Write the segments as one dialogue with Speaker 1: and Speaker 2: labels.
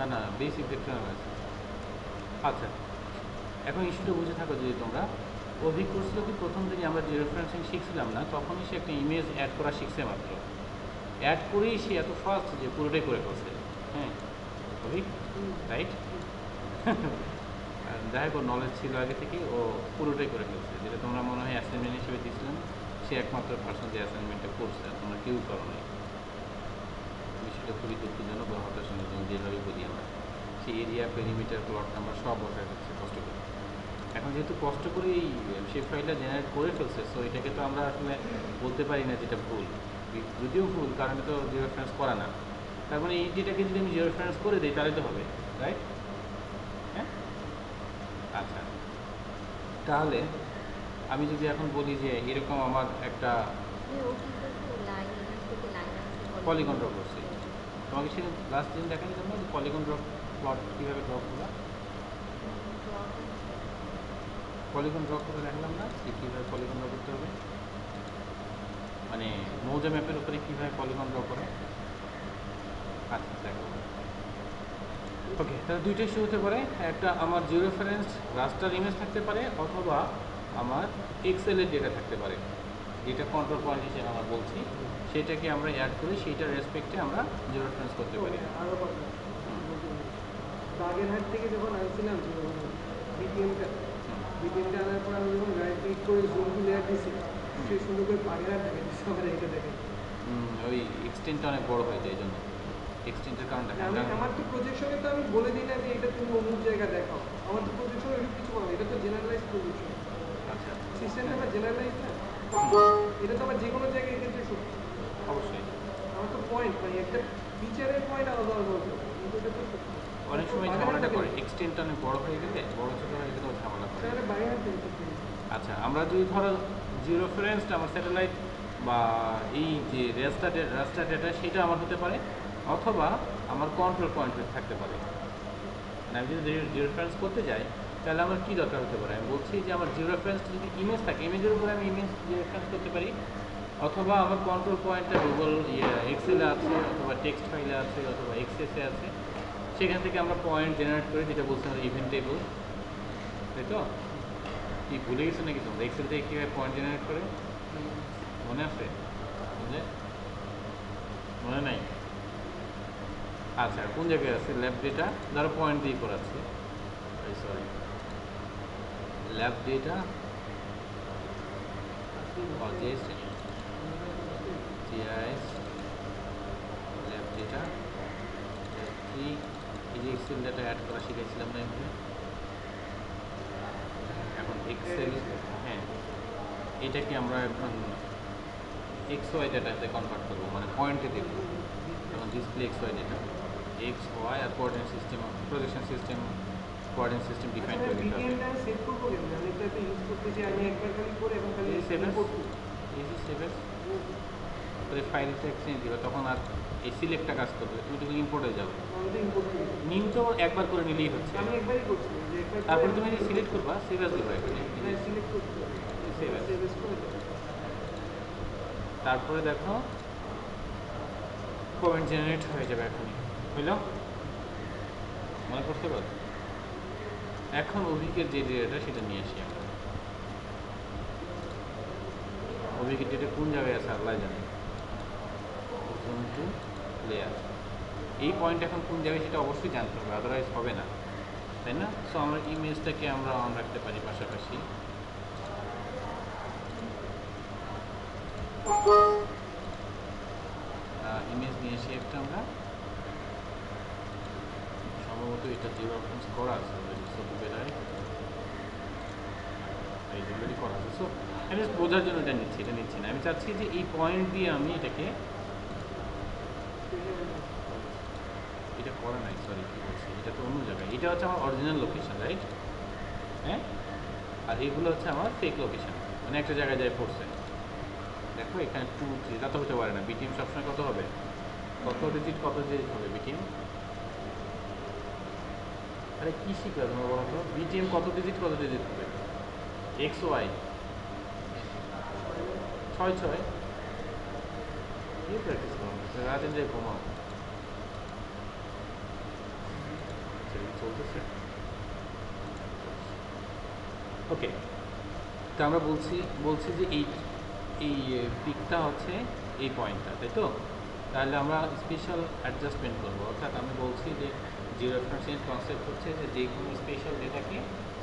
Speaker 1: না না, basic vector আছে। আচ্ছা, এখন ইস্যুটা বুঝে থাকো যদি তোমরা, অভিক করছিল কি প্রথম দিনে আমরা যে রেফারেন্সিং শিখছিলাম না, তখনই সে একটা ইমেজ অ্যাড করা শিখছে মাত্র। অ্যাড করেই সে এত ফাস্ট যে পুরোটাই করে ফেলছে। হ্যাঁ অভিক, রাইট? যাই হোক, নলেজ ছিল আগে থেকে, ও পুরোটাই করে ফেলছে, যেটা তোমরা মনে হয় অ্যাসাইনমেন্ট হিসেবে দিয়েছিলাম। সে একমাত্র পার্সন যে অ্যাসাইনমেন্টটা করছে, আর তোমরা কেউ করো নাই। বিষয়টা খুবই দুঃখজনক বা হতাশাজনক, যেভাবে বলি আমরা। সেই এরিয়া, পেরিমিটার, প্লট নাম্বার সব বসায় ফেলছে কষ্ট করে। এখন যেহেতু কষ্ট করে এই সেই ফাইলটা জেনারেট করে ফেলছে, সো এটাকে তো আমরা আসলে বলতে পারি না যেটা ভুল। যদিও ভুল, কারণ তো জিরো রেফারেন্স করা না। তার মানে এই ডেটাকে যদি আমি জিরো রেফারেন্স করে দিই তাহলে তো হবে, রাইট? হ্যাঁ, আচ্ছা। তাহলে আমি যদি এখন বলি যে এরকম আমার একটা পলিগন ড্র করছি, তোমাকে সেদিন লাস্ট দিন দেখাই জন্য পলিগন ড্র প্লট কীভাবে ড্র করবা, পলিগন ড্র করে দেখালাম না যে কীভাবে পলিগন ড্র করতে হবে, মানে মৌজা ম্যাপের উপরে কীভাবে পলিগন ড্র করে। আচ্ছা দেখো, ওকে, তাহলে দুইটাই শো হতে পারে। একটা আমার জিরো রেফারেন্স রাস্টার ইমেজ থাকতে পারে, অথবা আমার এক্সেলের ডেটা থাকতে পারে, যেটা কন্ট্রোল পয়েন্ট হিসেবে আমরা বলছি, সেটাকে আমরা অ্যাড করে সেইটার রেসপেক্টে আমরা জিরো রেফারেন্স করতে পারি।
Speaker 2: আরও কথা, বাগেরহাট থেকে যখন আসছিলাম বিটিএমটা আনার পর আমি যখন রাইট ক্লিক করে জুম লেয়ার দিচ্ছি, সেই সুন্দর করে বাগেরহাট দেখে দিচ্ছি, আমার এটা দেখে
Speaker 1: ওই এক্সটেন্টটা অনেক বড় হয়ে যায়, এই জন্য এক্সটেন্টের কারণটা।
Speaker 2: আমার তো প্রজেকশনে তো আমি বলে দিই না যে এটা তুমি অমুক জায়গায় দেখাও, আমার তো প্রজেকশনে কিছু বলো, এটা তো জেনারেলাইজ প্রজেকশন।
Speaker 1: আচ্ছা,
Speaker 2: সিস্টেমটা আমার জেনারেলাইজ না, এটা তো আমার যে কোনো জায়গায় এক্ষেত্রে সত্যি।
Speaker 1: অবশ্যই
Speaker 2: আমার তো পয়েন্ট, মানে একটা ফিচারের পয়েন্ট আলাদা আলাদা হতে হবে, কিন্তু এটা তো
Speaker 1: অনেক সময় ঝামেলাটা করে, এক্সটেন্টটা অনেক বড় হয়ে গেলে, বড় ছোটো হয়ে গেলেও ঝামেলা করে।
Speaker 2: তাহলে বাইরে
Speaker 1: আচ্ছা, আমরা যদি ধরো জিরো রেফারেন্সটা আমার স্যাটেলাইট বা এই যে রাস্টার ডেটা সেটা আমার হতে পারে, অথবা আমার কন্ট্রোল পয়েন্ট থাকতে পারে। মানে আমি যদি জিরো রেফারেন্স করতে যাই, তাহলে আমার কী দরকার হতে পারে? আমি বলছি যে আমার জিরো রেফারেন্সটা যদি ইমেজ থাকে, ইমেজের উপরে আমি ইমেজ রেফারেন্স করতে পারি, অথবা আমার কন্ট্রোল পয়েন্টটা গুগল এক্সেলে আছে, অথবা টেক্সট ফাইলে আছে, অথবা এক্সএসে আছে, সেখান থেকে আমরা পয়েন্ট জেনারেট করি, যেটা বলছি আমরা ইভেন্ট টেবল, তাই তো? কি ভুলে গেছো নাকি তোমরা এক্সেল থেকে কীভাবে পয়েন্ট জেনারেট করে? মনে আছে? বুঝলে? মনে নাই? আচ্ছা, কোন জায়গায় আছে ল্যাব ডেটা? ধরো পয়েন্ট দিয়ে করাচ্ছি, sorry, lab data GS lab data কি, এই যে এক্সেল ডেটা অ্যাড করা শিখেছিলাম না এখানে। এখন এক্সেল, হ্যাঁ, এটাকে আমরা এখন এক্স ওয়াই ডেটাতে কনভার্ট করবো, মানে পয়েন্টে দেখব। যেমন display X Y data, X Y আর coordinate system, projection system, coordinate system define করে দিতে হবে। সেভেস করে ফাইলটা এক্সচেঞ্জ দিবে, তখন আর এই সিলেক্টটা কাজ করবে, তুমি যদি ইম্পোর্টে যাবে, নিম তো একবার করে নিলেই হচ্ছে। তারপরে তুমি সিলেক্ট করবা, সেভ অ্যাজ দিবা এখানে, সেভ অ্যাজ। তারপরে দেখো পয়েন্ট জেনারেট হয়ে যাবে এখনই, বুঝলো? মনে করতে পারো? এখন অভিজ্ঞের যে ডেটা সেটা নিয়ে আসি আমরা। অভিজ্ঞের ডেটা কোন জায়গায় আছে আল্লাহ জানে, টু লেয়ার, এই পয়েন্ট এখন কোন জায়গায় সেটা অবশ্যই জানতে হবে, আদারওয়াইজ হবে না, তাই না? সো আমরা ইমেজটাকে আমরা অন রাখতে পারি পাশাপাশি। ইমেজ নিয়ে এসে একটা আমরা সম্ভবত এটা জিরো রেফারেন্স করা আছে অলরেডি, সো বেলায় এই অলরেডি করা আছে। সো আমি জাস্ট বোঝার জন্য এটা নিচ্ছি না, আমি চাচ্ছি যে এই পয়েন্ট দিয়ে আমি এটাকে, এটা করা নাই, সরি কী বলছি, এটা তো অন্য জায়গায়, এটা হচ্ছে আমার অরিজিনাল লোকেশন, রাইট? হ্যাঁ, আর এইগুলো হচ্ছে আমার ফেক লোকেশন, মানে একটা জায়গায় যায় পড়ছে। দেখো এখানে 2 3 তা তো হতে পারে না, বিটিএম সবসময় কত হবে, কত ডিজিট হবে বিটিএম? আরে কী শিখবে তোমার বলো তো, বিটিএম কত ডিজিট হবে? এক্স ওয়াই 6 কি প্র্যাকটিস করো রাজেন্দ্রের ঘুমাও। আচ্ছা এটা চলতেছে। ওকে, তো আমরা বলছি যে এই এই পিকটা হচ্ছে এই পয়েন্টটা, তাই তো? তাহলে আমরা স্পেশাল অ্যাডজাস্টমেন্ট করবো, অর্থাৎ আমি বলছি যে জিরো রেফারেন্সিং কনসেপ্ট হচ্ছে যে কোনো স্পেশাল ডেটাকে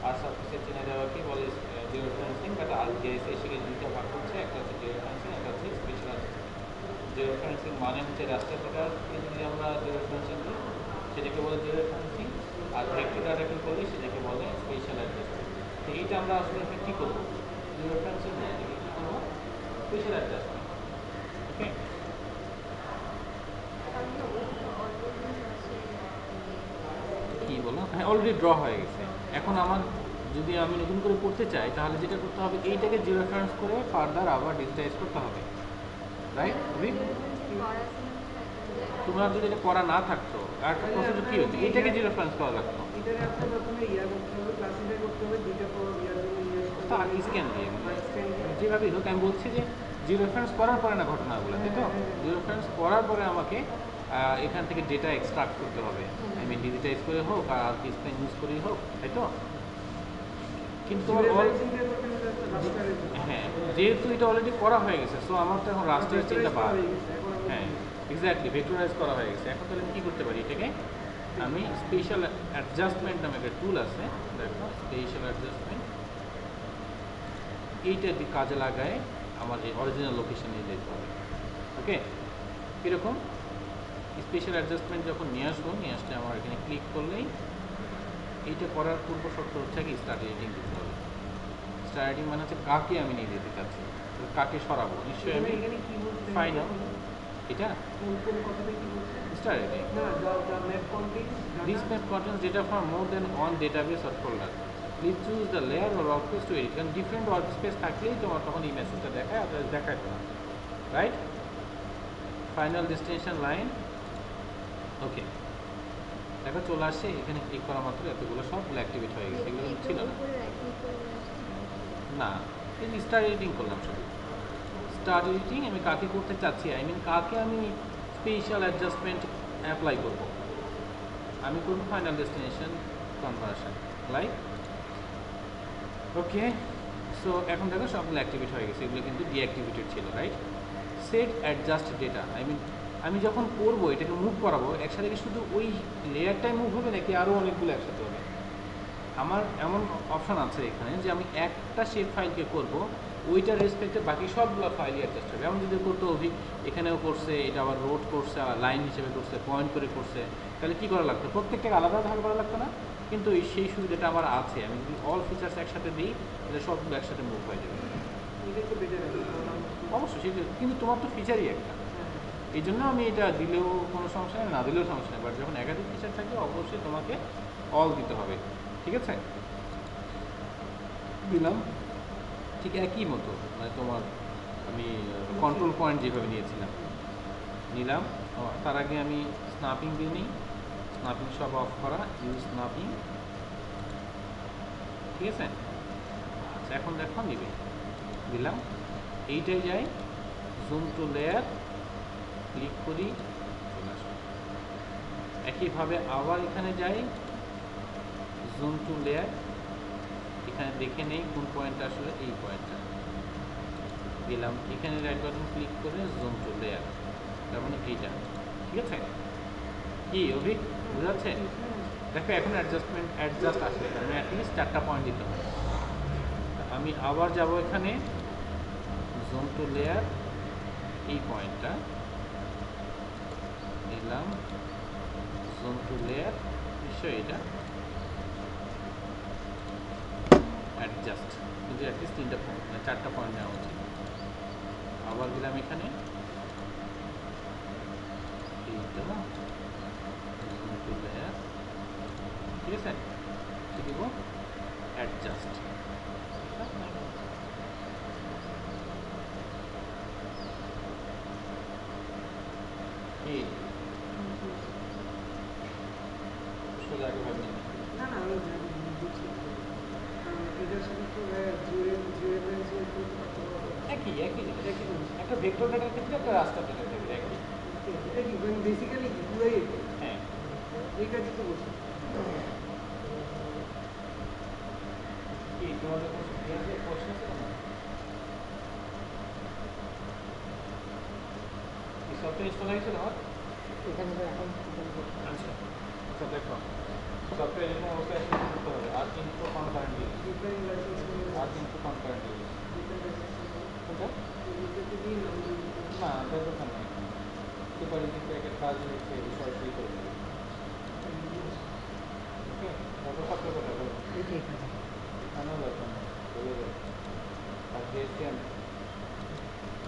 Speaker 1: আর সার্ফেসে চিনে দেওয়াকে বলে জিরো রেফারেন্সিং, বাট আর জিআইএসে সেখানে দুইটা ভাগ হচ্ছে, একটা হচ্ছে জিরো রেফারেন্সিং, একটা হচ্ছে স্পেশাল অ্যাডজাস্টমেন্ট। জিরো রেফারেন্সিং মানে হচ্ছে রাস্টার ডেটাকে যদি আমরা জিরো রেফারেন্সিং করি সেটাকে বলে জিরো রেফারেন্সিং, আর ভেক্টর ডাটাকে করি সেটাকে বলে স্পেশাল অ্যাডজাস্টমেন্ট। তো এইটা আমরা আসলে কী করবো? জিরো রেফারেন্সিং এটাকে কী করবো? Special adjustment. ওকে, কি বলো? হ্যাঁ, অলরেডি ড্র হয়ে গেছে। এখন আমার যদি আমি নতুন করে করতে চাই তাহলে যেটা করতে হবে এইটাকে জিরো রেফারেন্স করে ফার্দার আবার ডিজিটাইজ করতে হবে, রাইট? তোমার যদি এটা করা না থাকতো আর একটা প্রসেস কি হতো, এইটাকে জিরো রেফারেন্স করা লাগতো।
Speaker 2: এটারে আপনার প্রথমে করতে হবে, ক্লাসিফাই করতে হবে, দুইটা জন্য
Speaker 1: তা স্ক্যান দিয়ে যেভাবেই হোক, আমি বলছি যে জিরো রেফারেন্স করার পরে না ঘটনাগুলো, তাই তো? জিরো রেফারেন্স করার পরে আমাকে এখান থেকে ডেটা এক্সট্রাক্ট করতে হবে, আই মিন ডিজিটাইজ করে হোক আর স্ক্যান ইউজ করেই হোক, তাই তো? কিন্তু হ্যাঁ, যেহেতু এটা অলরেডি করা হয়ে গেছে, সো আমার তো এখন রাস্টারের চিন্তা বাদ। হ্যাঁ, এক্স্যাক্টলি, ভেক্টরাইজ করা হয়ে গেছে। এখন তাহলে আমি কী করতে পারি? এটাকে আমি স্পেশাল অ্যাডজাস্টমেন্ট নামে একটা টুল আছে, দেখো স্পেশাল অ্যাডজাস্টমেন্ট, এইটা কাজে লাগায় আমার এই অরিজিনাল লোকেশন নিয়ে যেতে হবে। ওকে, কীরকম? স্পেশাল অ্যাডজাস্টমেন্ট যখন নিয়ে আসবো, নিয়ে আসলে আমার এখানে ক্লিক করলেই এইটা করার পূর্ব শর্ত হচ্ছে কি স্টার্ট এডিটিং দিতে হবে। স্টার্ট এডিটিং মানে হচ্ছে কাকে আমি নিয়ে যেতে চাচ্ছি, কাকে সরাবো। নিশ্চয়ই আমি ফাইনাল এটা start editing this map contents data from more then one database or folder, please choose the layer or workspace to edit. কারণ ডিফারেন্ট ওয়ার্কস্পেস থাকলেই তোমার তখন এই মেসেজটা দেখায়, আর দেখায় না, right? Final destination line. Okay, দেখো চলে আসছে, এখানে ক্লিক করা মাত্র এতগুলো সবগুলো অ্যাক্টিভেট হয়ে গেছে, এগুলো ছিল না। এই স্টার এডিটিং করলাম শুধু। স্টার এডিটিং আমি কাকে করতে চাচ্ছি, আই মিন কাকে আমি স্পেশাল অ্যাডজাস্টমেন্ট অ্যাপ্লাই করব, আমি করব ফাইনাল ডেস্টিনেশন কনভার্সন, লাইক। ওকে, সো এখন দেখো সবগুলো অ্যাক্টিভেট হয়ে গেছে, এগুলো কিন্তু ডিঅ্যাক্টিভেটেড ছিল, right? Set adjust data, I mean আমি যখন করবো এটাকে মুভ করাবো, একসাথে কি শুধু ওই লেয়ারটাই মুভ হবে নাকি আরও অনেকগুলো একসাথে হবে? আমার এমন অপশান আছে এখানে যে আমি একটা শেপ ফাইলকে করব, ওইটার রেসপেক্টে বাকি সবগুলো ফাইলই অ্যাডজাস্ট হবে। এমন যদি করতো অভিক এখানেও করছে, এটা আবার রোড করছে, আবার লাইন হিসেবে করছে, পয়েন্ট করে করছে, তাহলে কী করা লাগতো? প্রত্যেকটাকে আলাদাভাবে করা লাগতো না? কিন্তু সেই সুবিধাটা আমার আছে, আমি যদি অল ফিচার্স একসাথে দিই তাহলে সবগুলো একসাথে মুভ হয়ে যাবে। অবশ্যই সেটা, কিন্তু তোমার তো ফিচারই একটা, এই জন্য আমি এটা দিলেও কোনো সমস্যা নেই, না দিলেও সমস্যা নেই, বাট যখন একাধিক ফিচার থাকবে অবশ্যই তোমাকে অল দিতে হবে, ঠিক আছে? দিলাম ঠিক একই মতো, মানে তোমার আমি কন্ট্রোল পয়েন্ট যেভাবে নিয়েছিলাম নিলাম। তার আগে আমি স্নাপিং দিয়ে নিই, স্নাপিং সব অফ করা, ইউজ স্নাপিং, ঠিক আছে? আচ্ছা, এখন দেখো নিবে দিলাম, এইটাই যাই জুম টু লেয়ার, ক্লিক করি, চলে আসবে। একইভাবে আবার এখানে যাই, জুম টু লেয়ার, এখানে দেখে নেই কোন পয়েন্টটা আসলে, এই পয়েন্টটা দিলাম, এখানে রাইট বাটন ক্লিক করে জুম টু লেয়ার, তার মানে এইটা, ঠিক আছে? কি অভিক বোঝাচ্ছে? দেখো এখন অ্যাডজাস্ট আসবে, কারণ অ্যাটলিস্ট 4টা পয়েন্ট দিতে হবে। আমি আবার যাব এখানে, জুম টু লেয়ার, এই পয়েন্টটা নিলাম, জুম টু লেয়ার, নিশ্চয়ই এটা অ্যাডজাস্ট, কিন্তু অ্যাটলিস্ট 3টা পয়েন্ট, মানে 4টা পয়েন্ট নেওয়া উচিত। আবার দিলাম এখানে এইটা, জুম টু লেয়ার, ঠিক আছে? কি দিব? অ্যাডজাস্ট, এই সোজা আগে ভাবি
Speaker 2: না না, আমি বুঝছি, এটার সাথে তো
Speaker 1: একই জিনিস, একটা ভেক্টর ডেটার ক্ষেত্রে একটা রাস্টার ডেটার ক্ষেত্রে একই।
Speaker 2: এটা কি বেসিক্যালি কি পুরাই
Speaker 1: হ্যাঁ,
Speaker 2: এই কাজই তো বলছি।
Speaker 1: তোমাদের কোনো কোশ্চেন আছে না? এই সফটওয়্যার ইনস্টল হয়েছে তোমার?
Speaker 3: এখানে তো এখন
Speaker 1: আচ্ছা আচ্ছা দেখো সফটওয়্যার এরকম অবস্থায় অ্যাক্টিভ করতে হবে আর কিন্তু কনকারেন্ট ইউজ
Speaker 2: ডিফারেন্ট লাইসেন্স
Speaker 1: আর কিন্তু কনকারেন্ট ইউজ কোনটা?
Speaker 2: না
Speaker 1: না তার দরকার নেই সুপারিজিত একটা কাজ হচ্ছে বিষয় ফ্রি করে দেবে ওকে তারপর সবটা কথা বলো
Speaker 3: ঠিক আছে
Speaker 1: এখানেও দরকার নেই বলে দেবে আর জিএসটিএম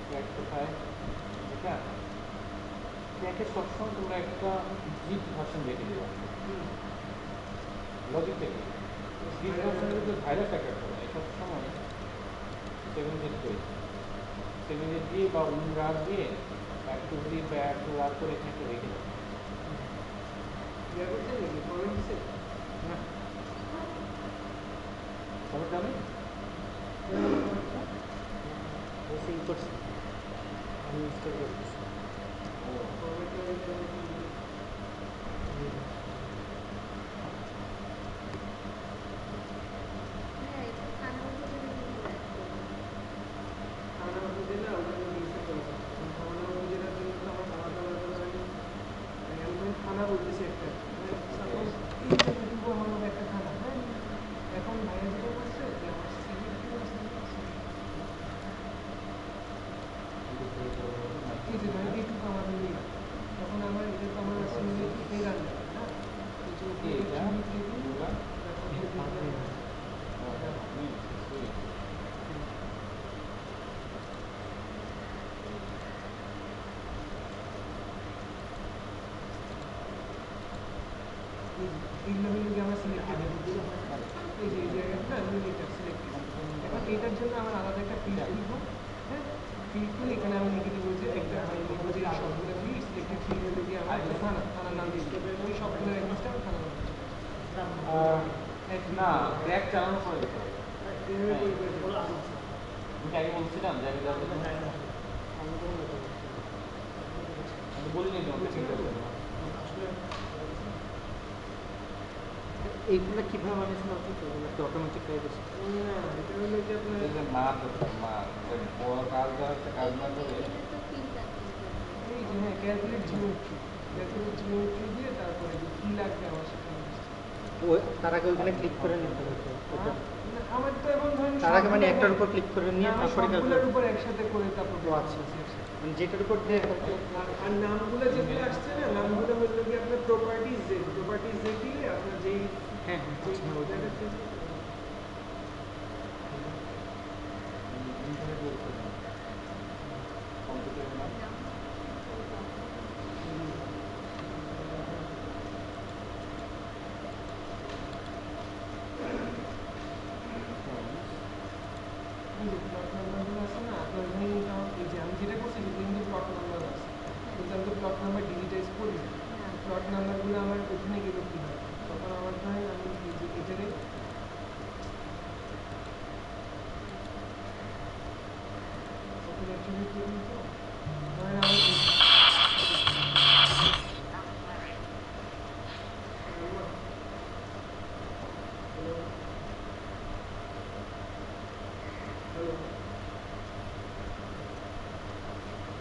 Speaker 1: ট্র্যাক কোথায় এটা ট্র্যাকে সবসময় তোমরা একটা জিপ ভার্সন রেখে দেবো লজিক থেকে জিপ ভার্সনের ভিতরে ভাইরাস অ্যাটাক করে সব সময় 7 দিয়ে বা রাত দিয়ে একটু দিয়ে বা একটু রাত করে এখানে একটু রেখে দেবো
Speaker 2: ইয়া করছেন নাকি কমেন্ট দিছে
Speaker 1: না খবর জানেন
Speaker 3: বসে ই করছি আমি ইনস্টল করতেছি
Speaker 2: থানা উপজেলা ওখানে দিয়েছে তো থানা উপজেলার জন্য তো আমার আলাদা আলাদা আমি থানা বলতেছি একটা সাপোজ এই যে ইউটিউব আমার মধ্যে একটা থানা হ্যাঁ এখন ভাইয়া যেটা করছে যে আমার সিভিল এই যে ভাই এইটুকু আমাদের নেই তখন আমার এটা তো আমার সিভিল এই রান্না হ্যাঁ কিছু
Speaker 1: এটা
Speaker 2: এইগুলো হলো কি আমার সিলেক্টেড এই যে এই জায়গাটা লিমিটার সিলেক্টেড এখন এটার জন্য আমার আলাদা একটা ফিল্ড খুলবো হ্যাঁ ফিল্ড খুলে এখানে আমি লিখে দেবো যে একটা আমি লিখবো যে এই সবগুলো ফিল্ড সিলেক্টেড ফিল্ড হলে গিয়ে আমার থানা থানার নাম দিয়ে দেবো ওই সবগুলো এগেনস্টে আমি থানার নাম দিচ্ছি
Speaker 1: না ব্যাগ চালানো পরে দিতে হবে
Speaker 2: এভাবে করে করে
Speaker 1: আমি আগে বলছিলাম যে আমি যাবো আমি বলিনি তোমাকে ঠিক আছে
Speaker 3: এইগুলো কীভাবে বানিয়েছেন আপনি তো একটা অটোমেটিক টাইপ আছে
Speaker 2: না এটা হলো যে আপনার
Speaker 1: এই যে মাছ আছে মাছ বড় কাজ দেওয়া হচ্ছে কাজ না করে
Speaker 2: এই যে হ্যাঁ ক্যালকুলেট জিওমেট্রি দিয়ে তারপরে যে কী লাগবে আমার সেটা
Speaker 3: ও তার আগে ওইখানে ক্লিক করে নিতে হতো ওটা
Speaker 2: আমার তো এখন ধরেন
Speaker 3: তার আগে মানে একটার উপর ক্লিক করে নিয়ে তারপরে
Speaker 2: সবগুলোর
Speaker 3: ক্যালকুলেট
Speaker 2: উপর একসাথে করে তারপর
Speaker 3: ও আচ্ছা মানে যেটার উপর দিয়ে
Speaker 2: আর নামগুলো যেগুলো আসছে না নামগুলো হলো কি আপনার প্রপার্টিজ দিলে আপনার যেই
Speaker 3: হ্যাঁ হ্যাঁ
Speaker 2: যেই
Speaker 3: আচ্ছা, ওইটা।
Speaker 2: জায়গাতে
Speaker 1: কম্পিউটারের নাম
Speaker 2: এই যে প্লট নাম্বারগুলো আছে না আপনার এখানে কিন্তু এই যে আমি যেটা করছি সেটা কিন্তু প্লট নাম্বার আছে কিন্তু আমি তো প্লট নাম্বার ডিজিটাইজ করি প্লট নাম্বারগুলো আমার ওখানে গেলে কী হয় তখন আমার ধরেন আমি এই যে এটারে ওখানে অ্যাকচুয়ালি কী বলতো ধরেন আমার হ্যালো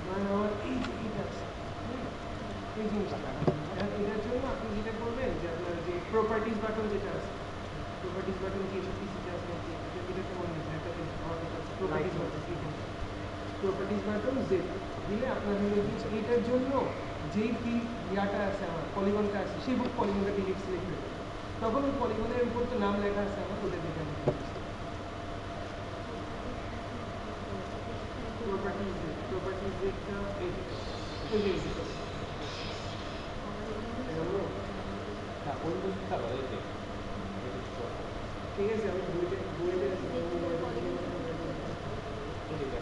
Speaker 2: মানে আমার এই যে এইটা আছে এই জিনিসটা এটার জন্য আপনি যেটা করবেন যে আপনার যে প্রপার্টিজ বাটন যেটা আছে প্রপার্টিজ বাটন কি এসব পিসিতে আছে নাকি এটা কেমন হয়েছে একটা properties button properties button Z দিলে আপনার হলো কি এইটার জন্য যেই ইয়াটা আছে আমার পলিগনটা আছে সেই পলিগনটা ডিরেক্ট সিলেক্ট হয়ে যাবে তখন ওই পলিগনের উপর তো নাম লেখা আছে আমার ওটা দেখে আমি প্রপার্টিজ জেডটা এই যে
Speaker 1: না কোন বুঝতে পারে এই যে
Speaker 2: ঠিক আছে আমি বইটা
Speaker 1: ঠিক আছে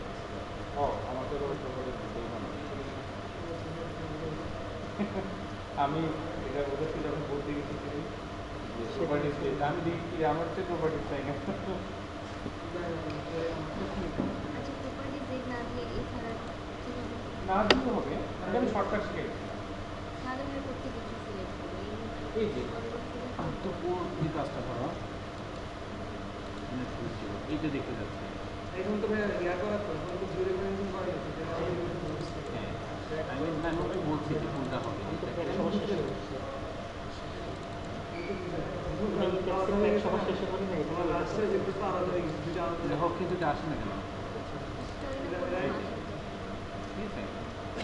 Speaker 1: ও আমাকে রোল করে দিতেই হবে আমি এটা বলেছি যখন বলতে গেছি প্রপার্টিস আমি দেখি কি আমার তো প্রপার্টিস চাই না না দিতে হবে আমি শর্টকাট শিখে গেছিলাম এই যে তো ওর এই কাজটা করো ইন্টারনেট সুইচ ছিল এইটা দেখতে যাচ্ছে।
Speaker 2: এখন তো ভাই ইয়া করার তো এখন তো জিও রেফারেন্সিং করা যাচ্ছে
Speaker 1: হ্যাঁ আমি তো বলছি যে কোনটা হবে এইটাকে
Speaker 3: সমস্যা শেষ সমস্যা শেষ করি না এখানে
Speaker 2: লাস্টে যেতে তো আলাদা হয়ে গেছে দুটো আলাদা
Speaker 1: দেখো কিন্তু এটা আসে না কেন, ঠিক আছে?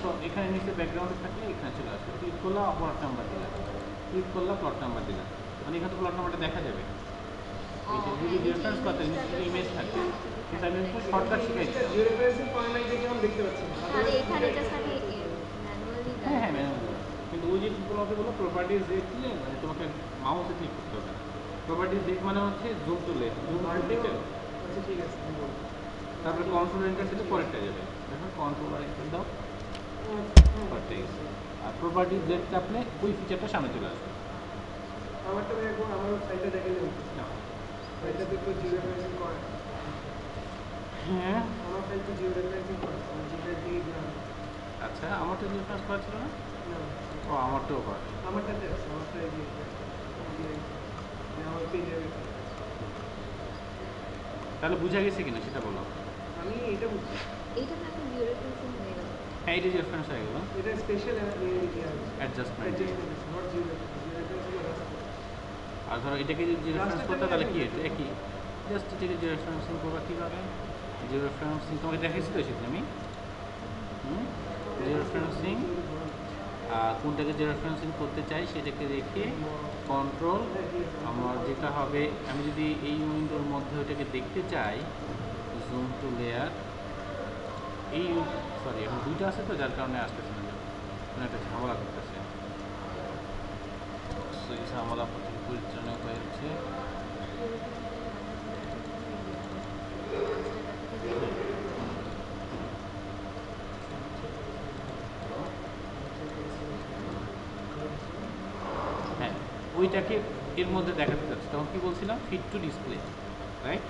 Speaker 1: তো এখানে নিচে ব্যাকগ্রাউন্ডে থাকলে এখানে চলে আসবে, ক্লিক করলাম প্লট নাম্বার দিলাম, ক্লিক করলাম প্লট নাম্বার দিলাম, মানে এখানে তো প্লট নাম্বারটা দেখা যাবে। এই যে যদি রেফারেন্স করতে নিচে ইমেজ থাকে কিন্তু আমি একটু শর্টকাট শিখাইছি।
Speaker 2: জিও রেফারেন্সিং করা নাই দেখে আমি দেখতে পাচ্ছি না
Speaker 4: তাহলে এখানে জাস্ট আমি ম্যানুয়ালি
Speaker 1: হ্যাঁ হ্যাঁ ম্যানুয়ালি, কিন্তু ওই যে তোমাকে বলো প্রপার্টিজ দেখলে মানে তোমাকে মাউসে ক্লিক করতে হবে না। প্রপার্টিজ দেখ মানে হচ্ছে জুম তুলে জুম ডিটেল,
Speaker 2: আচ্ছা ঠিক আছে তুমি বলো
Speaker 1: তারপরে কন্ট্রোল এন্টার দিলে পরেরটা যাবে। দেখো কন্ট্রোল আর এন্টার দাও, পরেরটা গেছে। আর প্রপার্টিজ দেখতে আপনি ওই ফিচারটা সামনে চলে আসবে।
Speaker 2: আমারটা দেখো আমার সাইটে দেখে নেব সাইটে দেখো জিও রেফারেন্সিং করা
Speaker 1: হ্যাঁ
Speaker 2: আমার সাইটে জিও রেফারেন্সিং করা আমি যেটা দিয়ে দিলাম
Speaker 1: আচ্ছা, আমারটা রেফারেন্স করা ছিল না?
Speaker 2: না
Speaker 1: ও আমারটাও করা।
Speaker 2: আমারটাতে আছে আমারটা এই যে আমার পেজে
Speaker 1: তাহলে বুঝা গেছে কিনা সেটা বলো।
Speaker 2: আমি এটা বুঝছি
Speaker 4: এইটা তো এখন জিও রেফারেন্সিং হয়ে গেল।
Speaker 1: হ্যাঁ এটা যে রেফারেন্স হয়ে গেল,
Speaker 2: এটা spatial
Speaker 1: adjustment.
Speaker 2: Not geo reference
Speaker 1: আর ধরো এটাকে যদি রেফারেন্স করতে তাহলে কি এটা একই, জাস্ট এটাকে যে রেফারেন্সিং করবা কীভাবে, যে রেফারেন্সিং তোমাকে দেখাইছি তো সেটা আমি যে রেফারেন্সিং কোনটাকে যে রেফারেন্সিং করতে চাই সেটাকে রেখে কন্ট্রোল আমার যেটা হবে, আমি যদি এই উইন্ডোর মধ্যে ওটাকে দেখতে চাই জুম টু লেয়ার, এই সরি এখন দুইটা আছে তো যার কারণে আসতেছে না, মানে একটা ঝামেলা করতেছে। এই ঝামেলা পরিচালনা হয়ে হচ্ছে হ্যাঁ ওইটাকে এর মধ্যে দেখাতে চাচ্ছি। তখন কি বলছিলাম, ফিট টু ডিসপ্লে, রাইট?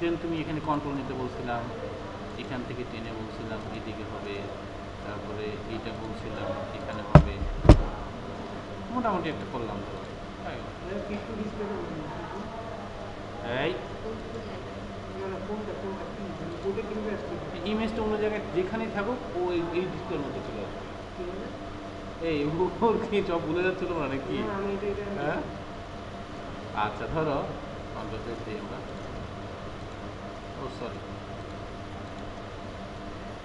Speaker 1: দেন তুমি এখানে কন্ট্রোল নিতে বলছিলাম, এখান থেকে টেনে বলছিলাম এইদিকে হবে, তারপরে এইটা বলছিলাম এখানে হবে, মোটামুটি একটা করলাম ধরো।
Speaker 2: কিছু ডিসপ্লে
Speaker 1: এই
Speaker 2: না না কোনটা কোনটা কি ওটা কিভাবে আসছে
Speaker 1: ইমেজটা অন্য জায়গায় যেখানেই থাকুক ও এই ডিসপ্লের মধ্যে চলে আসবে। এই ওর কি সব ভুলে যাচ্ছিল না নাকি?
Speaker 2: না আমি এটা
Speaker 1: হ্যাঁ আচ্ছা ধরো কন্ট্রোল জেড দিই আমরা, ও সরি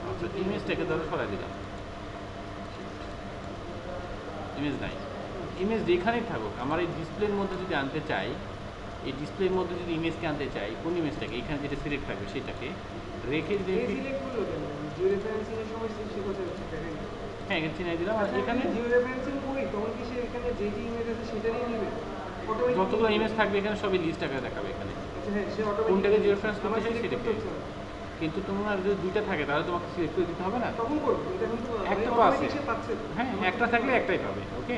Speaker 1: আচ্ছা ইমেজটাকে ধরো সরাই দিলাম, ইমেজ নাই, ইমেজ যেখানেই থাকুক আমার এই ডিসপ্লের মধ্যে যদি আনতে চাই, এই ডিসপ্লের মধ্যে যদি ইমেজকে আনতে চাই, কোন ইমেজটাকে এখানে যেটা সিলেক্ট থাকবে সেটাকে রেখে যদি
Speaker 2: সিলেক্ট করলো কেন জিও রেফারেন্সিং এর সময় সে কোথায় হচ্ছে দেখেন
Speaker 1: হ্যাঁ এখানে চিনাই দিলাম। আর এখানে
Speaker 2: জিও রেফারেন্সিং করি তখন কি সে এখানে যে যে ইমেজ আছে সেটারই নেবে অটোমেটিক
Speaker 1: যতগুলো ইমেজ থাকবে এখানে সবই লিস্ট আকারে দেখাবে এখানে,
Speaker 2: আচ্ছা হ্যাঁ সে অটোমেটিক
Speaker 1: কোনটাকে যে রেফারেন্স করতে চাই
Speaker 2: সিলেক্ট
Speaker 1: সেটাকে।
Speaker 2: করতে হচ্ছে না।
Speaker 1: কিন্তু তোমার যদি দুইটা থাকে তাহলে তোমাকে সিলেক্ট করে দিতে হবে না,
Speaker 2: তখন করবো এটা কিন্তু
Speaker 1: একটা তো
Speaker 2: automatic
Speaker 1: আছে।
Speaker 2: সে পাচ্ছে
Speaker 1: হ্যাঁ একটা থাকলে একটাই পাবে, ওকে।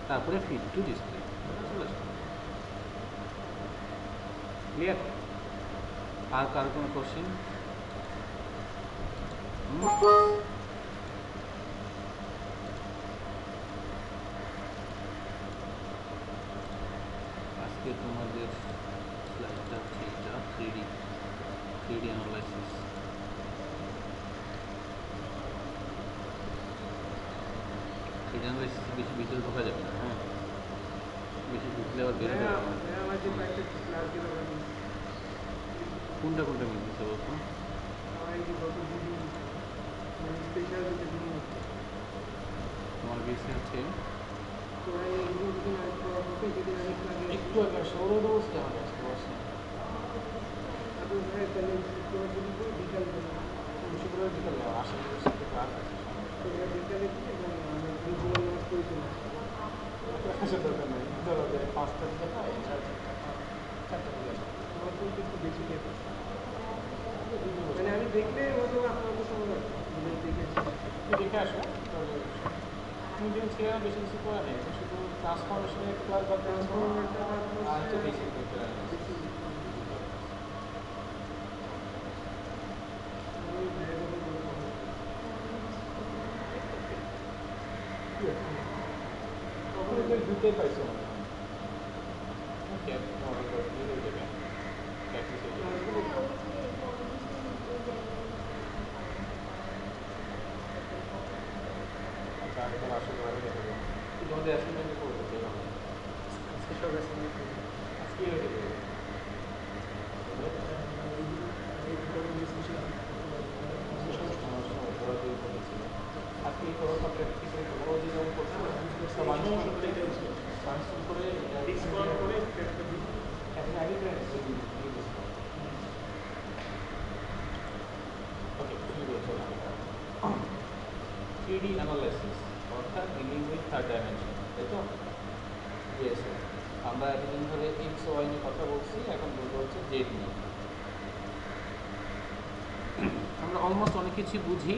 Speaker 1: তারপরে ফিট টু ডিসপ্লে, ক্লিয়ার? আর কারো কোনো কোশ্চেন? আজকে তোমাদের স্লাইডটা হচ্ছে এটা 3D অ্যানালাইসিস। থ্রিডি অ্যানালাইসিস বেশি ভিতরে ঢোকা যাবে না, হ্যাঁ বেশি ঢুকলে আবার বেরোতে
Speaker 2: হ্যাঁ
Speaker 1: পারবে না।
Speaker 2: হ্যাঁ আমার যে প্র্যাকটিস ক্লাস দিল
Speaker 1: কোনটা কোনটা মিলতেছে বলতো?
Speaker 2: আমার এই যে গত দুদিন স্পেশাল যেটা দিন
Speaker 1: তোমার বেশি হচ্ছে
Speaker 2: তো এই দুদিন আগে পড়াতে যেদিন আমি ক্লাসে
Speaker 1: একটু আগে সৌরভ অবস্থা হবে আজকে বসে
Speaker 2: আপনি ভাই তাহলে শুক্রবার যদি করি বিকাল
Speaker 1: শুক্রবার বিকাল আশা করি সাথে ক্লাস আছে
Speaker 2: শুক্রবার বিকালে দিয়ে এবং আমি জুমার নামাজ পড়ে চলে আসি
Speaker 1: দরকার নেই ধরো 5টা থেকে না 4টা থেকে আসে
Speaker 2: আমার কিন্তু একটু বেশি লেট মানে আমি দেখলে হয়তো আপনার তো সময় লাগবে দেখেছি
Speaker 1: তুই দেখে আসো তাহলে তুমি দিন ছিল বেশি কিছু করা নেই শুধু ট্রান্সফরমেশনে একটু আর করতে আর হচ্ছে বেশি করতে হবে। তখন দুটোই পাইছো ওকে অর্ডার করে দিয়ে দেবে। প্র্যাকটিস হয়ে যাবে।
Speaker 4: হ্যাঁ, ওই যে formation ওই জায়গায়
Speaker 1: আচ্ছা আরেকবার আসলে ভাবে দেখা যাবে কি তোমাদের অ্যাসাইনমেন্টে করবো যেভাবে
Speaker 3: আজকে সব অ্যাসাইনমেন্ট
Speaker 1: আজকে হয়ে যাবে আজকে এই করো সবটা ঠিক করে করবো ওই যে যেমন করছো সব মানুষ করে এখন আগে ওকে শুরু করছো 3D অ্যানালাইসিস অর্থাৎ ডিলিং উইথ থার্ড ডাইমেনশন তাই তো ইয়েস আমরা এতদিন ধরে এক্স ওয়াই নিয়ে কথা বলছি এখন বলবো হচ্ছে জেড নিয়ে আমরা অলমোস্ট অনেক কিছু বুঝি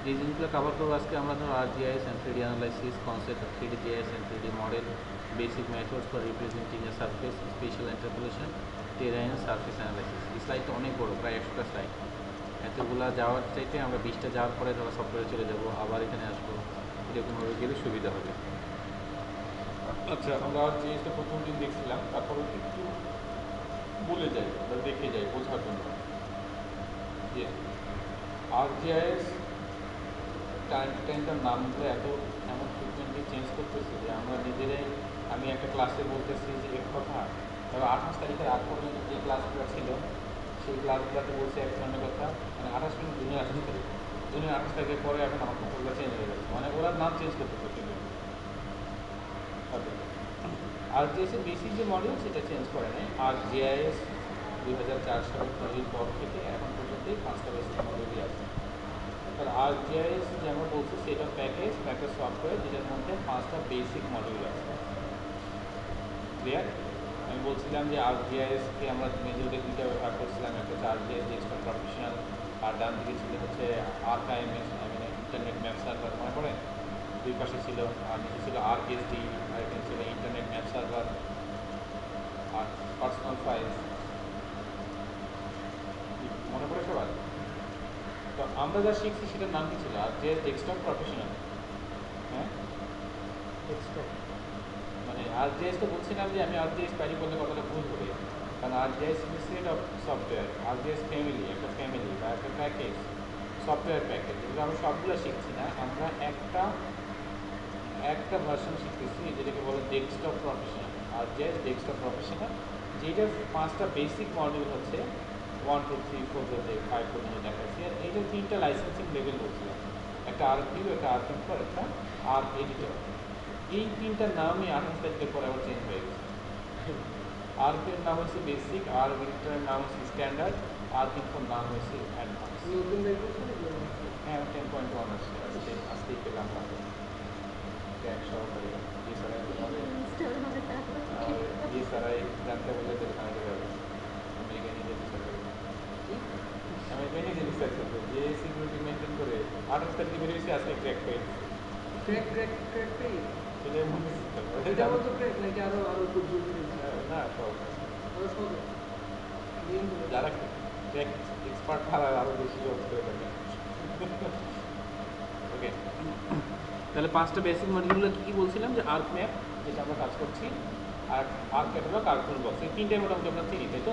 Speaker 1: যে জিনিসগুলো কভার করবো আজকে আমরা ধরো ArcGIS and 3D analysis, concept of 3D GIS and 3D model, basic methods for representing a surface, spatial interpolation, terrain, surface analysis. এই স্লাইডটা অনেক বড়, প্রায় 100টা স্লাইড। এতগুলা যাওয়ার চাইতে আমরা 20টা যাওয়ার পরে ধরো সফটওয়্যারে চলে যাব, আবার এখানে আসবো, এরকমভাবে গেলে সুবিধা হবে। আচ্ছা আমরা জিনিসটা প্রথম দিন দেখছিলাম, তারপরে একটু বলে যাই, আমরা দেখে যাই বোঝার জন্য। যে ArcGIS টাইম টু টাইম তার নামগুলো এমন ফ্রিকুয়েন্টলি চেঞ্জ করতেছে যে আমরা নিজেরাই, আমি একটা ক্লাসে বলতেছি যে এক কথা, তবে 28 তারিখের আগ পর্যন্ত যে ক্লাসগুলো ছিল সেই ক্লাসগুলোতে বলছে এক ধরনের কথা, মানে 28 মিনিট জুনের 28 তারিখ, জুনের 28 তারিখের পরে এখন আমার কথাগুলো চেঞ্জ হয়ে যাচ্ছে, মানে ওরা নাম চেঞ্জ করতেছে কিন্তু ArcGIS এর বেসিক যে মডেল সেটা চেঞ্জ করে নাই। ArcGIS 2004 সালের তৈরির পর থেকে এখন পর্যন্তই 5টা বেসিক মডেলই আছে। আর ArcGIS যে আমরা বলছি সেটা প্যাকেজ একটা সফটওয়্যার যেটার মধ্যে 5টা বেসিক মডিউল আছে। ক্লিয়ার? আমি বলছিলাম যে ArcGIS-কে আমরা মেজরলি দুইটা ব্যবহার করছিলাম, একটা হচ্ছে ArcGIS ডেস্কটপ প্রফেশনাল, আর ডান দিকে ছিল হচ্ছে ArcIMS, ইন্টারনেট ম্যাপ সার্ভার, মনে পড়ে? দুই পাশে ছিল, আর নিচে ছিল ArcSD, আর এখানে ছিল ইন্টারনেট ম্যাপ সার্ভার আর পার্সোনাল ফাইলস। মনে পড়ে সবার? তো আমরা যা শিখছি সেটার নাম কি ছিল? ArcGIS desktop professional. হ্যাঁ,
Speaker 3: ডেস্কটপ
Speaker 1: মানে ArcGIS তো বলছিলাম যে আমি ArcGIS প্যারি করলে কতটা ভুল হবে, কারণ ArcGIS is set of software, ArcGIS family, একটা ফ্যামিলি বা একটা প্যাকেজ, সফটওয়্যার প্যাকেজ, যেগুলো আমরা সবগুলো শিখছি না, আমরা একটা ভার্সন শিখতেছি যেটাকে বলে desktop professional, ArcGIS desktop professional, যেটার 5টা বেসিক মডিউল হচ্ছে 1 2 3 4 ধরে 5 পর্যন্ত দেখাচ্ছি। আর এইটার 3টা লাইসেন্সিং লেভেল বলছিলাম, একটা ArcView, একটা ArcInfo, একটা ArcEditor। এই 3টার নামই 28 তারিখের পরে আবার চেঞ্জ হয়ে গেছে। ArcView-এর নাম হচ্ছে বেসিক, ArcEditor-এর নাম হচ্ছে স্ট্যান্ডার্ড, ArcInfo-র নাম হচ্ছে অ্যাডভান্স।
Speaker 2: নতুন বের করছেন
Speaker 1: হ্যাঁ 10.1 আসছে, আজকেই পেলাম আমাদের ট্যাগ সহকারী DSRI তোমাদের
Speaker 4: ইনস্টল হবে তারপর
Speaker 1: DSRI জানতে বললে তো জানাতে পারবে। আমি এখানে নিজে রিসার্চ করবো, আমি এখানে নিজে রিসার্চ করবো যে সিকিউরিটি মেনটেন করে 28 তারিখে বেরিয়েছে, আজকে ক্র্যাক পেয়ে
Speaker 2: ক্র্যাক পেয়ে
Speaker 1: সেটাই মনে
Speaker 2: এটা মতো ক্র্যাক নাকি আরো খুব জরুরি
Speaker 1: না সব
Speaker 2: আরো সহজ নিয়ন্ত্রণ
Speaker 1: যারা ট্যাক এক্সপার্ট তারা আরও বেশি জব করে থাকে। ওকে, তাহলে 5টা বেসিক মডিউলগুলো কী কী বলছিলাম? যে আর্ক ম্যাপ যেটা আমরা কাজ করছি, আর আর্ক ক্যাটালগ, আর্ক টুলবক্স, এই 3টাই মোটামুটি আমরা চিনি, তাই তো?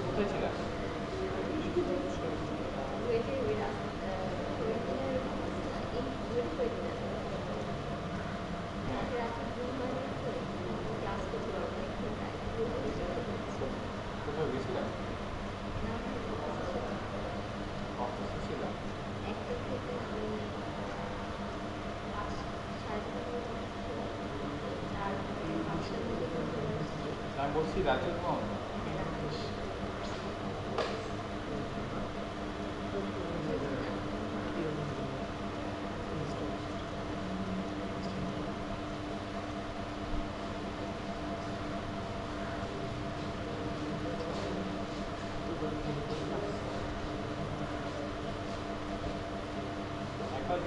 Speaker 1: কোথায় ছিলাম? কোথাও গেছিলাম? অফিসে ছিলাম। আমি বলছি রাজ্য কোন? এখন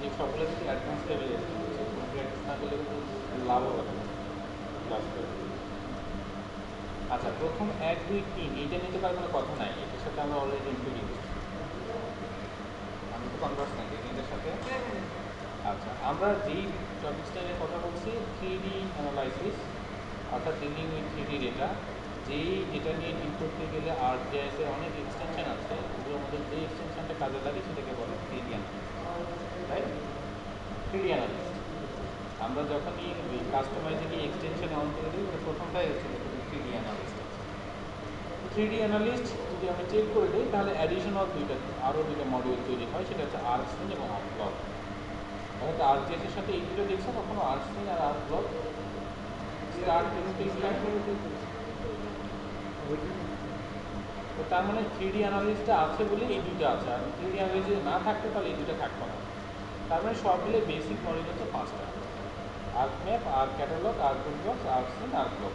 Speaker 1: এই সবগুলো যদি অ্যাডভান্স লেভেলে কোনো প্র্যাকটিস না করলে কিন্তু লাভ হবে না ক্লাস করে। আচ্ছা প্রথম 1 2 3 এইটা নিতে পারে কোনো কথা নাই, এটার সাথে আমরা অলরেডি ইনক্লুডিং করছি। কনভার্সেন্ট এই তিনটার সাথে? আচ্ছা, আমরা যেই টপিকসটা নিয়ে কথা বলছি 3D অ্যানালাইসিস, অর্থাৎ ডিলিং উইথ 3D ডেটা। যেই ডেটা নিয়ে ডিল করতে গেলে ArcGIS এর অনেক এক্সটেনশন আছে, ওগুলোর মধ্যে যে এক্সটেনশনটা কাজে লাগে সেটাকে বলে 3D analyst, right? 3D analyst আমরা যখনই ওই কাস্টমাইজে গিয়ে এক্সটেনশনে অন করে দিই, ওটা প্রথমটাই হচ্ছে 3D অ্যানালিস্ট। 3D অ্যানালিস্ট যদি আমি চেক করে দিই, তাহলে অ্যাডিশনাল আরও দুইটা মডিউল তৈরি হয়, সেটা হচ্ছে ArcScene এবং ArcBlock। অর্থাৎ ArcGIS এর সাথে এই দুটো দেখছো কখনো, ArcScene আর ArcBlock? স্টার্ট তো তার মানে 3D অ্যানালিস্টটা আছে বলে এই দুইটা আছে, আর 3D অ্যানালিস্ট যদি না থাকতো তাহলে এই দুটো থাকতো না। তার মানে সব মিলে বেসিক মডিউল হচ্ছে 5টা: ArcMap, ArcCatalog, ArcToolbox, ArcScene, ArcBlock।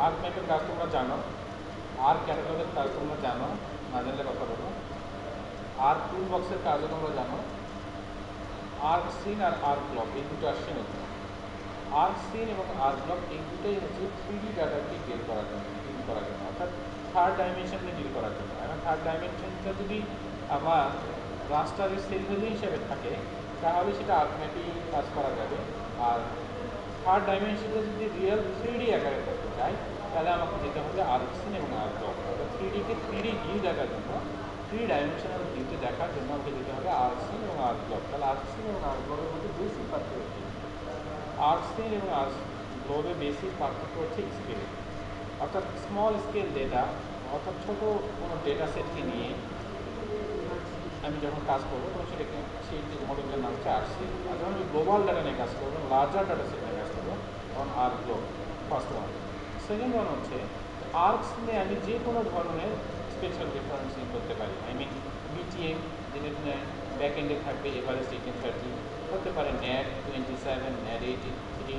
Speaker 1: ArcMap-এর কাজ তোমরা জানো, ArcCatalog-এর কাজ তোমরা জানো, না জানলে কথা বলো। ArcToolbox-এর কাজও তোমরা জানো। ArcScene আর ArcBlock এই দুটো আসছে নতুন। ArcScene এবং ArcBlock এই দুটোই হচ্ছে 3D ডাটাকে ডিল করার জন্য, অর্থাৎ থার্ড ডাইমেনশনে ডিল করার জন্য। এখন থার্ড ডাইমেনশনটা যদি আমার রাস্টারের সেল ভ্যালু হিসেবে থাকে, তাহলে সেটা ArcMap-এই কাজ করা যাবে। আর থার্ড ডাইমেনশনটা যদি রিয়েল 3D আকারে করতে চাই, তাহলে আমাকে যেতে হবে ArcScene এবং ArcBlock। অর্থাৎ 3D-কে 3D ভিউ দেখার জন্য, 3 ডাইমেনশনাল ভিউতে দেখার জন্য আমাকে যেতে হবে ArcScene এবং ArcBlock। তাহলে ArcScene এবং ArcBlock-এর মধ্যে বেসিক পার্থক্য কি? ArcScene এবং ArcBlock-এর বেসিক পার্থক্য হচ্ছে স্কেল, অর্থাৎ স্মল স্কেল ডেটা, অর্থাৎ ছোট কোনো ডেটা সেটকে নিয়ে আমি যখন কাজ করবো তখন সেটাকে সেই মডেলটার নাম হচ্ছে ArcScene। আর যখন আমি গ্লোবাল ডাটা নিয়ে কাজ করবো, লার্জার ডাটা সেট নিয়ে কাজ করবো, তখন ArcBlock first one. Second one হচ্ছে ArcScene আমি যে কোনো ধরনের স্পেশাল রেফারেন্সিং করতে পারি। আই মিন BTM, যেটা ব্যাক এন্ডে থাকবে এভারেস্ট 1830, করতে পারে NAD 27, NAD 83,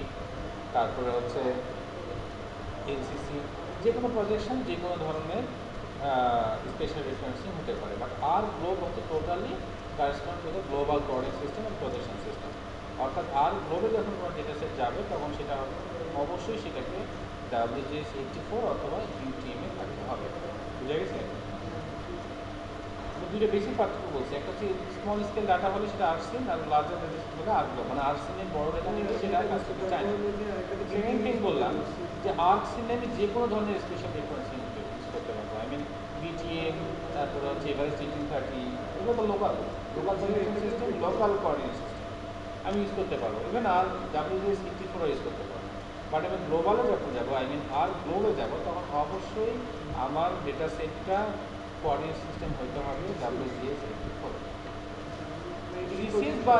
Speaker 1: তারপরে হচ্ছে LCC, যে কোনো প্রজেকশন যে কোনো ধরনের স্পেশাল রেফারেন্সিং হতে পারে। বাট ArcGlobe হচ্ছে totally correspond to the global coordinate system এবং প্রজেকশন সিস্টেম। অর্থাৎ ArcGlobe যখন কোনো ডেটা সেট যাবে, তখন সেটা অবশ্যই সেটাকে WGS 84 অথবা UTM এ থাকতে হবে। বুঝা গেছে? আমি দুইটা বেশি পার্থক্য বলছি, একটা হচ্ছে স্মল স্কেল ডাটা হলে সেটা ArcScene, are larger data set হলে ArcGlobe। মানে ArcScene-এর বড় ডেটা নিলে সেটা কাজ করতে চায় না। সেকেন্ড থিং বললাম যে ArcScene আমি যে কোনো ধরনের স্পেশাল রেফারেন্সিং ইউজ করতে পারবো। আই মিন BTM, তারপরে হচ্ছে এভারেস্ট 1830, এগুলো তো local projection system, local coordinate system আমি ইউজ করতে পারবো। ইভেন WGS 84 ইউজ করতে পারবো। বাট আমি গ্লোবালে যখন যাবো, আই মিন ArcGlobe যাবো, তখন অবশ্যই আমার ডেটা সেটটা কোঅর্ডিনেট সিস্টেম হইতে হবে WGS 84। CCS বা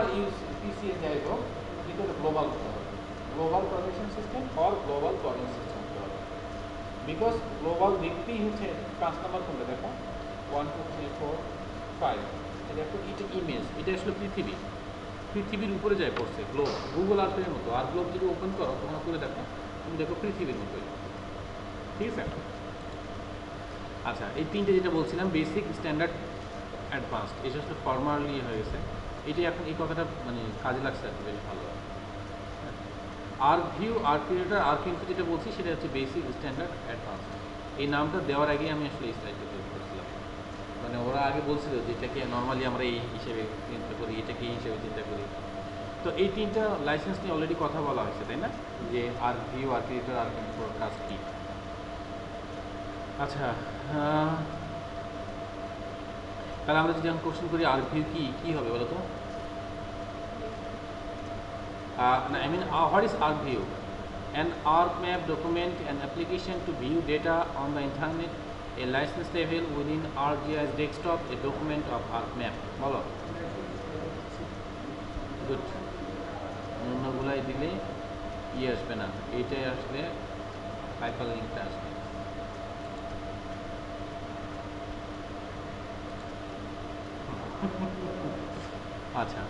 Speaker 1: PCS যাই হোক, কিন্তু এটা গ্লোবাল হতে হবে, global projection system or global coordinate system হতে হবে। বিকজ গ্লোবাল দেখতেই হচ্ছে 5 নম্বর কোনটা দেখো, 1 2 3 4 5, এটা দেখো, এটা ইমেজ, এটা আসলে পৃথিবীর উপরে যায় পড়ছে গ্লোব, গুগল আর্থের মতো। আর গ্লোব যদি ওপেন করো তোমরা করে দেখো, তুমি দেখো পৃথিবীর মতোই, ঠিক আছে? আচ্ছা, এই তিনটে যেটা বলছিলাম, বেসিক, স্ট্যান্ডার্ড, অ্যাডভান্সড, এটা আসলে ফর্মালি হয়ে গেছে। এটা এখন এই কথাটা মানে কাজে লাগছে আর কি, বেশ ভালো। ArcView, ArcCreator, ArcInfo যেটা বলছি সেটা হচ্ছে বেসিক, স্ট্যান্ডার্ড, অ্যাডভান্সড। এই নামটা দেওয়ার আগেই আমি আসলে এই স্লাইডটা তৈরি করছিলাম। মানে ওরা আগে বলছিল যে এটাকে নর্মালি আমরা এই হিসেবে চিন্তা করি, এটাকে এই হিসেবে চিন্তা করি। তো এই তিনটা লাইসেন্স নিয়ে অলরেডি কথা বলা হয়েছে, তাই না? যে ArcView, ArcCreator, ArcInfoর কাজ কী। আচ্ছা, তাহলে আমরা যদি এখন কোশ্চেন করি ArcView কী হবে বলো তো? I mean, what is ArcView? An ArcMap document, an application to view data on the internet, a license level within ArcGIS desktop, a document of ArcMap. বলো। গুড। অন্যগুলাই দিলে আসবে না, এইটাই আসলে হাইপার লিঙ্কটা আসবে। আচ্ছা,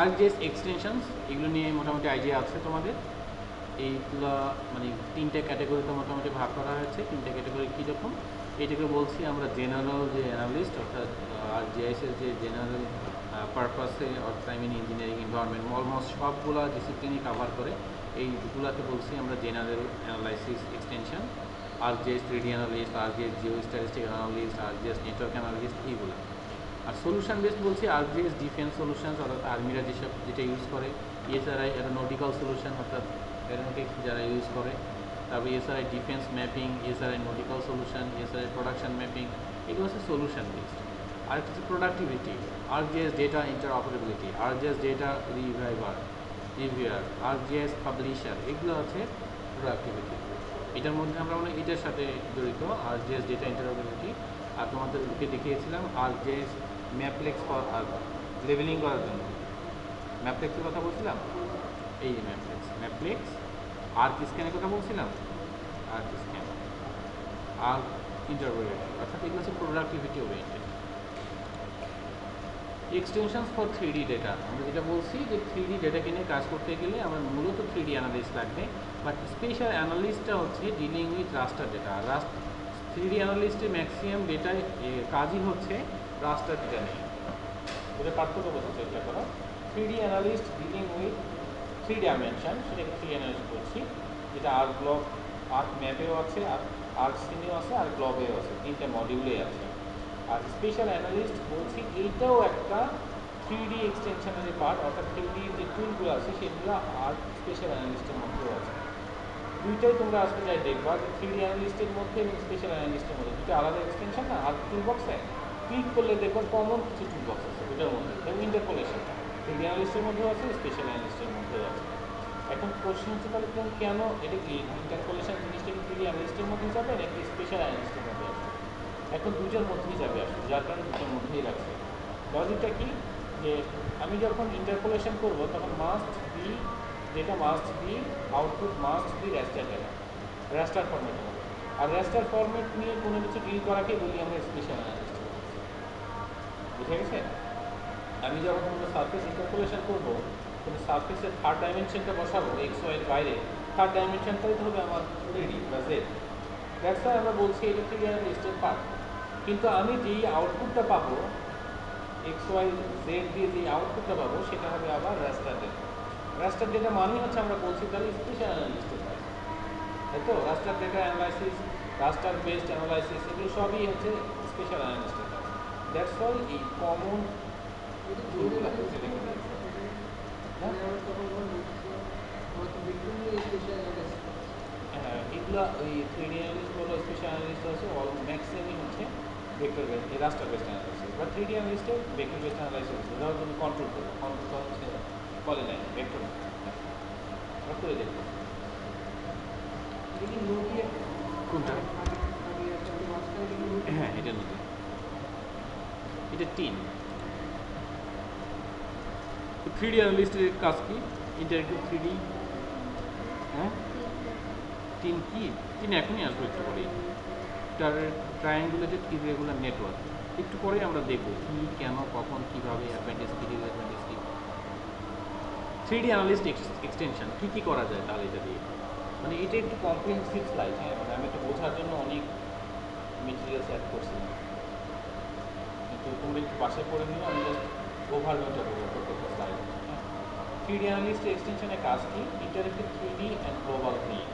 Speaker 1: ArcGIS এক্সটেনশনস, এগুলো নিয়ে মোটামুটি আইডিয়া আছে তোমাদের। এইগুলো মানে তিনটে ক্যাটাগরিতে মোটামুটি ভাগ করা হয়েছে। তিনটে ক্যাটাগরি কীরকম, এইটাকে বলছি আমরা জেনারেল যে অ্যানালিস্ট, অর্থাৎ ArcGIS-এর যে জেনারেল পারপাসে, অর্থাৎ I mean engineering, environment, almost সবগুলো ডিসিপ্লিনই কাভার করে। এইগুলোকে বলছি আমরা general analysis extension. ArcGIS 3D analyst, ArcGIS geo statistic analyst, ArcGIS network analyst, এইগুলো। আর সলিউশন বেসড বলছি আরজিএস ডিফেন্স সলিউশনস, অর্থাৎ আর্মিরা যেটা ইউজ করে, এসআরআই অ্যারোনটিক্যাল সলিউশন অর্থাৎ অ্যারোনটিক্স যারা ইউজ করে, তারপরে ESRI defence mapping, ESRI nautical solution, ESRI production mapping, এগুলো হচ্ছে সলিউশন বেসড। আর একটা হচ্ছে productivity, ArcGIS data interoperability, ArcGIS data reviewer, ArcGIS publisher, এগুলো হচ্ছে প্রোডাক্টিভিটি। এটার মধ্যে আমরা এটার সাথে জড়িত আরজিএস ডেটা ইন্টারঅপারেবিলিটি। আর তোমাদেরকে দেখিয়েছিলাম আরজিএস ম্যাপলেক্স লেভেলিং করার জন্য ম্যাপলেক্সের কথা বলছিলাম, এই যে ম্যাপলেক্স আর্ক স্ক্যানের কথা বলছিলাম, আর্ক স্ক্যান, আর্ক ইন্টারপ্রেটেড, অর্থাৎ এগুলো হচ্ছে productivity oriented. Extensions for 3D data, আমরা যেটা বলছি যে 3D ডেটাকে নিয়ে কাজ করতে গেলে আমার মূলত 3D অ্যানালিস্ট লাগবে, বাট স্পেশাল অ্যানালিস্টটা হচ্ছে dealing with raster data. 3D অ্যানালিস্টের ম্যাক্সিমাম ডেটায় কাজই হচ্ছে রাস্টার ডেটা নিয়ে। এটা পার্থক্য বোঝার চেষ্টা করো। 3D analyst dealing with 3 dimension, সেটাকে 3D অ্যানালিস্ট বলছি, যেটা আর্ক গ্লোব, আর্ক ম্যাপেও আছে, আর আর্ক সিনেও আছে, আর গ্লোবেও আছে, 3টে মডিউলেই আছে। আর স্পেশাল অ্যানালিস্ট বলছি এইটাও একটা 3D এক্সটেনশনের পার্ট, অর্থাৎ 3D যে টুলগুলো আছে সেগুলো আর্ক স্পেশাল অ্যানালিস্টের মধ্যেও আছে। দুইটাই তোমরা আজকে যাই দেখবা যে 3D অ্যানালিস্টের মধ্যে এবং স্পেশাল অ্যানালিস্টের মধ্যে দুটো আলাদা এক্সটেনশন না, আর টুলবক্সে ক্লিক করলে দেখবা কমন কিছু টুলবক্স আছে দুটার মধ্যে, এবং ইন্টারপোলেশনটা 3D অ্যানালিস্টের মধ্যেও আছে, স্পেশাল অ্যানালিস্টের মধ্যেও আছে। এখন প্রশ্ন হচ্ছে তাহলে কেন এটা কি ইন্টারপোলেশন জিনিসটা কি 3D অ্যানালিস্টের মধ্যেই যাবে নাকি স্পেশাল অ্যানালিস্টের মধ্যে আসবে? এখন দুটোর মধ্যেই যাবে আসবে, যার কারণে দুটোর মধ্যেই রাখছে। লজিকটা কি, যে আমি যখন ইন্টারপোলেশন করব তখন data must be output must be raster data, raster format হবে। আর রেস্টার ফরম্যাট নিয়ে কোনো কিছু ডিল করাকে বলি আমরা স্পেশাল অ্যানালিস্ট। বুঝে গেছে? আমি যখন কোনো সার্ফেস ইন্টারপোলেশন করবো, কোনো সার্ফেসের থার্ড ডাইমেনশনটা বসাবো এক্স ওয়াই এর বাইরে, থার্ড ডাইমেনশনটাই হবে আমার 3D বা জেড। দ্যাটস ওয়াই আমরা বলছি এটা 3D অ্যানালিস্টের পার্ট। কিন্তু আমি যেই আউটপুটটা পাবো এক্স ওয়াই জেড দিয়ে যেই আউটপুটটা পাবো সেটা হবে আবার রাস্টার ডেটা। রাস্টার ডেটা মানেই হচ্ছে আমরা বলছি তাহলে স্পেশাল অ্যানালিস্টের কাজ, তাই তো? রাস্টার ডেটা অ্যানালাইসিস, রাস্টার বেসড অ্যানালাইসিস, এগুলো সবই হচ্ছে স্পেশাল অ্যানালিস্টের কাজ। দ্যাটস ওয়াই এই কমন টুলগুলো হচ্ছে দেখে দিয়েছে। হ্যাঁ, এগুলো ওই 3D অ্যানালিস্ট বলো, স্পেশাল অ্যানালিস্ট আছে, ম্যাক্সিমামই হচ্ছে ভেক্টর বেসড, এই রাস্টার বেসড অ্যানালাইসিস। বা 3D অ্যানালিস্টে ভেক্টর বেসড অ্যানালাইসিস, ধরো তুমি কন্ট্রোল করো, কন্ট্রোল হচ্ছে বলে নাই ভেক্টর করে দেখবো কোনটা। হ্যাঁ, এটা নতুন, এটা 3। 3D অ্যানালিস্টের কাজ কি? ইন্টারেক্টিভ 3D, হ্যাঁ 3 কি? 3 এখনই আসবো একটু পরেই। ট্রায়াঙ্গুলেটেড ইররেগুলার নেটওয়ার্ক একটু পরে আমরা দেখবো কি, কেন, কখন, কীভাবে, অ্যাডভান্টেজ কী, ডিসঅ্যাডভান্টেজ কী। 3D অ্যানালিস্ট এক্সটেনশন কী কী করা যায় তাহলে এটা দিয়ে, মানে এটা একটু কম্প্রিহেন্সিভ স্লাইড। হ্যাঁ, মানে আমি একটু বোঝার জন্য অনেক মেটেরিয়ালস অ্যাড করছিলাম, কিন্তু তোমরা একটু পাশে পড়ে নিও, আমি জাস্ট ওভারভিউটা বলবো প্রত্যেকটা স্লাইড। হ্যাঁ, 3D অ্যানালিস্ট এক্সটেনশনের কাজ কি? ইন্টারেক্টিভ 3D অ্যান্ড গ্লোবাল 3,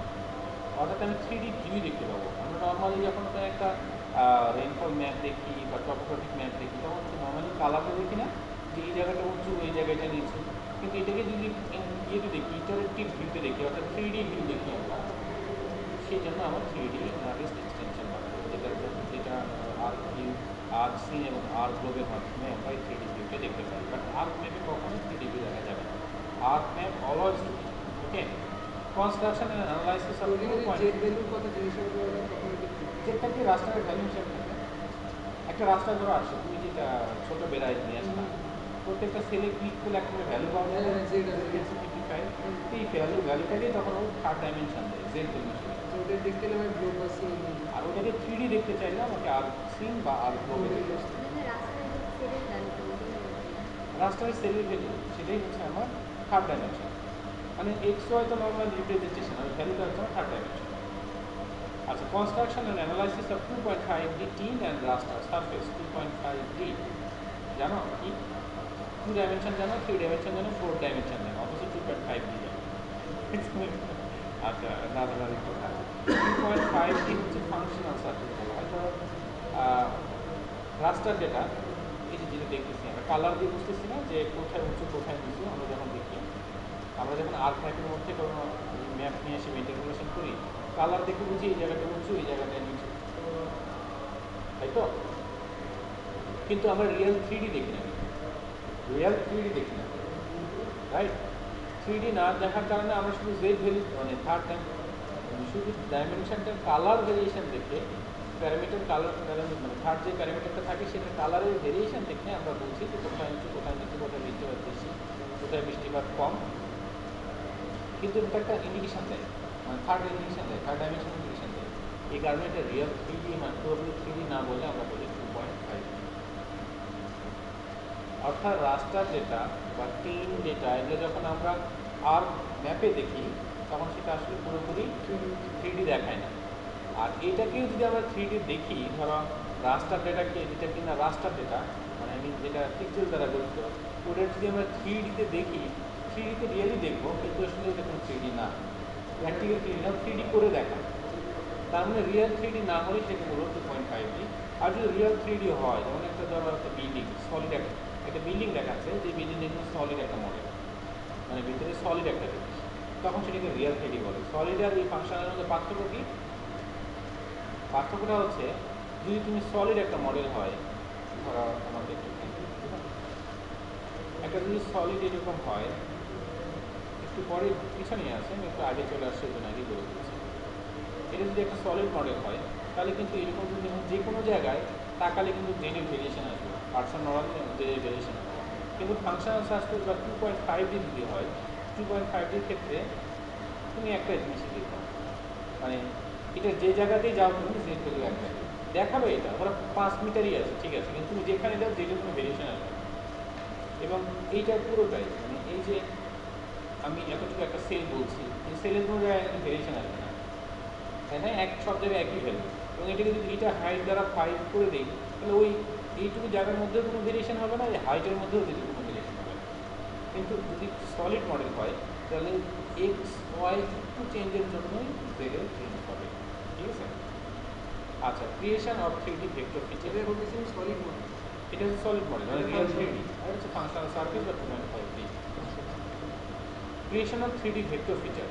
Speaker 1: অর্থাৎ আমি 3D ভিউ দেখতে পাবো। আমরা নর্মালি যখন একটা রেইনফল ম্যাপ দেখি বা টপোগ্রাফিক ম্যাপ দেখি তখন নর্মালি কালারটা দেখি না, যে এই জায়গাটা উঁচু, এই জায়গাটা নিচু। কিন্তু এটাকে যদি ইয়েতে দেখি, ইন্টারেক্টিভ ভিউতে দেখি, অর্থাৎ 3D ভিউ দেখি আমরা, সেই জন্য আমার 3D অ্যানালিস্ট এক্সটেনশন লাগবে, যেটা আর্ক ভিউ, আর্ক সিন এবং আর্ক গ্লোবের মাধ্যমে আমরা এই 3D ভিউকে দেখতে পাই। বাট আর্ক ম্যাপে কখনো 3D ভিউ দেখা যাবে না। Arc map always 2D। Okay, construction and analysis of
Speaker 2: Z ভ্যালুর কথা জিজ্ঞেস করবো,
Speaker 1: যেটা কি রাস্তার ভ্যালু হিসাব থাকে। একটা রাস্তা ধরো আসছে, তুমি যেটা ছোটো বেড়াই নিয়ে আসলাম, প্রত্যেকটা সেলে ক্লিক করলে একটা ভ্যালু পাওয়া যায়, এই ভ্যালুটাকে তখন ও থার্ড ডাইমেনশন দেয়, জেড ডাইমেনশন।
Speaker 2: ওটা দেখতে গেলে আমি গ্লোব বা সিন,
Speaker 1: আর ওটাকে 3D দেখতে চাইলে আমাকে আর সিন বা আর গ্লোবে দেখতে হবে। রাস্তার সেলের ভ্যালু সেটাই হচ্ছে আমার থার্ড ডাইমেনশন, মানে এক্স ওয়াই তো নর্মাল রিপ্রেজেন্টেশন, আর ভ্যালুটা হচ্ছে আমার থার্ড ডাইমেনশন। আচ্ছা, construction and analysis of 2.5D tin and raster surface 2.5D, জানো কি? 2 ডাইমেনশন জানো, 3 ডাইমেনশন জানো, 4 ডাইমেনশন জানো, অথচ 2.5D জানো। আচ্ছা, না জানার কথা। 2.5D হচ্ছে ফাংশনাল সারফেস বলা হয়। ধরো রাস্টার ডেটা এই যে যেটা দেখতেছি আমরা কালার দিয়ে বুঝতেছি না যে কোথায় উঁচু কোথায় নিচু। আমরা যখন দেখি, আমরা যখন আর্ট ম্যাপের মধ্যে কোনো ম্যাপ নিয়ে এসে ইন্টারপোলেশন করি, কালার দেখে বুঝি এই জায়গাটা উঁচু, এই জায়গাটা নিচু, তাই তো? কিন্তু আমরা রিয়েল 3D দেখি না, রিয়েল 3D দেখি না, রাইট? 3D না দেখার কারণে আমরা শুধু জেড ভ্যালু মানে শুধু ডাইমেনশনটার কালার ভেরিয়েশন দেখে, প্যারামিটার কালার মানে থার্ড যে প্যারামিটারটা থাকে সেটা কালারের ভেরিয়েশন দেখে আমরা বলছি যে কোথায় নিচু কোথায় নিচু, কোথায় বৃষ্টিপাত বেশি কোথায় বৃষ্টিপাত কম। কিন্তু এটা একটা ইন্ডিকেশন দেয়, মানে থার্ড ইন্ডিকেশন দেয়, থার্ড ডাইমেনশন ইন্ডিকেশন দেয়। এই কারণে এটা রিয়েল 3D মানে পুরোপুরি 3D না বলে আমরা বলি 2.5। অর্থাৎ রাস্টার ডেটা বা টিন ডেটা এগুলো যখন আমরা আর ম্যাপে দেখি তখন সেটা আসলে পুরোপুরি 3D দেখায় না। আর এটাকেও যদি আমরা 3D দেখি, ধরো রাস্টার ডেটাকে, যেটা কিনা রাস্টার ডেটা মানে আমি যেটা পিক্সেল দ্বারা গঠিত, ওটা যদি আমরা 3Dতে দেখি, 3Dতে রিয়েলি দেখবো, কিন্তু আসলে এটা কোনো 3D না, প্র্যাকটিক্যাল 3D না, 3D করে দেখায়। তার মানে রিয়েল 3D না হলে সেটা হলো 2.5D। আর যদি রিয়েল 3D হয়, যেমন একটা ধরো একটা বিল্ডিং, সলিড একটা বিল্ডিং দেখাচ্ছে, যে বিল্ডিংটা কিন্তু সলিড একটা মডেল, মানে ভিতরে সলিড একটা জিনিস, তখন সেটাকে রিয়েল 3D বলে। সলিড আর এই ফাংশনের মধ্যে পার্থক্য কি? পার্থক্যটা হচ্ছে, যদি তুমি সলিড একটা মডেল হয়, ধরো আমাদের একটা যদি সলিড এরকম হয়, একটু পরে পিছনে আছে, আমি একটু আগে চলে আসছে, ওই আগেই বলে দিচ্ছি। এটা যদি একটা সলিড মডেল হয়, তাহলে কিন্তু এরকম যদি যে কোনো জায়গায় তাকালে কিন্তু জেডের ভেরিয়েশন আসবে, পার্সন নড়ালে জেডের ভেরিয়েশন আসবে। কিন্তু ফাংশনাল সাসপেক্ট বা 2.5D যদি হয়, 2.5Dর ক্ষেত্রে তুমি একটা জিনিসই দেখবে, মানে এটা যে জায়গাতেই যাও তুমি জেড ভ্যালু একটা দেখাবে। এটা ধরো 5 মিটারই আছে, ঠিক আছে, কিন্তু তুমি যেখানে যাও জেডের কোনো ভেরিয়েশন আসবে। এবং এইটা পুরোটাই মানে এই যে আমি এতটুকু একটা সেল বলছি, এই সেলের কোনো জায়গায় ভেরিয়েশন আসবে না, তাই না? সব জায়গায় একই ভ্যালু। এবং এটাকে যদি এটা হাইট দ্বারা 5 করে দিই, তাহলে ওই এইটুকু জায়গার মধ্যেও কোনো ভেরিয়েশন হবে না, এই হাইটের মধ্যেও যদি কোনো ভেরিয়েশন হবে না। কিন্তু যদি সলিড মডেল হয়, তাহলে এক্স ওয়াই একটু চেঞ্জের জন্যই জেডের চেঞ্জ হবে, ঠিক আছে? আচ্ছা, creation of 3D vector feature,
Speaker 2: এটা বলতেছেন সলিড মডেল,
Speaker 1: এটা হচ্ছে সলিড মডেল মানে রিয়েল 3D, আর হচ্ছে ফাংশনাল সার্ফেস বা 2.5D। Creation of 3D vector feature,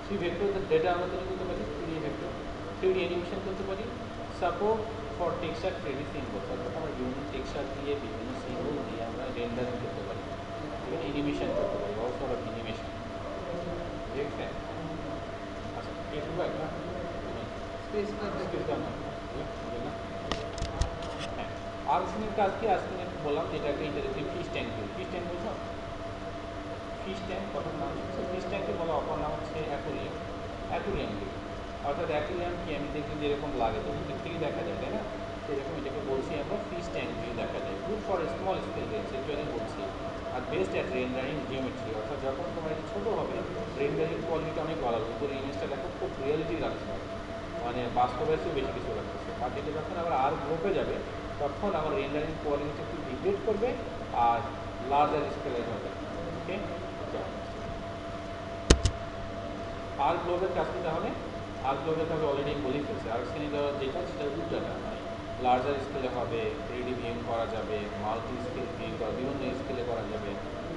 Speaker 1: সেই ভেক্টর ডেটা আমরা তৈরি করতে পারি, 3D ভেক্টর, 3D অ্যানিমেশন করতে পারি, support for texture 3D symbols, অর্থাৎ আমরা বিভিন্ন টেক্সচার দিয়ে বিভিন্ন সিম্বল দিয়ে আমরা রেন্ডারিং করতে পারি, অ্যানিমেশন করতে পারি, অল সর্ট অফ অ্যানিমেশন, ঠিক আছে? আচ্ছা, এইটুকু একটা
Speaker 2: স্পেস
Speaker 1: হ্যাঁ। আর সিনের কাজ কি? আজকে আমি বললাম যে এটাকে interactive fish tank view. Fish tank বলছো? ফিশ ট্যাঙ্ক কথার নাম হচ্ছে, ফিশ ট্যাঙ্কে বলা অপর নাম হচ্ছে অ্যাকুরিয়াম, অ্যাকুরিয়াম ভিউ। অর্থাৎ অ্যাকুরিয়াম কি আমি দেখি যেরকম লাগে তখন দিক থেকে দেখা যায়, তাই না? সেরকম এটাকে বলছি আমরা ফিশ ট্যাঙ্ক ভিউ দেখা যায়। Good for small scale range, একটু আগে বলছি। আর বেস্ট অ্যাট রেন্ডারিং জিওমেট্রি, অর্থাৎ যখন তোমার এটা ছোটো হবে রেন্ডারিং কোয়ালিটি অনেক ভালো হবে, উপরে ইমেজটা দেখো খুব রিয়েলিটি লাগছে, মানে বাস্তবের চেয়ে বেশি কিছু লাগতেছে। আর এটা যখন আবার আর গ্রুপে যাবে তখন আমার রেন্ডারিং কোয়ালিটি একটু ডিগ্রেড করবে আর লার্জার স্কেলে হবে, ওকে? আর গ্লোবের কাজ কি তাহলে? আর গ্লোবের কাজ অলরেডি বলেই ফেলছে। আর শ্রেণী দেওয়ার যেটা সেটা উল্টাটা, মানে লার্জার স্কেলে হবে, 3D ভিউ করা যাবে, মাল্টি স্কেল ভিউ করা, বিভিন্ন স্কেলে করা যাবে,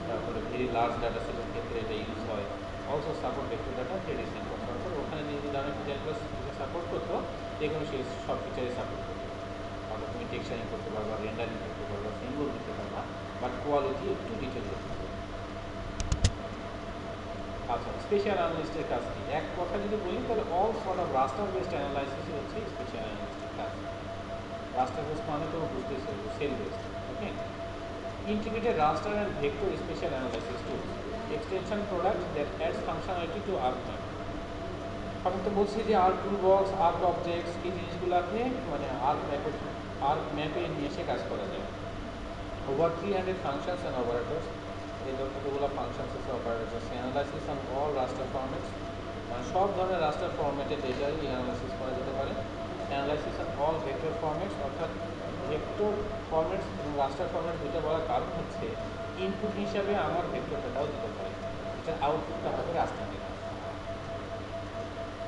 Speaker 1: তারপরে ভেরি লার্জ ডাটা সেটের ক্ষেত্রে এটা ইউজ হয়। Also support vector data 3D symbol, অর্থাৎ ওখানে যে ধরনের ফিচারগুলো সাপোর্ট করতো এগুলো সেই সব ফিচারে সাপোর্ট করতো। অর্থাৎ তুমি টেক্সচারিং করতে পারবা, রেন্ডারিং করতে পারবা, সিম্বল দিতে পারবা, বাট কোয়ালিটি একটু ডিটেল করতে পারবে। আচ্ছা, স্পেশাল অ্যানালিস্টের কাজ কি? এক কথা যদি বলি তাহলে all sort of raster based analysis হচ্ছে স্পেশাল অ্যানালিস্টের কাজ। রাস্টার বেসড মানে তো বুঝতেছে cell based, okay? Integrated raster and vector spatial analysis tools, extension product that adds functionality to arc map. আমি তো বলছি যে arc toolbox, arc objects, এই জিনিসগুলোকে মানে আর্ক ম্যাপে নিয়ে এসে কাজ করা যায়। ওভার 300 ফাংশনস অ্যান্ড অপারেটর্স, এই কতগুলো ফাংশনস আছে, operators, analysis on all raster formats, মানে সব ধরনের রাস্টার ফরম্যাটের ডেটাই অ্যানালাইসিস করা যেতে পারে। Analysis on all vector formats, অর্থাৎ ভেক্টর ফরম্যাটস এবং রাস্টার ফরম্যাট দুটো বলার কারণ হচ্ছে ইনপুট হিসাবে আমার ভেক্টর ডেটাও দিতে পারে, এটা আউটপুটটা হবে রাস্টার ডেটা।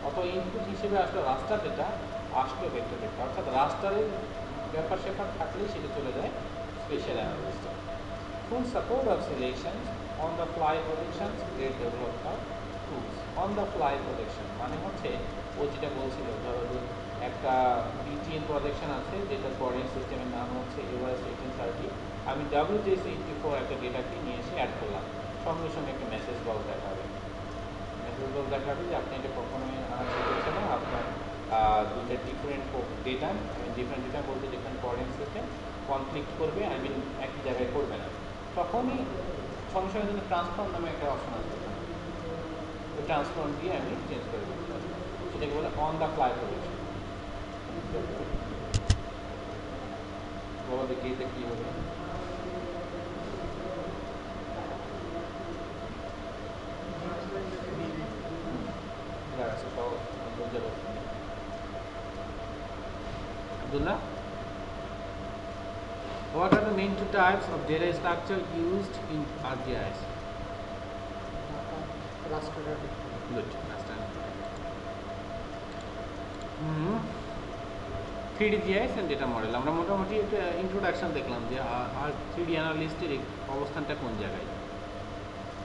Speaker 1: অত ইনপুট হিসেবে আসলে রাস্টার ডেটা, আসলে ভেক্টর ডেটা, অর্থাৎ রাস্টারের ব্যাপার স্যাপার থাকলেই সেটা চলে যায় special অ্যানালিস্টে। Full support of selections, on the fly predictions, great developer tools. On the fly prediction মানে হচ্ছে ও যেটা বলছিল, ধরো যে একটা BTN প্রজেকশন আছে যেটার কোঅর্ডিনেট সিস্টেমের নাম হচ্ছে এভারেস্ট 1830, আমি WJS84 একটা ডেটাকে নিয়ে এসে অ্যাড করলাম, সঙ্গে সঙ্গে একটা মেসেজ বল দেখাবে। মেসেজ বল দেখাবে যে আপনি এটা কখনোই আনার হচ্ছে না, আপনার দুইটা ডিফারেন্ট ডেটা, ডিফারেন্ট ডেটা বলতে ডিফারেন্ট কোঅর্ডিনেট সিস্টেম কনফ্লিক্ট করবে, একই জায়গায় করবে না। তখনই সঙ্গে সঙ্গে কিন্তু ট্রান্সফর্ম নামে একটা অপশন আছে, ওই ট্রান্সফর্ম দিয়ে আমি চেঞ্জ করে দিতে পারি, সেটাকে বলে অন দ্য ফ্লাই প্রজেকশন। বলো দেখি এটা কী হবে। Abdullah, what are the main two types of data structure used in ArcGIS?
Speaker 3: রাষ্ট্র data
Speaker 1: Good, understand. 3D GIS and data model, আমরা মোটামুটি একটা ইন্ট্রোডাকশন দেখলাম যে আর 3D অ্যানালিস্টের অবস্থানটা কোন জায়গায়।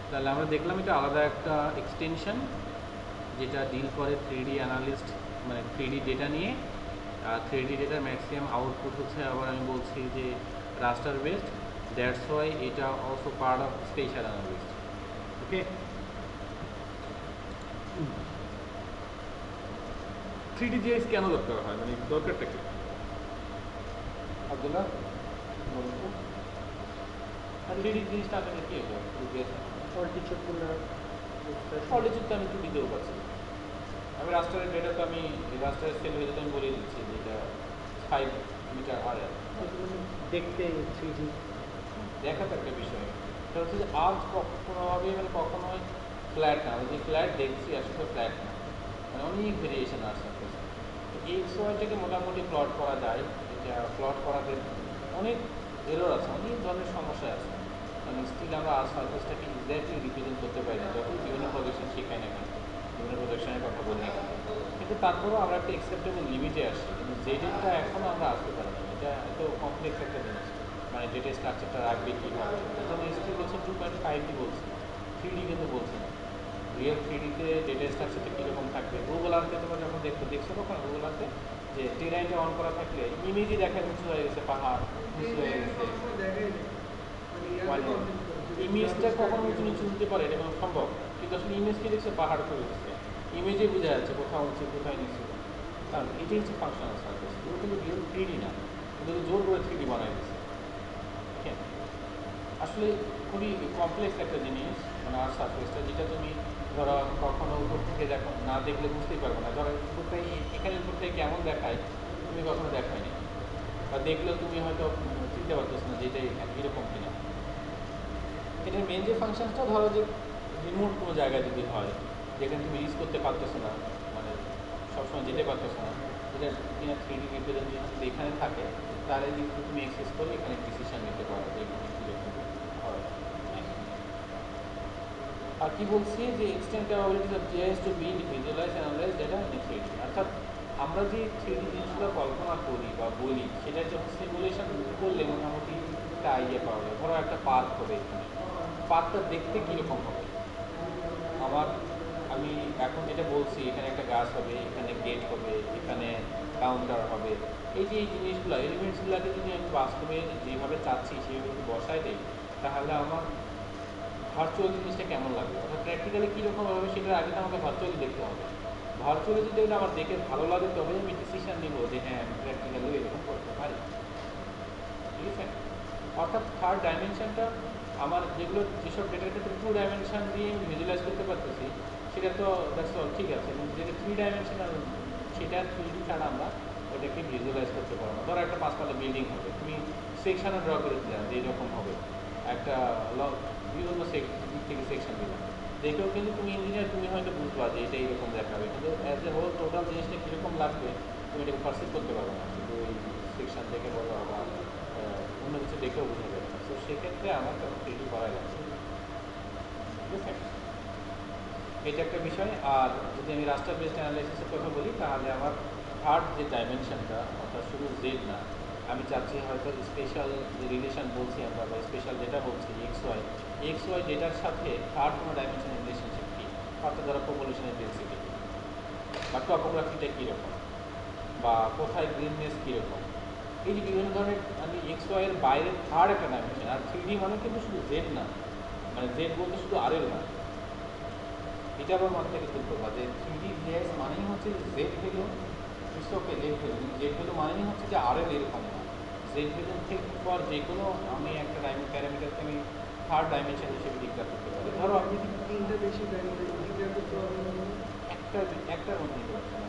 Speaker 1: তাহলে আমরা দেখলাম এটা আলাদা একটা এক্সটেনশন যেটা ডিল করে 3D অ্যানালিস্ট, মানে 3D ডেটা নিয়ে। আর 3D ডেটার ম্যাক্সিমাম আউটপুট হচ্ছে, আবার আমি বলছি যে রাস্টার বেসড, দ্যাটস ওয়াই এটা also part of special analyst. Okay, 3D GIS কেন দরকার হয়, মানে দরকারটা কি? আব্দুল্লাহ, 3D জিনিসটা আপনাদের কি হবে?
Speaker 3: অল্টিচিউডগুলো
Speaker 1: অল্টিচিউড তো আমি 2D দিতেও পারছি, আমি রাস্টারের ডেটা তো আমি রাস্টারের সেল হয়ে যেতে আমি বলে দিচ্ছি যে এটা 5 মিটার আড়াই,
Speaker 3: দেখতে 3D
Speaker 1: দেখা তো একটা বিষয়। সেটা হচ্ছে যে আজ কোনোভাবেই মানে কখনোই ফ্ল্যাট না, যে ফ্ল্যাট দেখছি আসলে ফ্ল্যাট না, মানে অনেক ভেরিয়েশন আসছে। এক্স ওয়াইটাকে মোটামুটি প্লট করা যায়, এটা প্লট করাতে অনেক এরর আছে, অনেক ধরনের সমস্যা আছে, মানে স্টিল আমরা আর সার্ফেসটাকে এক্স্যাক্টলি রিপ্রেজেন্ট করতে পারি না, যতই বিভিন্ন প্রজেকশন শেখাই না কেন, বিভিন্ন প্রজেকশনের কথা বলি না কেন, কিন্তু তারপরেও আমরা একটা অ্যাকসেপ্টেবল লিমিটে আসি। কিন্তু যে ডেটটা এখনও আমরা আসতে পারি না, এটা এত কমপ্লেক্স একটা জিনিস, মানে ডেটা স্ট্রাকচারটা রাখবে কীভাবে, তখন স্টিল বলছে 2.5D বলছি, 3D কিন্তু বলছি না। রিয়েল 3Dতে ডেটা স্ট্রাকচারটা কীরকম থাকবে, গুগল আর্থে তোমরা যখন দেখছো তখন গুগল আর্থে যে টেরাইনটা অন করা থাকলে ইমেজই দেখা উঁচু হয়ে গেছে, পাহাড় উঁচু হয়ে গেছে, মানে ইমেজটা কখন উঁচু নিচু হতে পারে এটা কোনো সম্ভব, কিন্তু আসলে ইমেজকে দেখছে পাহাড় করে দিচ্ছে, ইমেজে বোঝা যাচ্ছে কোথাও উঁচু কোথায় নিচু, কারণ এটাই হচ্ছে ফাংশনাল সার্ফেস। এগুলো কিন্তু রিয়েল 3D না, কিন্তু জোর করে 3D বানাই দিচ্ছে। ঠিক আছে, আসলে খুবই কমপ্লেক্স একটা জিনিস, মানে আর সার্ফেসটা, যেটা তুমি ধরো কখনো উপর থেকে দেখো না দেখলে বুঝতেই পারবে না। ধরো উপরটাই এখানে উপরটাই কেমন দেখায় তুমি কখনো দেখায়নি, বা দেখলেও তুমি হয়তো চিনতে পারতেছ না যে এটা এরকম কিনা। এটার মেন যে ফাংশনটা, ধরো যে রিমোট কোনো জায়গায় যদি হয় যেখানে তুমি ইউজ করতে পারতেছো না, মানে সবসময় যেতে পারতেছো না, যেটা কিনা 3D রিপ্রেজেন্টেশন যদি এখানে থাকে, তাহলে যদি তুমি অ্যাক্সেস করে এখানে ডিসিশন নিতে পারো যে এখানে কীরকম হয়। আর কি বলছি যে extend capabilities of GIS to build, visualise, analyse data in 3D, অর্থাৎ আমরা যে 3D জিনিসগুলো কল্পনা করি বা বলি, সেটা যখন সিমুলেশন করলে মোটামুটি একটা আইডিয়া পাওয়া যায়। ধরো একটা পার্ক হবে, এখানে পার্কটা দেখতে কীরকম হবে, আমি এখন যেটা বলছি, এখানে একটা গাছ হবে, এখানে গেট হবে, এখানে কাউন্টার হবে, এই যে এই জিনিসগুলো এলিমেন্টসগুলোকে যদি আমি বাস্তবে যেভাবে চাচ্ছি সেইভাবে বসায় দিই, তাহলে আমার ভার্চুয়াল জিনিসটা কেমন লাগবে, অর্থাৎ প্র্যাকটিক্যালি কীরকম হবে সেটার আগে তো আমাকে ভার্চুয়ালি দেখতে হবে। ভার্চুয়ালি যদি এটা আমার দেখে ভালো লাগে তবে আমি ডিসিশন নিব যে হ্যাঁ আমি প্র্যাকটিক্যালি এরকম করতে পারি। ঠিক আছে, অর্থাৎ থার্ড ডাইমেনশনটা আমার যেসব ডেটার ক্ষেত্রে 2 ডাইমেনশন দিয়ে আমি ভিজুয়ালাইজ করতে পারতেছি, সেটা তো দ্যাটস অল ঠিক আছে, কিন্তু যেটা 3 ডাইমেনশনাল সেটা 3D ছাড়া আমরা ওটাকে ভিজুয়ালাইজ করতে পারবো না। ধরো একটা 5 তলা বিল্ডিং হবে, তুমি সেকশানে ড্র করে দিলাম যে এইরকম হবে, একটা বিভিন্ন দিক থেকে সেকশন দিলাম, দেখেও কিন্তু তুমি ইঞ্জিনিয়ার, তুমি হয়তো বুঝবা যে এটা এইরকম দেখাবে, কিন্তু অ্যাজ এ হোল টোটাল জিনিসটা কীরকম লাগবে তুমি এটাকে পারসিভ করতে পারবে না, শুধু ওই সেকশন দেখে বলো বা অন্য কিছু দেখেও বোঝা যাবে না। তো সেক্ষেত্রে আমার তখন 3D করাই লাগছে। ঠিক আছে, এটা একটা বিষয়। আর যদি আমি রাস্টার বেসড অ্যানালাইসিসের কথা বলি, তাহলে আমার থার্ড যে ডাইমেনশনটা, অর্থাৎ শুধু জেড না, আমি চাচ্ছি হয়তো স্পেশাল রিলেশন বলছি আমরা বা স্পেশাল ডেটা বলছি এক্স ওয়াই ডেটার সাথে থার্ড কোনো ডাইমেনশন রিলেশনশিপ কী, অর্থাৎ ধরো পপুলেশনের ডেন্সিটি বা টপোগ্রাফিটা কীরকম বা কোথায় গ্রিননেস কীরকম, এই যে বিভিন্ন ধরনের আমি এক্স ওয়াইয়ের বাইরে থার্ড একটা ডাইমেনশন। আর 3D মানে কিন্তু শুধু জেড না, মানে জেড বলতে শুধু আরেল না, এটা আবার মাথা থেকে তুলতে হবে যে 3D জিএস মানেই হচ্ছে জেড ভ্যালু, ওকে জেড ভ্যালু, জেড ভ্যালু মানেই হচ্ছে যে আরেল এরকম না, জেড ভ্যালু থেকে পর যে কোনো আমি একটা প্যারামিটারকে আমি থার্ড ডাইমেনশন হিসেবে ডিক্লেয়ার করতে পারি। ধরো
Speaker 2: আপনি যদি তিনটা বেশি প্যারামিটার ইন্টিগ্রেট করতে পারবেন
Speaker 1: একটার মধ্যে নিতে পারছি না,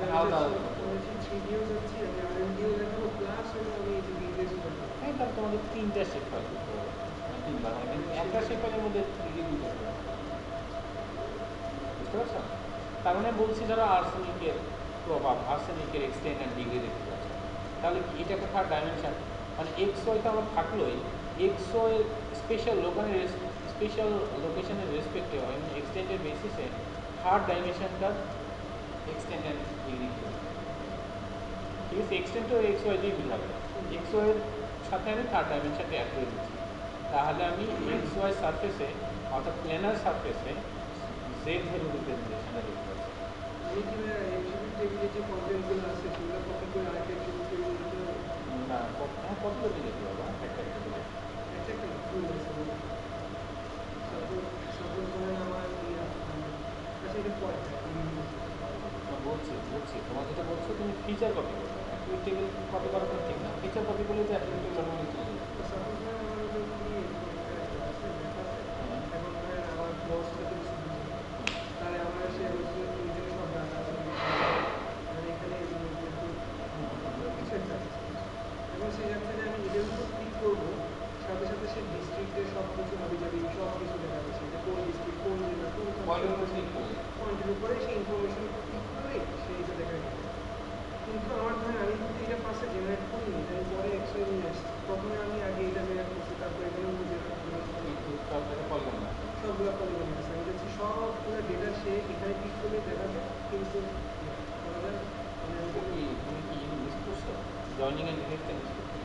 Speaker 2: আমি
Speaker 1: আলাদা
Speaker 2: চাচ্ছি, আমি 3Dও যাচ্ছি, আমি RMDও দেখাবো, প্লাস হলো আমি এই যে BDS ও দেখাবো।
Speaker 1: হ্যাঁ, তাহলে তোমাদের তিনটা শেপ ফাইল করতে হবে, মানে তিনবার, মানে কিন্তু একটা শেপ ফাইলের মধ্যে 3D দুটো শেপ ফাইল। বুঝতে পারছো? তার মানে বলছি যারা আর্সেনিকের প্রভাব, আর্সেনিকের এক্সটেন্ড অ্যান্ড ডিগ্রি দেখতে পাচ্ছে, তাহলে কি এটা একটা থার্ড ডাইমেনশন, মানে এক্স ওয়াই তো আমার থাকলোই, এক্স ওয়াই স্পেশাল লোকেশনের রেসপেক্টে হয় এক্সটেন্ডের বেসিসে থার্ড ডাইমেনশনটা এক্সটেন্ড অ্যান্ড ডিগ্রি, ঠিক আছে? এক্সটেন্ডও এক্স ওয়াই দিয়ে বোঝাবে, এক্স ওয়াইয়ের সাথে আমি থার্ড ডাইমেনশনটা অ্যাড করে দিচ্ছি, তাহলে আমি এক্স ওয়াই সারফেসে অর্থাৎ প্ল্যানার সারফেসে জেড ভ্যালু রিপ্রেজেন্টেশনটা দেখতে পাচ্ছি।
Speaker 2: আমি কি এক্সিবিট টেবিলে যে কন্টেন্টগুলো আছে সেগুলো কপি করে আরেকটা এক্সিবিট টেবিলে দিতে হবে?
Speaker 1: না, হ্যাঁ, কতটা দিলে কি বাবা, একটা একটা দিলে
Speaker 2: একটা একটা ফুল আছে। সাপোজ ধরেন আমার আচ্ছা এটা পরে
Speaker 1: বলছি তোমার যেটা বলছো তুমি ফিচার কপি করবে, অ্যাক্টিভিটি টেবিল কপি করা তো ঠিক না, ফিচার কপি করলে তো অ্যাক্টিভিটি টেবিল চলে যাবে।
Speaker 2: সাপোজ ধরেন আমার ওটা কি আছে লেখা আছে, এখন ধরেন আমার বসটা তো তাহলে আমার সে বলছে নিজের সব ডাটা আছে মানে এখানে এগুলো কিন্তু কিছু একটা আছে। এবং সেই যাচ্ছে যে আমি এদের উপর ক্লিক করবো, সাথে সাথে সে ডিস্ট্রিক্টের সব কিছু হবে যাবে, সব কিছু দেখা যাচ্ছে যে কোন ডিস্ট্রিক্ট, কোন জেলা, কোন পয়েন্টের উপরে সেই ইনফরমেশন ক্লিক করে সেইটা দেখা যাবে। কিন্তু আমার ধরেন আমি কিন্তু এটা ফার্স্টে জেনারেট করিনি, তাই পরে এক্সট্রা নিয়ে আসছি। প্রথমে আমি আগে এটা জেনারেট করছি, তারপরে এখানে সবগুলো পলিগন আছে। আমি যাচ্ছি সবগুলো ডেটা সে এখানে ক্লিক করলে দেখাবে, কিন্তু করা যায়
Speaker 1: তুমি কি মিস করছো জয়নিং অ্যান্ড ডিলেটটা মিস করছো?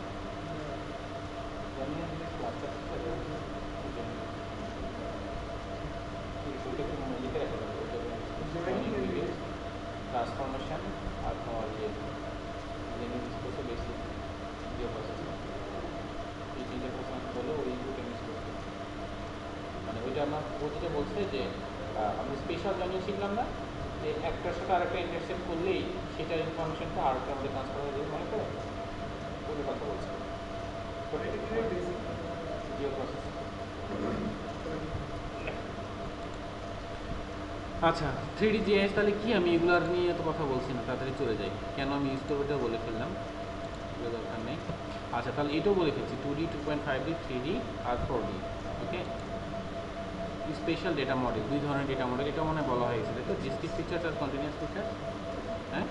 Speaker 1: জয়নিং অ্যান্ড ডিলেট ক্লাসটা ওইটা কি লিখে রাখা যাবে? জয়নিং অ্যান্ড ডিলেট ট্রান্সফরমেশন আর তোমার যে মিস করছো বেসিক যে প্রসেস, এই তিনটে প্রসেস বলে ওই দুটো মিস করছো। মানে ওইটা আমার যেটা বলছে যে আমি স্পেশাল জয়নিং শিখলাম না, যে একটার সাথে আরেকটা ইন্টারসেক্ট করলেই সেটার ইনফরমেশনটা আরেকটা আমাদের ট্রান্সফার হয়ে যাবে, মনে করো ওটা কথা বলছি জিও প্রসেস। আচ্ছা, 3D GIS তাহলে কি, আমি এগুলার নিয়ে এত কথা বলছি না, তাড়াতাড়ি চলে যাই। কেন আমি স্টোরিটা বলে ফেললাম, এগুলো দরকার নেই। আচ্ছা, তাহলে এটাও বলে ফেলছি 2D, 2.5D, 3D আর 4D। ওকে, স্পেশাল ডেটা মডেল, দুই ধরনের ডেটা মডেল, এটা মনে বলা হয়েছে তাই তো, ডিসক্রিট ফিচার্স আর কন্টিনিউয়াস ফিচার্স। হ্যাঁ,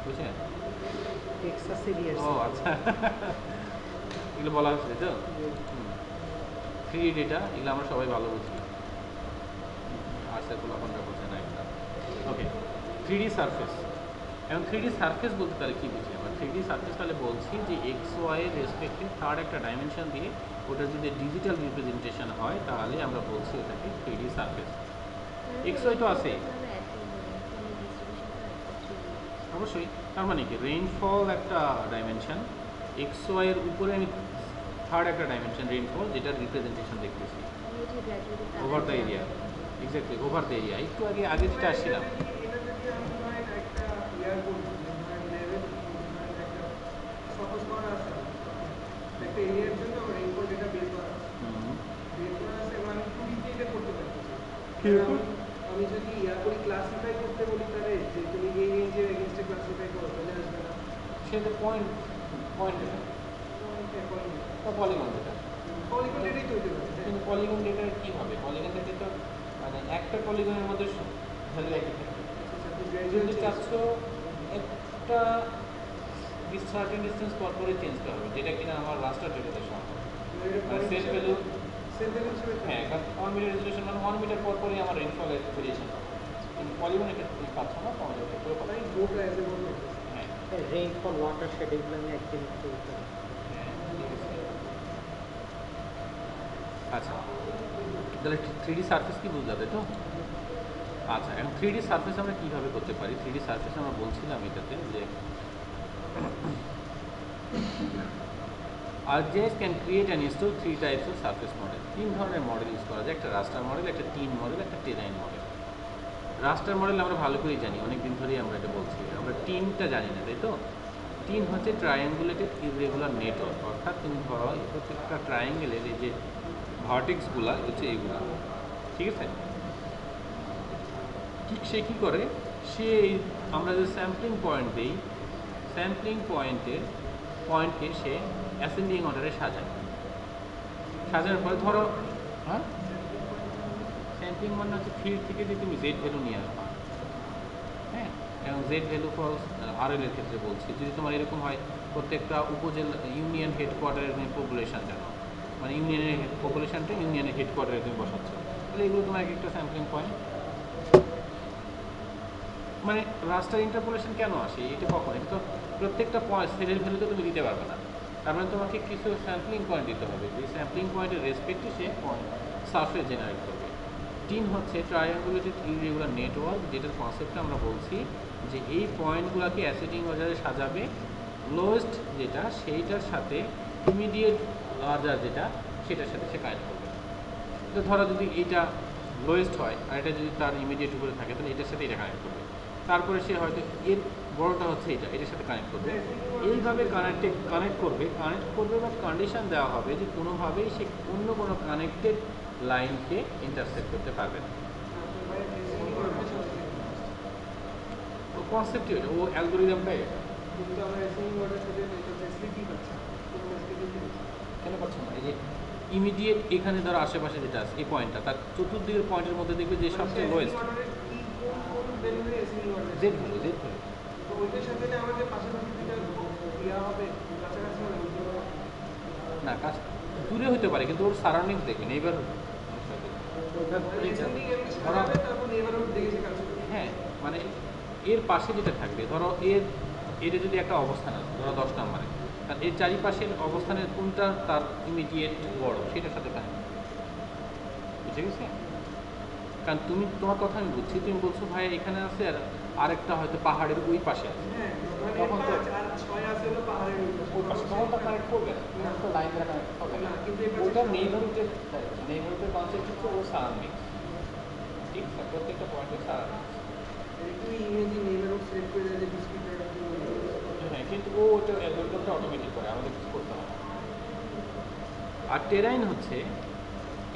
Speaker 1: বুঝছেন? ও আচ্ছা, এগুলো বলা হয়েছে তো। 3D ডেটা এগুলো আমরা সবাই ভালো বুঝি, আর্টসের কোলাপনটা বলছে না একটা। ওকে, 3D সারফেস। এখন 3D সারফেস বলতে তাহলে কী বুঝি আমরা? 3D সারফেস তাহলে বলছি যে এক্স ওয়াই এর রেসপেক্টে থার্ড একটা ডাইমেনশন দিয়ে ওটা যদি ডিজিটাল রিপ্রেজেন্টেশন হয় তাহলে আমরা বলছি ওটাকে 3D সারফেস। এক্স ওয়াই তো আছে অবশ্যই, তার মানে কি রেইনফল একটা ডাইমেনশন, এক্স ওয়াই এর উপরে আমি থার্ড একটা ডাইমেনশন রেইনফল যেটার রিপ্রেজেন্টেশন দেখতেছি over the area. Exactly, over the area. একটু আগে যেটা আসছিলাম,
Speaker 2: এটা যদি আমি ধরেন একটা ইয়ার বলছি, ধরেন লেভেল একটা সহজ করা আছে, একটা এরিয়ার জন্য আমার রেইনফল ডেটা বের করা আছে, এবং আমি 2D এটা করতে পারতেছি। আমি যদি ইয়া করি ক্লাসিফাই করতে বলি তাহলে যে তুমি এই রেঞ্জের এগেনস্টে ক্লাসিফাই করো তাহলে আসবে না,
Speaker 1: সেটা পয়েন্ট ডেটা বা পলিগন ডেটা।
Speaker 2: পলিগন ডেটাই তো হতে পারে।
Speaker 1: কিন্তু পলিগন ডেটা কী হবে? পলিগন ডেটা তো মানে একটা পলিগনের মধ্যে ভ্যালু একই থাকবে, যদি চাচ্ছ একটা সার্টেন ডিস্টেন্স পর পরে চেঞ্জটা হবে, যেটা কিনা আমার রাস্টার ডেটাতে সম্ভব। মানে সেট ভ্যালু, হ্যাঁ, কারণ 1 মিটার রেজুলেশন মানে 1 মিটার পর পরই আমার রেইনফলের ভেরিয়েশন হবে, কিন্তু পলিগনের ক্ষেত্রে তুমি পাচ্ছ না, তোমাদের ক্ষেত্রেও পাচ্ছ।
Speaker 2: আমি বোর্ড অ্যাজ এ বোর্ড
Speaker 1: হ্যাঁ,
Speaker 3: রেইনফল ওয়াটার শেড এগুলো আমি একদিন একটু
Speaker 1: আচ্ছা, তাহলে 3D সারফেস কি বুঝতে হবে তো? আচ্ছা, এখন 3D সারফেস আমরা কীভাবে করতে পারি? 3D সারফেস আমরা বলছিলাম এটাতে যে ArcGIS can create and install 3 types of surface model. 3 ধরনের মডেল ইউজ করা যায়, একটা রাস্টার মডেল, একটা টিন মডেল, একটা টেরাইন মডেল। রাস্টার মডেল আমরা ভালো করেই জানি, অনেক দিন ধরেই আমরা এটা বলছি। আমরা টিনটা জানি না, তাই তো? টিন হচ্ছে ট্রায়াঙ্গুলেটেড ইররেগুলার নেটওয়ার্ক, অর্থাৎ তুমি ধরো প্রত্যেকটা ট্রায়াঙ্গেলের এই যে ভার্টেক্সগুলা হচ্ছে এইগুলা, ঠিক আছে? সে কী করে, সে আমরা যে স্যাম্পলিং পয়েন্ট দিই, স্যাম্পলিং পয়েন্টকে সে অ্যাসেন্ডিং অর্ডারে সাজায়। সাজানোর পরে ধরো, হ্যাঁ, স্যাম্পলিং মানে হচ্ছে ফিল্ড থেকে যে তুমি জেড ভ্যালু নিয়ে আসবা, হ্যাঁ, এবং জেড ভ্যালু ফর আরএল এর ক্ষেত্রে বলছি। যদি তোমার এরকম হয় প্রত্যেকটা উপজেলা ইউনিয়ন হেডকোয়ার্টারের তুমি পপুলেশন জানো, মানে ইউনিয়নের পপুলেশনটা ইউনিয়নের হেডকোয়ার্টারে তুমি বসাচ্ছ, তাহলে এগুলো তোমার এক একটা স্যাম্পলিং পয়েন্ট। মানে রাস্টার ইন্টারপোলেশন কেন আসে, এটা কখন? এটা তো প্রত্যেকটা পয়েন্ট সেলের ভ্যালু তো তুমি দিতে পারবে না, তার মানে তোমাকে কিছু স্যাম্পলিং পয়েন্ট দিতে হবে। যে স্যাম্পলিং পয়েন্টের রেসপেক্টে সে সারফেস জেনারেট করবে। টিন হচ্ছে ট্রায়াঙ্গুলেটেড ইররেগুলার নেটওয়ার্ক, যেটার কনসেপ্টটা আমরা বলছি যে এই পয়েন্টগুলোকে অ্যাসেন্ডিং অর্ডারে সাজাবে। লোয়েস্ট যেটা সেইটার সাথে ইমিডিয়েট অর্ডার যেটা সেটার সাথে সে কানেক্ট করবে। তো ধরো যদি এইটা লোয়েস্ট হয় আর এটা যদি তার ইমিডিয়েট উপরে থাকে, তাহলে এটার সাথে এটা কানেক্ট করবে। তারপরে সে হয়তো এর বড়টা হচ্ছে এটার সাথে কানেক্ট করবে। এইভাবে কানেক্ট করবে বা কন্ডিশন দেওয়া হবে যে কোনোভাবেই সে অন্য কোনো কানেক্টেড লাইনকে ইন্টারসেক্ট করতে পারবে না। ও কনসেপ্টই এটা, ও অ্যালগোরিদমটাই এটা।
Speaker 2: কিন্তু আমরা অ্যাসেন্ডিং অর্ডার সাথে এটা ফ্যাসিলিটি পাচ্ছি, কোনো ফ্যাসিলিটি পাচ্ছি
Speaker 1: কেন পাচ্ছি না? এই যে ইমিডিয়েট এখানে ধরো আশেপাশে যেটা আছে এই পয়েন্টটা, তার চতুর্দিকের পয়েন্টের মধ্যে দেখবে যে সবচেয়ে লোয়েস্ট জেড ভ্যালু।
Speaker 2: তো ওইটার সাথে আমাদের পাশাপাশি যেটা ইয়া হবে, কাছাকাছি হবে
Speaker 1: না, কাজ দূরে হতে পারে, কিন্তু ওর সারাউন্ডিংস দেখবেন এইবার হ্যাঁ, মানে এর পাশে যেটা থাকবে, ধরো এটা যদি একটা অবস্থান আছে, ধরো 10 নম্বরে, আর এর চারিপাশের অবস্থানের কোনটা তার ইমিডিয়েট বড় সেটার সাথে কানেক্ট, বুঝে গেছে? কারণ তোমার কথা আমি বুঝছি, তুমি বলছো ভাই এখানে আছে আর আরেকটা হয়তো পাহাড়ের ওই পাশে আছে, তখন তো ওই পাশে তখন তো কানেক্ট করবে না, তো লাইন দ্বারা কানেক্ট হবে না। ওটা নেইবারহুডের কনসেপ্ট হচ্ছে ও সারাউন্ডিং, ঠিক আছে? প্রত্যেকটা পয়েন্টের সারাউন্ডিং। হ্যাঁ, কিন্তু ও ওটা অ্যালগরিদমটা অটোমেটিক করে, আমাদের কিছু করতে হবে। আর টেরাইন হচ্ছে,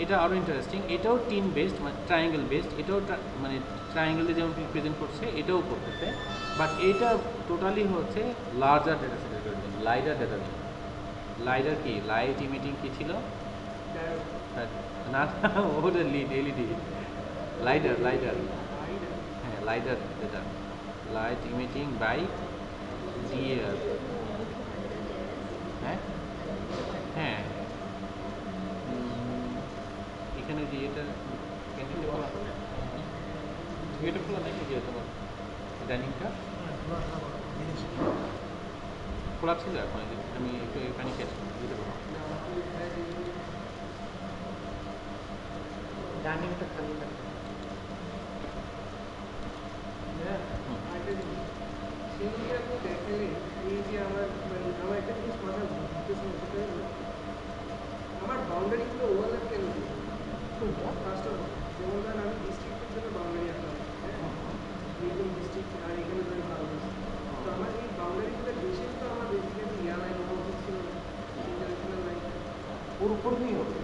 Speaker 1: এটা আরও ইন্টারেস্টিং, এটাও টিন বেসড, মানে ট্রায়াঙ্গেল বেসড, এটাও মানে ট্রায়াঙ্গেলে যেমন প্রেজেন্ট করছে এটাও করতেছে, বাট এটা টোটালি হচ্ছে লার্জার ডেটা সেটের জন্য, লাইডার ডেটার জন্য। লাইডার কি, লাইট ইমিটিং কি ছিল না, ওটা এলইডি, লাইডার হ্যাঁ, lidar data, light emitting by DAR. হ্যাঁ হ্যাঁ, এখানে যে এটা খোলা নাই, যে তোমার ডাইনিংটা খোলা ছিল, এখন আমি একটু এখানে খেয়েছি দিতে পারবো।
Speaker 3: ডাইনিংটা খালি থাকে।
Speaker 2: সেইগুলো আপনি দেখলে এই যে আমার একটা জিনিস মাথায় ঘুরতেছে, সেটা হলো আমার বাউন্ডারিগুলো ওভারল্যাপ কেন দিচ্ছে? ফার্স্ট অফ অল, যেমন ধরেন আমি ডিস্ট্রিক্টের জন্য বাউন্ডারি আঁকলাম, এরকম ডিস্ট্রিক্ট আর এখানে ধরেন বাউন্ডারি, তো আমার এই বাউন্ডারিগুলো বেশি তো আমার বেসিক্যালি ইয়া লাইন হওয়া উচিত ছিল, ইন্টারন্যাশনাল লাইন।
Speaker 1: ওর উপর দিয়েই হবে,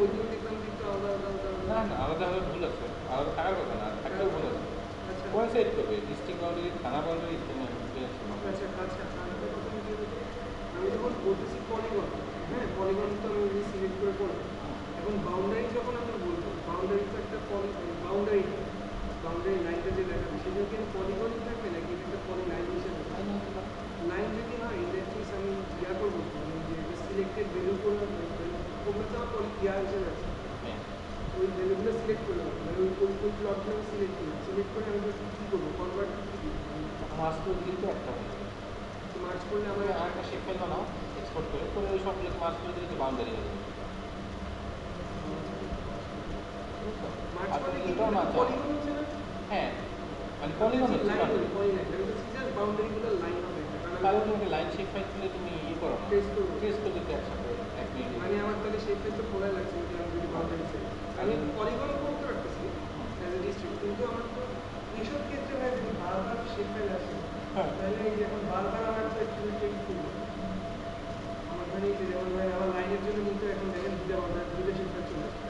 Speaker 2: ওইগুলো দেখলাম যে একটু আলাদা
Speaker 1: না না, আলাদা আলাদা ভুল আছে, আলাদা থাকার কথা না, থাকতেও ভুল আছে।
Speaker 2: আচ্ছা
Speaker 1: কোয়েসাইড করবে, ডিস্ট্রিক্ট বাউন্ডারি, থানা বাউন্ডারি।
Speaker 2: আচ্ছা আচ্ছা, আমি যখন বলতেছি পলিগন, হ্যাঁ, পলিগন তো আমি সিলেক্ট করে করবো। এখন বাউন্ডারি যখন আমরা বলবো, বাউন্ডারি তো একটা বাউন্ডারি লাইনটা যে দেখাবে সেটা কি পলিগনই থাকবে নাকি একটা পলি লাইন হিসেবে? লাইন যদি হয় ইলেকট্রিক্স আমি ইয়া করবো, যে সিলেক্টেড ভ্যালু করলাম, ওগুলো তো আমার ইয়া হিসেবে আছে, ওই ভ্যালুগুলো সিলেক্ট করলাম, মানে ওই প্লটগুলো সিলেক্ট করলাম, সিলেক্ট করে আমি কী করবো, কনভার্ট
Speaker 1: মাস্টার দিলে তো একটা হবে,
Speaker 2: করলে আমার
Speaker 1: তুমি আরেকটা শেপ ফাইল বানাও এক্সপোর্ট করে ওই সবগুলোকে মার্ক করে দিলে বাউন্ডারি হয়ে যাবে।
Speaker 2: মার্চ
Speaker 1: আর
Speaker 2: করে
Speaker 1: তুমি
Speaker 2: কি
Speaker 1: এটাও না চাও,
Speaker 2: পলিগন হচ্ছে না?
Speaker 1: হ্যাঁ মানে পলিগন হচ্ছে
Speaker 2: লাইন
Speaker 1: boundary।
Speaker 2: হবে, পলিলাইন। আমি তো সিজার বাউন্ডারিগুলো লাইন হবে একটা, কারণ
Speaker 1: তাহলে
Speaker 2: আমি
Speaker 1: তোমাকে লাইন শেপ ফাইল তুলে তুমি ইয়ে করো না,
Speaker 2: ট্রেস করবো।
Speaker 1: ট্রেস করে দিতে একসাথে 1 মিনিট।
Speaker 2: মানে আমার তাহলে সেই ক্ষেত্রে খোলা লাগছে যে আমি যদি বাউন্ডারি চাই। আমি পলিগন করতে পারতেছি অ্যাজ এ ডিস্ট্রিক্ট, কিন্তু আমার তো এইসব ক্ষেত্রে ভাই যদি বারবার শেপ ফাইল আসে,
Speaker 1: হ্যাঁ
Speaker 2: তাহলে এই যে এখন বারবার আমার তো একটু করবো। আমার মানে এই যে যেমন ভাই আমার লাইনের জন্য কিন্তু এখন দেখেন দুটো বাউন্ডারি দুটো শেপ ফাইল চলে আসছে।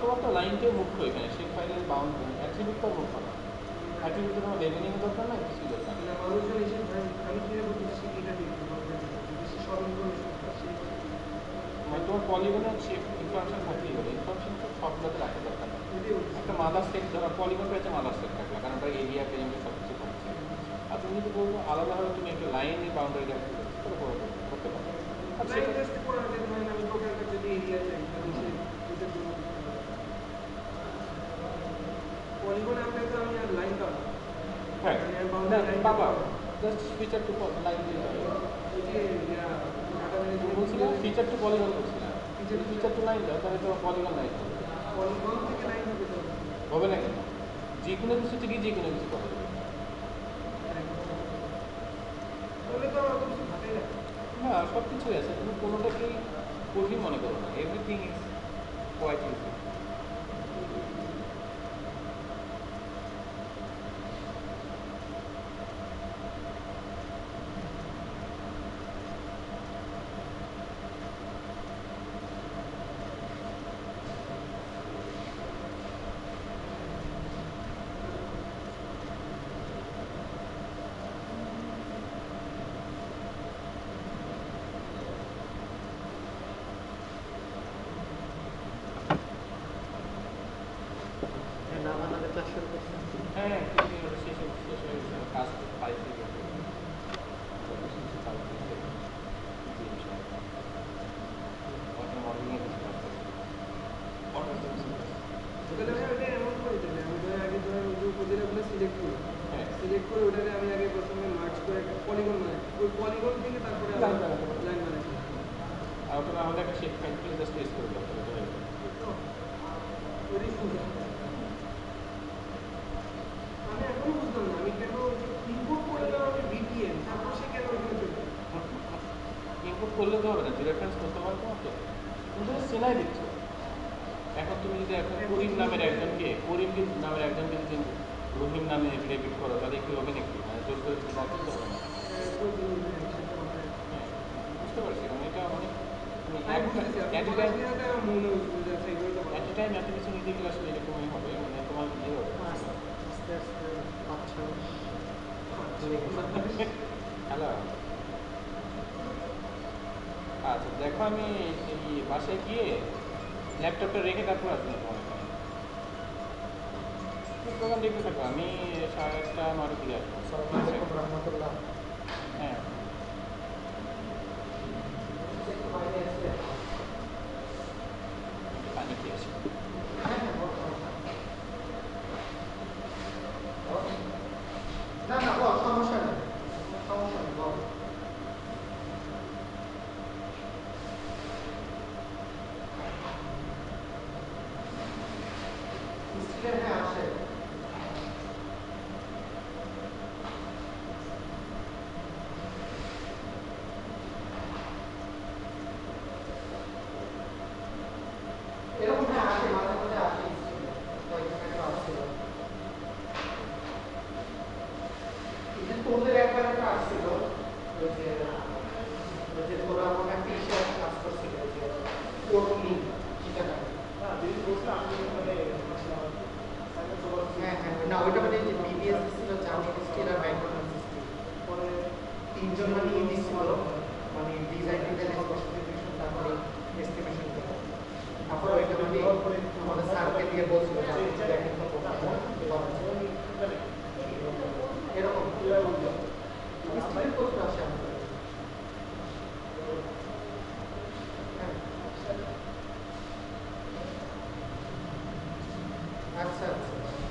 Speaker 1: তোমার তো লাইনটাই মুখ্য এখানে, শেপ ফাইলের বাউন্ডারি অ্যাট্রিবিউট তো মুখ্য না, অ্যাট্রিবিউট কোনো লেবেলিং দরকার নাই, কিছুই দরকার নেই।
Speaker 2: না, মানুষজন এসে ভাই আমি কিভাবে বুঝছি এটা দেখবো বাউন্ডারি যদি সে স্মরণ করে সেই
Speaker 1: মানে তোমার পলিগনের শেপ ইনফরমেশন থাকলেই হবে, ইনফরমেশন তো সবগুলোতে রাখা দরকার নেই।
Speaker 2: এটাই বলছি।
Speaker 1: একটা মাদার সেট ধরো পলিগন রয়েছে, মাদার সেট থাকবে কারণ ওটা এরিয়া পেরিমিটার সব কিছু থাকছে। আর তুমি যদি বলবো আলাদাভাবে তুমি একটা লাইনে বাউন্ডারি রাখতে করতে পারো। আর
Speaker 2: লাইন
Speaker 1: সেটা
Speaker 2: জাস্ট করে দিতে হয় না, আমি প্রোগ্রামটা যদি এরিয়া চাই তাহলে সে এটার জন্য পলিগনে আপনাকে তো আমি আর লাইন পাবো।
Speaker 1: হ্যাঁ
Speaker 2: আমি boundary line
Speaker 1: বাবা
Speaker 2: পাবো।
Speaker 1: জাস্ট ফিচার টু লাইন দিতে হবে।
Speaker 2: ওই যে ডাটা
Speaker 1: তুমি বলছিলে ফিচার টু পলিগন করছিলে,
Speaker 2: Feature to-
Speaker 1: feature to line দাও তাহলে তোমার পলিগন লাইন হবে।
Speaker 2: পলিগন থেকে লাইন হবে তো
Speaker 1: হবে না কেন? যে কোনো কিছু থেকে যে কোনো কিছু করা যাবে।
Speaker 2: তাহলে তো আমার কিছু থাকে না।
Speaker 1: না সব কিছুই আছে, তুমি কোনোটাকেই কঠিন মনে করো না, এভরিথিং ইজ কোয়াইট ইজি।
Speaker 3: না বানালে ক্লাস শুরু করছে।
Speaker 1: হ্যাঁ কিন্তু ওটা শেষ হয়ে গেছে, কাজ ফাইল থেকে গেছে।
Speaker 2: তাহলে ভাই ওটা এমন করে দিলে আমি ধর আগে ধর ওই যে উপজেলাগুলো সিলেক্ট করি,
Speaker 1: হ্যাঁ
Speaker 2: সিলেক্ট করে ওটাকে আমি আগে প্রথমে মার্চ করে একটা পলিগন বানাই, ওই পলিগন থেকে তারপরে
Speaker 1: Line বানাবো।
Speaker 2: লাইন বানাই।
Speaker 1: আর ওটা আমাদের একটা শেপ ফাইল করে জাস্ট পেস্ট করে দাও তাহলে হয়ে যাবে।
Speaker 2: ওটাই সুন্দর। আমি এখনো বুঝলাম না আমি কেন ইনপুট করে দেওয়া হবে ভিপিএন, তারপর সে কেন ওইখানে চলে যাবে?
Speaker 1: ইনপুট করলে তো হবে না, রেফারেন্স করতে পারবে তোমার তো, তুমি তো চেনাই দিচ্ছ। এখন তুমি যদি এখন করিম নামের একজনকে যদি রহিম নামে ডেবিট করো তাহলে কি হবে নাকি? মানে জোর করে কিছু ডাকতে তো হবে না।
Speaker 2: তো
Speaker 1: হ্যাঁ, বুঝতে পারছি কারণ এটা অনেক তুমি
Speaker 2: আমি বুঝতেছি, আপনি
Speaker 1: একটা
Speaker 2: পড়াশোনাটা আমার মনে হচ্ছে যে আচ্ছা এগুলো তো ভালো।
Speaker 1: একটা টাইম এত কিছু নিতে গেলে আসলে এরকমই হবে, মানে তোমার ইয়ে হবে।
Speaker 3: আস্তে আস্তে 5-6
Speaker 1: হ্যালো, আচ্ছা দেখো আমি এই বাসায় গিয়ে ল্যাপটপটা রেখে তারপর আসবো তোমার এখানে। প্রোগ্রাম দেখতে থাকো, আমি 1:30 9টার দিকে আসবো।
Speaker 3: আসসালামু আলাইকুম রহমতুল্লাহ।
Speaker 1: হ্যাঁ পানি খেয়ে আসি।
Speaker 3: না না বল, সমস্যা নেই, সমস্যা নেই, বল। স্টুডেন্ট হ্যাঁ আসে। এরকম হ্যাঁ আসে, মাঝে মাঝে আসে স্টুডেন্ট, কয়েকদিন আগে আসছিল। এই যে তোদের একবার একটা আসছিল, ওই যে তোরা মনে একটা ইসে কাজ করছিল, ওই যে কোড লিঙ্ক ঠিকানা। হ্যাঁ হ্যাঁ, না ওইটা মানে যে বিবিএস ছিল, জাভা ছিল আর ব্যাকগ্রাউন্ড সিস্টেম, পরে তিনজন মানে ই দিছিল, মানে ডিজাইন স্পেসিফিকেশন, তারপরে এস্টিমেশন করে, তারপর ওইটা মানে আমাদের স্যারকে দিয়ে বলছিল যে আপনি ব্যাকগ্রাউন্ড করতে হবে, এরকম স্টুডেন্ট করতে আসে আমাদের। হ্যাঁ আচ্ছা আচ্ছা আচ্ছা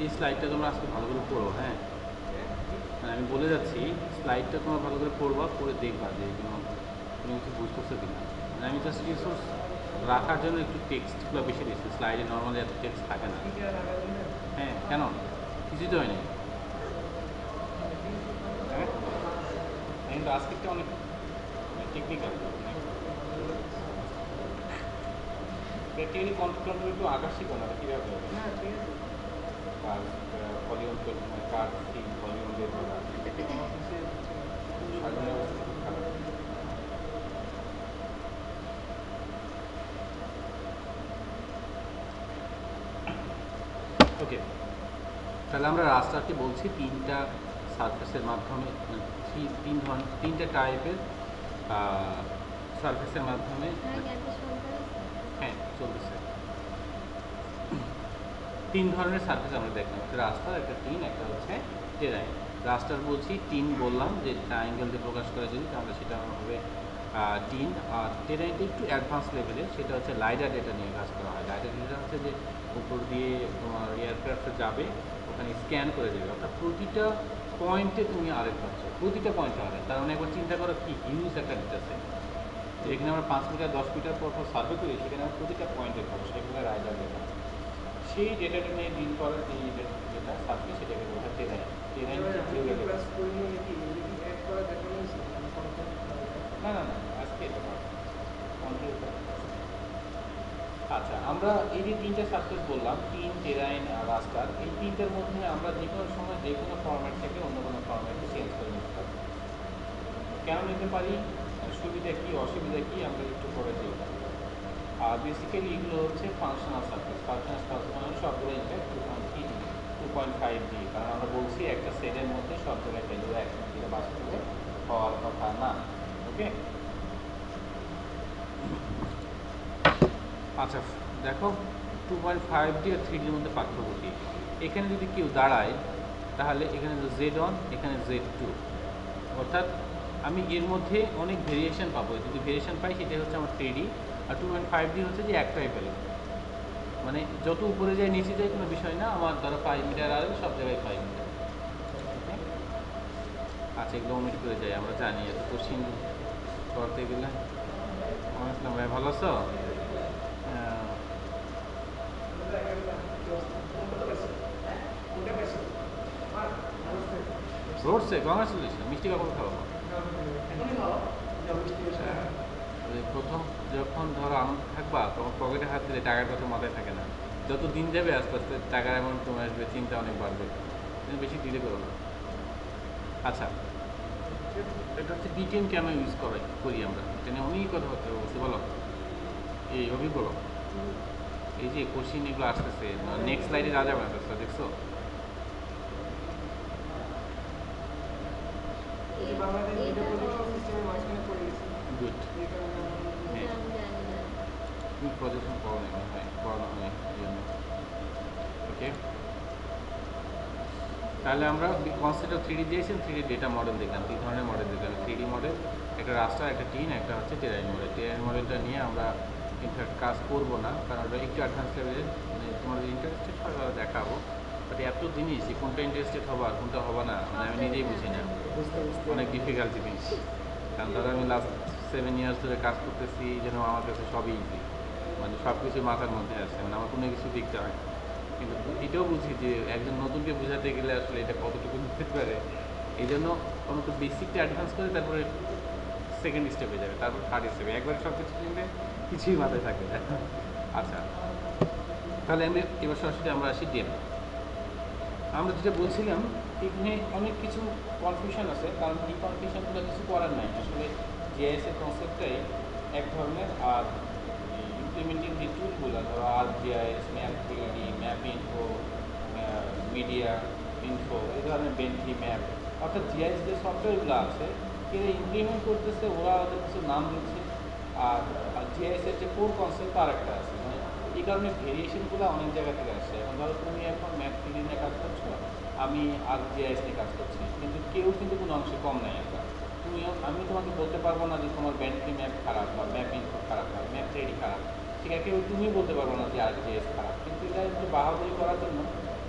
Speaker 1: এই স্লাইডটা তোমরা আজকে ভালো করে পড়ো, হ্যাঁ। মানে আমি বলে যাচ্ছি স্লাইডটা তোমরা ভালো করে পড়বা, পড়ে দেখবা যে কোনো কিছু বুঝতেছো কিনা। মানে আমি জাস্ট রিসোর্স রাখার জন্য একটু টেক্সটগুলো বেশি দিচ্ছি, স্লাইডে নর্মালি এত টেক্সট থাকে না। হ্যাঁ, কেন কিছুই তো হয়নি। হ্যাঁ, কিন্তু আজকেরটা অনেক টেকনিক্যাল, প্র্যাকটিক্যালি কন্ট্রোল একটু আকাশ শিখো না, কীভাবে হবে কার ভলিউম কার ঠিক ভলিউম বের করা সাজানোর অবস্থা খুব খারাপ। ওকে, তাহলে আমরা রাস্তাকে বলছি তিনটা সারফেসের মাধ্যমে, তিনটা টাইপের সারফেসের মাধ্যমে। হ্যাঁ, চলতেছে। তিন ধরনের সারফেস আমরা দেখলাম, একটা রাস্তা, একটা টিন, একটা হচ্ছে টেরাইন। রাস্তার বলছি টিন বললাম যে ট্রায়াঙ্গেল দিয়ে প্রকাশ করা যদি, তাহলে সেটা হবে টিন। আর টেরাইনটা একটু অ্যাডভান্স লেভেলের, সেটা হচ্ছে লাইডার ডেটা নিয়ে কাজ করা হয়। লাইডার ডেটা হচ্ছে যে উপর দিয়ে তোমার এয়ারক্রাফটে যাবে, ওখানে স্ক্যান করে দেবে, অর্থাৎ প্রতিটা পয়েন্টে তুমি আরেক পাচ্ছ, প্রতিটা পয়েন্টে আরেক। তার মানে একবার চিন্তা করো কি হিউজ একটা ডেটা সেট। যেখানে আমরা 5 মিটার 10 মিটার পর সার্ভে করি, সেখানে আমরা প্রতিটা পয়েন্টে পাবো, সেগুলো রাইডার ডেটা। সেই ডেটাটা নিয়ে ডিল করার এই যেটা সার্ভে, সেটাকে বলা হয় টেরাইন। টেরাইন না না না, আজকে এটা আচ্ছা, আমরা এই যে তিনটা সার্ফেস বললাম, টিন, টেরাইন আর রাস্টার, এই তিনটার মধ্যে আমরা যে কোনো সময় যে কোনো ফরম্যাট থেকে অন্য কোনো ফরম্যাটে চেঞ্জ করে নিতে পারি। কেন নিতে পারি, সুবিধা কী অসুবিধা কী আমরা একটু পরে দেখব। আর বেসিক্যালি এগুলো হচ্ছে ফাংশনাল সার্ফেস। ফাংশনাল সার্ফেস মানে সবগুলো ইনফ্যাক্ট 2.5D, কারণ আমরা বলছি একটা সেটের মধ্যে সব জায়গায় ভ্যালু এক যেটা বাস্তবে হওয়ার কথা না। ওকে, আচ্ছা দেখো 2.5D আর 3Dর মধ্যে পার্থক্য কী। এখানে যদি কেউ দাঁড়ায় তাহলে এখানে Z1, এখানে Z2, অর্থাৎ আমি এর মধ্যে অনেক ভেরিয়েশন পাবো। যদি ভেরিয়েশন পাই সেটা হচ্ছে আমার 3D, আর 2.5D হচ্ছে যে একটাই ভ্যালু, মানে যত উপরে যায় নিচে যায় কোনো বিষয় না, আমার ধরো 5 মিটার আর সব জায়গায় 5 মিটার। আচ্ছা, এগুলো ওমিট করে যায়, আমরা জানি এত কোশ্চিন করতে গেলে। আসলাম ভাই, ভালো আছো? রোডসে কংগ্রেচুলেশন, মিষ্টি কখন খাওয়াবো? প্রথম যখন ধরো আনন্দ থাকবা, তখন পকেটে হাত দিলে টাকার কথা মাথায় থাকে না। যত দিন যাবে আস্তে আস্তে টাকার অ্যামাউন্ট কমে আসবে, চিন্তা অনেক বাড়বে, বেশি দিলে করো না। আচ্ছা, এটা হচ্ছে D10 কেন ইউজ করি আমরা, এটা নিয়ে অনেক কথাবার্তা বলছি। বলো এই অভি, বলো এই যে কোশ্চিন এগুলো আসতেছে, নেক্সট স্লাইডে যা যাবে না, দেখছো? গুড, তুমি প্রজেকশন করো না, হয় করানো হয় জন্য। ওকে, তাহলে আমরা কনসেপ্ট অফ 3D দিয়েছেন, 3D ডেটা মডেল দেখলাম, 3 ধরনের মডেল দেখলাম। 3D মডেল, একটা রাস্টার, একটা টিন, একটা হচ্ছে টেরাইন মডেল। টেরাইন মডেলটা নিয়ে আমরা ইনফ্যাক্ট কাজ করবো না, কারণ ওটা একটু অ্যাডভান্স লেভেলের, মানে তোমাদের ইন্টারেস্টেড হয় তারা দেখাবো, বাট এত জিনিস কোনটা ইন্টারেস্টেড হবো আর কোনটা হবো না, মানে আমি নিজেই বুঝি না, অনেক ডিফিকাল্ট জিনিস। কারণ ধরো আমি লাস্ট 7 ইয়ার্স ধরে কাজ করতেছি, যেন আমার কাছে সবই ইজি, মানে সব কিছু মাথার মধ্যে আছে, মানে আমার কোনো কিছু দেখতে হয়। কিন্তু এটাও বুঝি যে একজন নতুনকে বোঝাতে গেলে আসলে এটা কতটুকু নিতে পারে, এই জন্য অন্তত বেসিকটা অ্যাডভান্স করে তারপরে সেকেন্ড স্টেপে যাবে, তারপর থার্ড স্টেপে, একবার সব কিছু কিনলে কিছুই মাথায় থাকবে না। আচ্ছা, তাহলে আমি এবার সরাসরি আমরা আসি ডেপ। আমরা যেটা বলছিলাম, এখানে অনেক কিছু কনফিউশন আছে, কারণ এই কনফিউশনগুলো কিছু করার নাই, আসলে জিআইএসের কনসেপ্টটাই এক ধরনের। আর ইমপ্লিমেন্টিং যে টুলগুলো, ধরো ArcGIS, map 3D, map info, media info, এই ধরনের বেন্টলি ম্যাপ, অর্থাৎ জিআইএস যে সফটওয়্যারগুলো আছে এরা ইমপ্লিমেন্ট করতেছে, ওরা ওদের কিছু নাম দিচ্ছে। আর জিআইএসের যে কোর কনসেপ্ট আর একটা আছে, মানে এই কারণে ভেরিয়েশনগুলো অনেক জায়গা থেকে আসছে। এখন ধরো তুমি এখন ম্যাপ 3D নিয়ে কাজ করছো, আমি ArcGIS নিয়ে কাজ করছি, কিন্তু কেউ কিন্তু কোনো অংশে কম নেই একটা। আমি তোমাকে বলতে পারবো না যে তোমার বেন্টলি ম্যাপ খারাপ বা ম্যাপ ইনফো খারাপ বা ম্যাপ 3D খারাপ, ঠিক আছে, তুমি বলতে পারবো না যে ArcGIS খারাপ। কিন্তু এটা একটু বাহাদুরি করার জন্য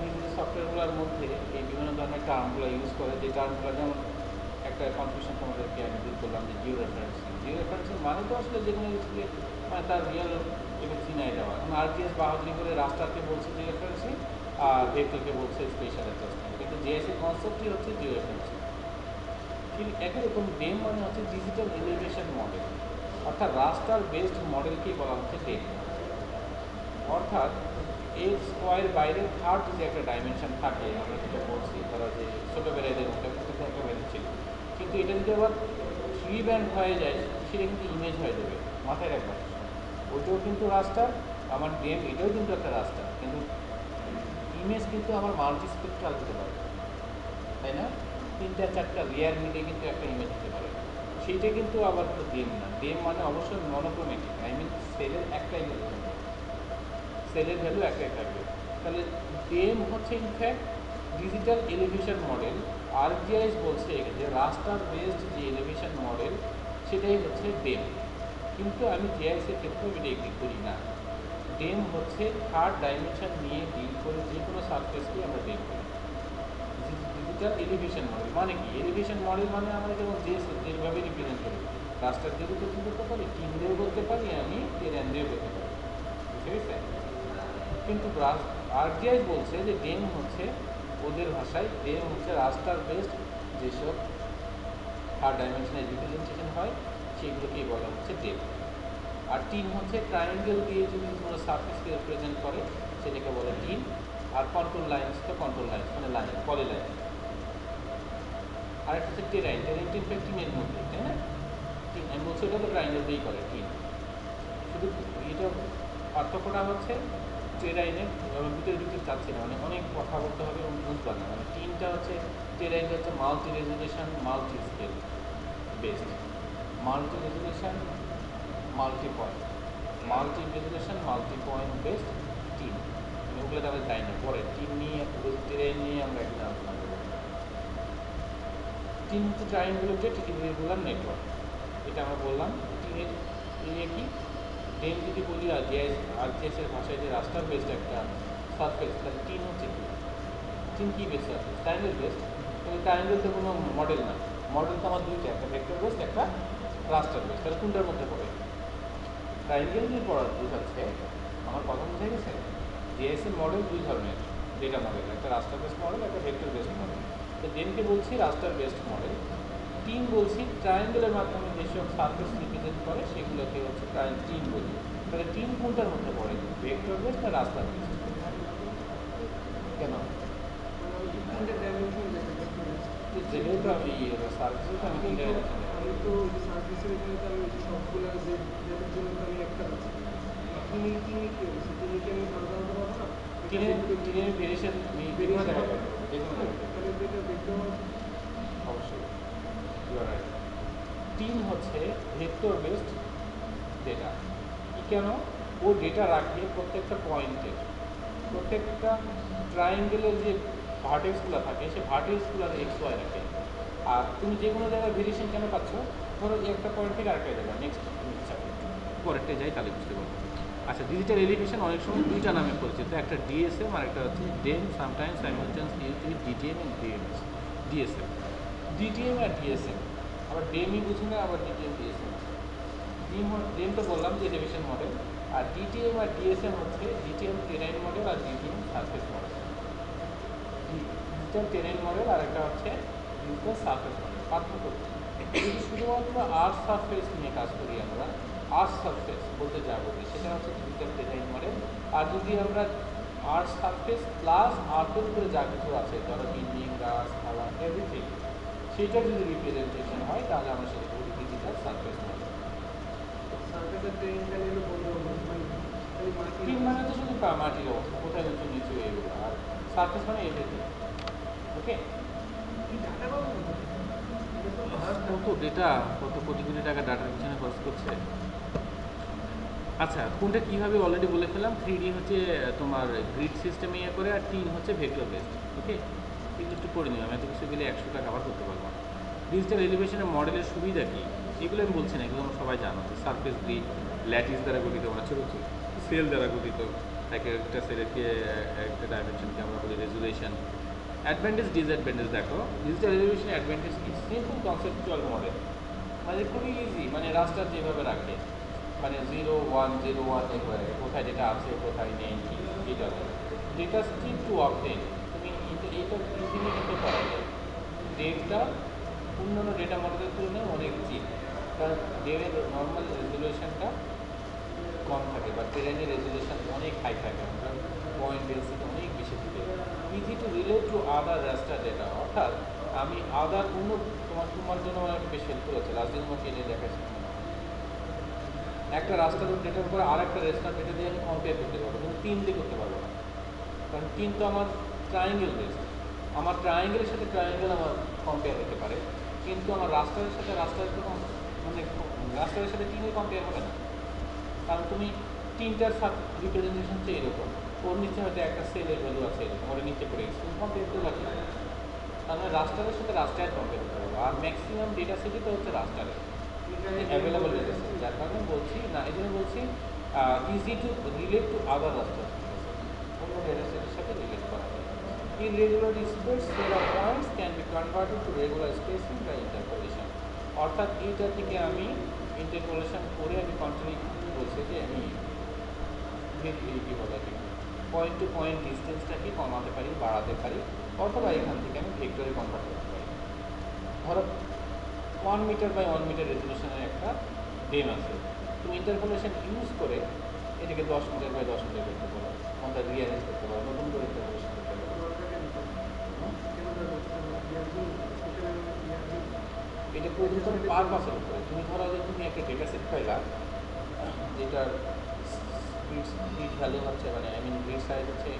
Speaker 1: নিজের সফটওয়্যারগুলোর মধ্যে এই বিভিন্ন ধরনের টার্মগুলো ইউজ করে, যে টার্মগুলো যেমন একটা কনফিউশন তোমাদেরকে আমি দূর করলাম যে জিও রেফারেন্সিং। জিও রেফারেন্সিং মানে তো আসলে যে কোনো কিছুকে মানে তার রিয়েল একে চিনাই দেওয়া। এখন আরজিএস বাহাদুরি করে রাস্টারকে বলছে জিও রেফারেন্সিং আর ভেক্টরকে বলছে স্পেশাল অ্যাডজাস্টমেন্ট, কিন্তু জিএসের কনসেপ্টই হচ্ছে জিও রেফারেন্সিং। ঠিক একই রকম ডেম মানে হচ্ছে ডিজিটাল এলিভেশন মডেল, অর্থাৎ রাস্টার বেসড মডেলকেই বলা হচ্ছে ডেম। অর্থাৎ এর স্কোয়ার বাইরে থার্ড যদি একটা ডাইমেনশন থাকে, আমরা যেটা বলছি ধরো যে ছোটো বেড়াইদের মধ্যে একটা বেড়ে ছিল, কিন্তু এটা যদি আবার থ্রি ব্যান্ড হয়ে যায় সেটা কিন্তু ইমেজ হয়ে যাবে, মাথায় রাখবেন। ওইটাও কিন্তু রাস্টার, আমার ডেম এটাও কিন্তু একটা রাস্টার, কিন্তু ইমেজ কিন্তু আমার মাল্টি স্পেকট্রাল হতে পারে, তাই না? 3-4টা লেয়ার মিলে কিন্তু একটা ইমেজ হতে পারে, সেইটা কিন্তু আবার তো ডেম না। ডেম মানে অবশ্যই মনোক্রোমেটিক, আই মিন সেলের একটা ইমেজ, সেলের ভ্যালু একটাই থাকবে। তাহলে ডেম হচ্ছে ইনফ্যাক্ট ডিজিটাল এলিভেশন মডেল। আরজিআইএস বলছে যে রাস্টার বেসড যে এলিভেশন মডেল সেটাই হচ্ছে ডেম, কিন্তু আমি জিআইএসের ক্ষেত্রে এটা এগ্রি করি না। ডেম হচ্ছে থার্ড ডাইমেনশন নিয়ে ডিল করে যে কোনো সারফেসকে আমরা ডেম করি। ডিজিটাল এলিভেশন মডেল মানে কি? এলিভেশন মডেল মানে আমরা যেমন যেভাবে রিপ্রেজেন্ট করি, রাস্টার দিয়ে রিপ্রেজেন্ট করতে পারি, টিম দিয়েও করতে পারি, আমি টেরেন দিয়েও করতে পারি, ঠিক আছে? কিন্তু আরজিআইএস বলছে যে ডেম হচ্ছে, ওদের ভাষায় ডেম হচ্ছে রাস্টার বেসড যেসব থার্ড ডাইমেনশনের রিপ্রেজেন্টেশন হয় সেগুলোকেই বলা হচ্ছে ডেম। আর টিন হচ্ছে ট্রায়াঙ্গেল দিয়ে যদি কোনো সারফেসকে রিপ্রেজেন্ট করে সেটাকে বলে টিন। আর কন্ট্রোল লাইন্স তো কন্ট্রোল লাইন্স মানে লাইন, পলি লাইন। আর একটা হচ্ছে টেরাইন, টেরাইন টিনের মধ্যে, তাই না? টিন আমি বলছি ওটা তো ট্রায়াঙ্গেল দিয়েই করে টিন। শুধু এটা পার্থক্যটা হচ্ছে টেরাইনের ভিতরে চাচ্ছি না, মানে অনেক কথা বলতে হবে এবং বুঝবা না। মানে টিনটা হচ্ছে, টেরাইনটা হচ্ছে multi resolution multi scale based, multi resolution multi point, multi resolution multi point based tin. ওগুলো তো আমরা যাই না, পরে টিন নিয়ে টেরাইন নিয়ে আমরা একদিন আলোচনা করবো। টিন হচ্ছে ট্রায়াঙ্গুলেটেড ইরেগুলার নেটওয়ার্ক, এটা আমরা বললাম। টিনের এই কি ডেম যদি বলি আরজিএসের ভাষায় যে রাস্টার বেসড একটা সারফেস, তাহলে টিন হচ্ছে কি? টিন কি বেস সারফেস? ট্রায়াঙ্গেল বেসড, কিন্তু ট্রায়াঙ্গেল তো কোনো মডেল না। মডেল তো আমার দুইটা, একটা ভেক্টর বেসড একটা রাস্টার বেসড। তাহলে কোনটার মধ্যে পড়ে? ট্রায়াঙ্গেল যদি পড়ার বুঝাচ্ছে, আমার কথা বুঝে গেছে? জিএসএম মডেল দুই ধরনের ডেটা মডেল, একটা রাস্টার বেসড মডেল, একটা ভেক্টর বেসড মডেল। তো ডেমকে বলছি রাস্টার বেসড মডেল, টিন বলছি ট্রায়াঙ্গেলের মাধ্যমে যেসব সারফেস রিপ্রেজেন্ট করে সেগুলোকে হচ্ছে টিন বলি। তাহলে টিন কোনটার মধ্যে পড়ে? ভেক্টর বেসড না রাস্টার বেসড? কেন? যেহেতু আমি সার্ভিসে তো আমি তিনটা
Speaker 2: আমি তো সার্ভিসের এখানে তো আমি সবগুলো যেটার জন্য তো আমি একটা পাচ্ছি। তিনি কি হয়েছে? তিনি কি আমি আলাদা আলাদা পাবো না?
Speaker 1: টিনের ভেরিয়েশন যেগুলো দেখা যাবে, যেগুলো দেখা যাবে
Speaker 2: তাহলে এটা দেখতে
Speaker 1: অবশ্যই। টিন হচ্ছে ভেক্টর বেসড ডেটা। কেন? ও ডেটা রাখে প্রত্যেকটা পয়েন্টের, প্রত্যেকটা ট্রায়াঙ্গেলের যে ভার্টেক্সগুলো থাকে সে ভার্টেক্সগুলোর এক্স ওয়াই রাখে। আর তুমি যে কোনো জায়গায় ভেরিয়েশন কেন পাচ্ছ? ধরো একটা পয়েন্ট থেকে আরেকটা জায়গা, নেক্সট পরেরটা যাই তাহলে বুঝতে পারবো। আচ্ছা, ডিজিটাল এলিভেশন অনেক সময় দুইটা নামে পরিচিত, একটা ডিএসএম আর একটা হচ্ছে DEM, sometimes simultaneously used with DTM and DMS. DSM, DTM আর ডিএসএম, আবার ডেমই বুঝি না, আবার ডিটিএম ডিএসএম। ডেম তো বললাম যে এলিভেশন মডেল, আর ডিটিএম আর ডিএসএম হচ্ছে ডিটিএম টেরাইন মডেল আর DTM surface model. Digital terrain model আর একটা হচ্ছে ডিজিটাল সারফেস মডেল। পার্থক্য যদি শুধুমাত্র আর্থ সারফেস নিয়ে কাজ করি, আমরা আর্থ সারফেস বলতে যা বলি সেটা হচ্ছে ডিজিটাল টেরাইন মডেল। আর যদি আমরা আর্থ সারফেস প্লাস আর্থের উপরে যা কিছু আছে, ধরো বিল্ডিং, গাছ, খালা, এভরিথিং, সেইটার যদি রিপ্রেজেন্টেশন হয় তাহলে আমরা সেটা বলি ডিজিটাল সারফেস মডেল।
Speaker 2: সার্ভিসের ট্রেনটা নিলে বন্ধ হলো মানে খালি মাটি
Speaker 1: টিন মানে তো শুধু মাটির অবস্থা, কোথায় উঁচু নিচু এগুলো, আর সারফেস মানে এভরিথিং। ওকে,
Speaker 2: কি ডাটা পাবো না?
Speaker 1: কত ডেটা, কত কোটি কোটি টাকা ডাটার পিছনে খরচ করছে। আচ্ছা, কোনটা কীভাবে অলরেডি বলে ফেলাম। 3D হচ্ছে তোমার গ্রিড সিস্টেমে ইয়ে করে, আর টিন হচ্ছে ভেক্টর বেসড। ওকে, এগুলো একটু পড়ে নিও, আমি এত কিছু গেলে 100টা কভার করতে পারবো না। ডিজিটাল এলিভেশনের মডেলের সুবিধা কী, এগুলো আমি বলছি না, এগুলো আমরা সবাই জানো যে সারফেস গ্রিড ল্যাটিস দ্বারা গঠিত, মানে ছোটো সেল দ্বারা গঠিত, একটা সেলেরকে একটা ডাইমেনশনকে আমরা বলি রেজুলেশন। অ্যাডভান্টেজ ডিসঅ্যাডভান্টেজ দেখো, ডিজিটাল রেজুলেশন অ্যাডভান্টেজ কি? সিম্পল কনসেপচুয়াল মডেল, মানে খুবই ইজি, মানে রাস্টার যেভাবে রাখে, মানে 0 1 0 1 একবারে কোথায় যেটা আছে কোথায় নেই কি এটা ডেটা স্ট্রিপ টু অবটেন। তুমি এইটা ইজিলি কিন্তু করা যায়। ডেটটা অন্যান্য ডেটা মডেলের তুলনায় অনেক চিপ, কারণ ডেটের নর্মাল রেজুলেশনটা কম থাকে বা ট্রেনের রেজুলেশন অনেক হাই থাকে, কারণ পয়েন্ট ডেন্সিটি অনেক বেশি থাকে। Easy to relate to other raster data, অর্থাৎ আমি আদার তোমার জন্য অনেক বেশি হেল্প করেছে। লাস্ট দিন আমাকে এনে দেখাচ্ছি, একটা রাস্তার ডেটার উপরে আর একটা রেস্টার ডেটা দিয়ে আমি কম্পেয়ার করতে পারবো, কিন্তু 3 দিয়ে করতে পারবো না, কারণ 3 তো আমার ট্রায়াঙ্গেল বেসড। আমার ট্রায়াঙ্গেলের সাথে ট্রায়াঙ্গেল আমার কম্পেয়ার হতে পারে, কিন্তু আমার রাস্টারের সাথে রাস্টারের তো মানে রাস্টারের সাথে 3 কম্পেয়ার হবে না, কারণ তুমি 3টার সাব রিপ্রেজেন্টেশন হচ্ছে এরকম, ওর নিচে হয়তো একটা সেলের ভ্যালু আছে এরকম, ওর নিচে পড়ে গেছে, তুমি কম্পেয়ার করতে পারবে না। তাহলে রাস্টারের সাথে রাস্টার কম্পেয়ার করতে পারবো, আর ম্যাক্সিমাম ডেটা সেটই তো হচ্ছে রাস্টারের অ্যাভেলেবল ডেটা সেট, যার কারণে বলছি না, এই জন্য বলছি easy to relate to other raster, অন্য ডেটা সেটের সাথে রিলেট করা যায়। Irregular space set of points can be converted to regular spacing by interpolation, অর্থাৎ এইটা থেকে আমি ইন্টারপোলেশন করে আমি কন্টিনিউ বলছি যে আমি কী বলে পয়েন্ট টু পয়েন্ট ডিস্টেন্সটাকে কমাতে পারি, বাড়াতে পারি, অথবা এখান থেকে আমি ভেক্টরে কনভার্ট করতে পারি। ধরো 1 মিটার বাই 1 মিটার রেজুলেশনের একটা ডেম আছে, তুমি ইন্টারপোলেশন ইউজ করে এটাকে 10 মিটার বাই 10 মিটার করতে পারো, কোনটা রিয়ারেঞ্জ করতে পারো, নতুন করে ইন্টারপোলেশন করতে পারো। এটা প্রয়োজন পারপাসের উপরে। তুমি ধরো যে তুমি একটা ডেটা সেট পাইলা যেটার গ্রিড ভ্যালু হচ্ছে, মানে গ্রিড সাইজ হচ্ছে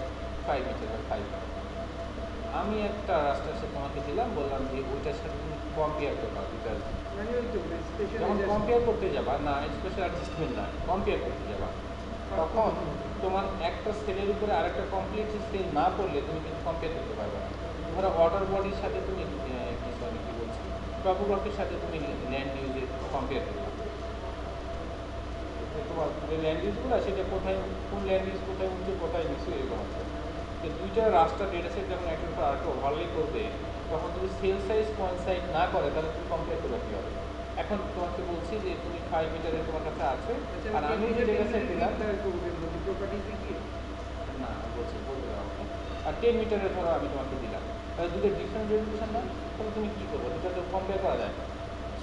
Speaker 1: 5 মিটার বা 5। আমি একটা রাস্তার সাথে তোমাকে দিলাম, বললাম যে ওইটার সাথে তুমি কম্পেয়ার করবা, বিকজ যখন কম্পেয়ার করতে যাবা, না স্পেশাল অ্যাডজাস্টমেন্ট না, কম্পেয়ার করতে যাবা, তখন তোমার একটা সেলের উপরে আরেকটা কমপ্লিট সেল না করলে তুমি কিন্তু কম্পেয়ার করতে পারবে না। ধরো অর্ডার বডির সাথে তুমি কী বলছি, টপোগ্রাফির সাথে তুমি ল্যান্ড ইউজের কম্পেয়ার করবে, তোমার যে ল্যান্ড ইউজগুলো সেটা কোথায়, কোন ল্যান্ড ইউজ কোথায় উঠছে কোথায় নিচে, এরকম আছে। তো দুইটা রাস্তার ডেটা সেট যখন একটা উপর আরেকটা ওভারলে করবে, তখন যদি সেল সাইজ কোয়ানসাইড না করে তাহলে তুমি কম্পেয়ার করবে কী হবে। এখন তোমাকে বলছি যে তুমি 5 মিটারের তোমার কাছে আছে, আর আমি যে ডেটা সেট দিলাম না বলছি বলতে আমাকে, আর 10 মিটারের ধরো আমি তোমাকে দিলাম, তাহলে দুটো ডিফারেন্ট রেজুলেশন না, তাহলে তুমি কী করবো, দুটো তো কম্পেয়ার করা যায় না,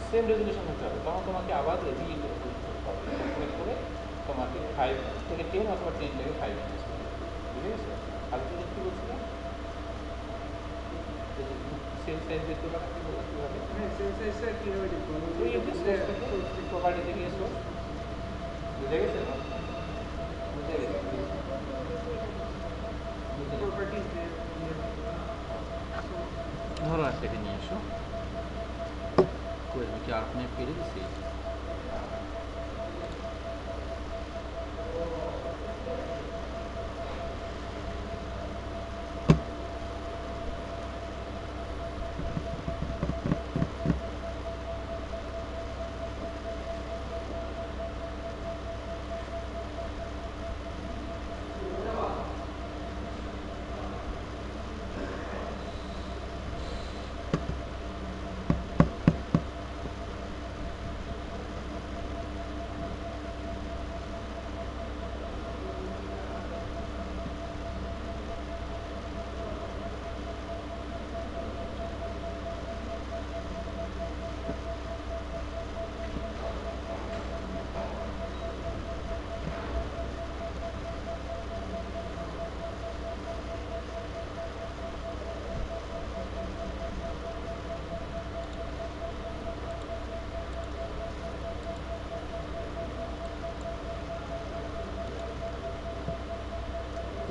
Speaker 1: সেম রেজুলেশন হতে হবে, তখন তোমাকে আবার ক্যালকুলেট করে তোমাকে 5 থেকে 10 অথবা 10 থেকে 5 ইঞ্চিস, বুঝে গেছে? আর তুমি কী বলছিলাম, সেল সাইজ দেখতে পারা কী বলবো কীভাবে, প্রপার্টি থেকে সোর্স, বুঝে গেছে? বুঝে গেছে? ধরো একটাকে নিয়ে এসো, করে আমি কি আর আপনি পেরে দিচ্ছি,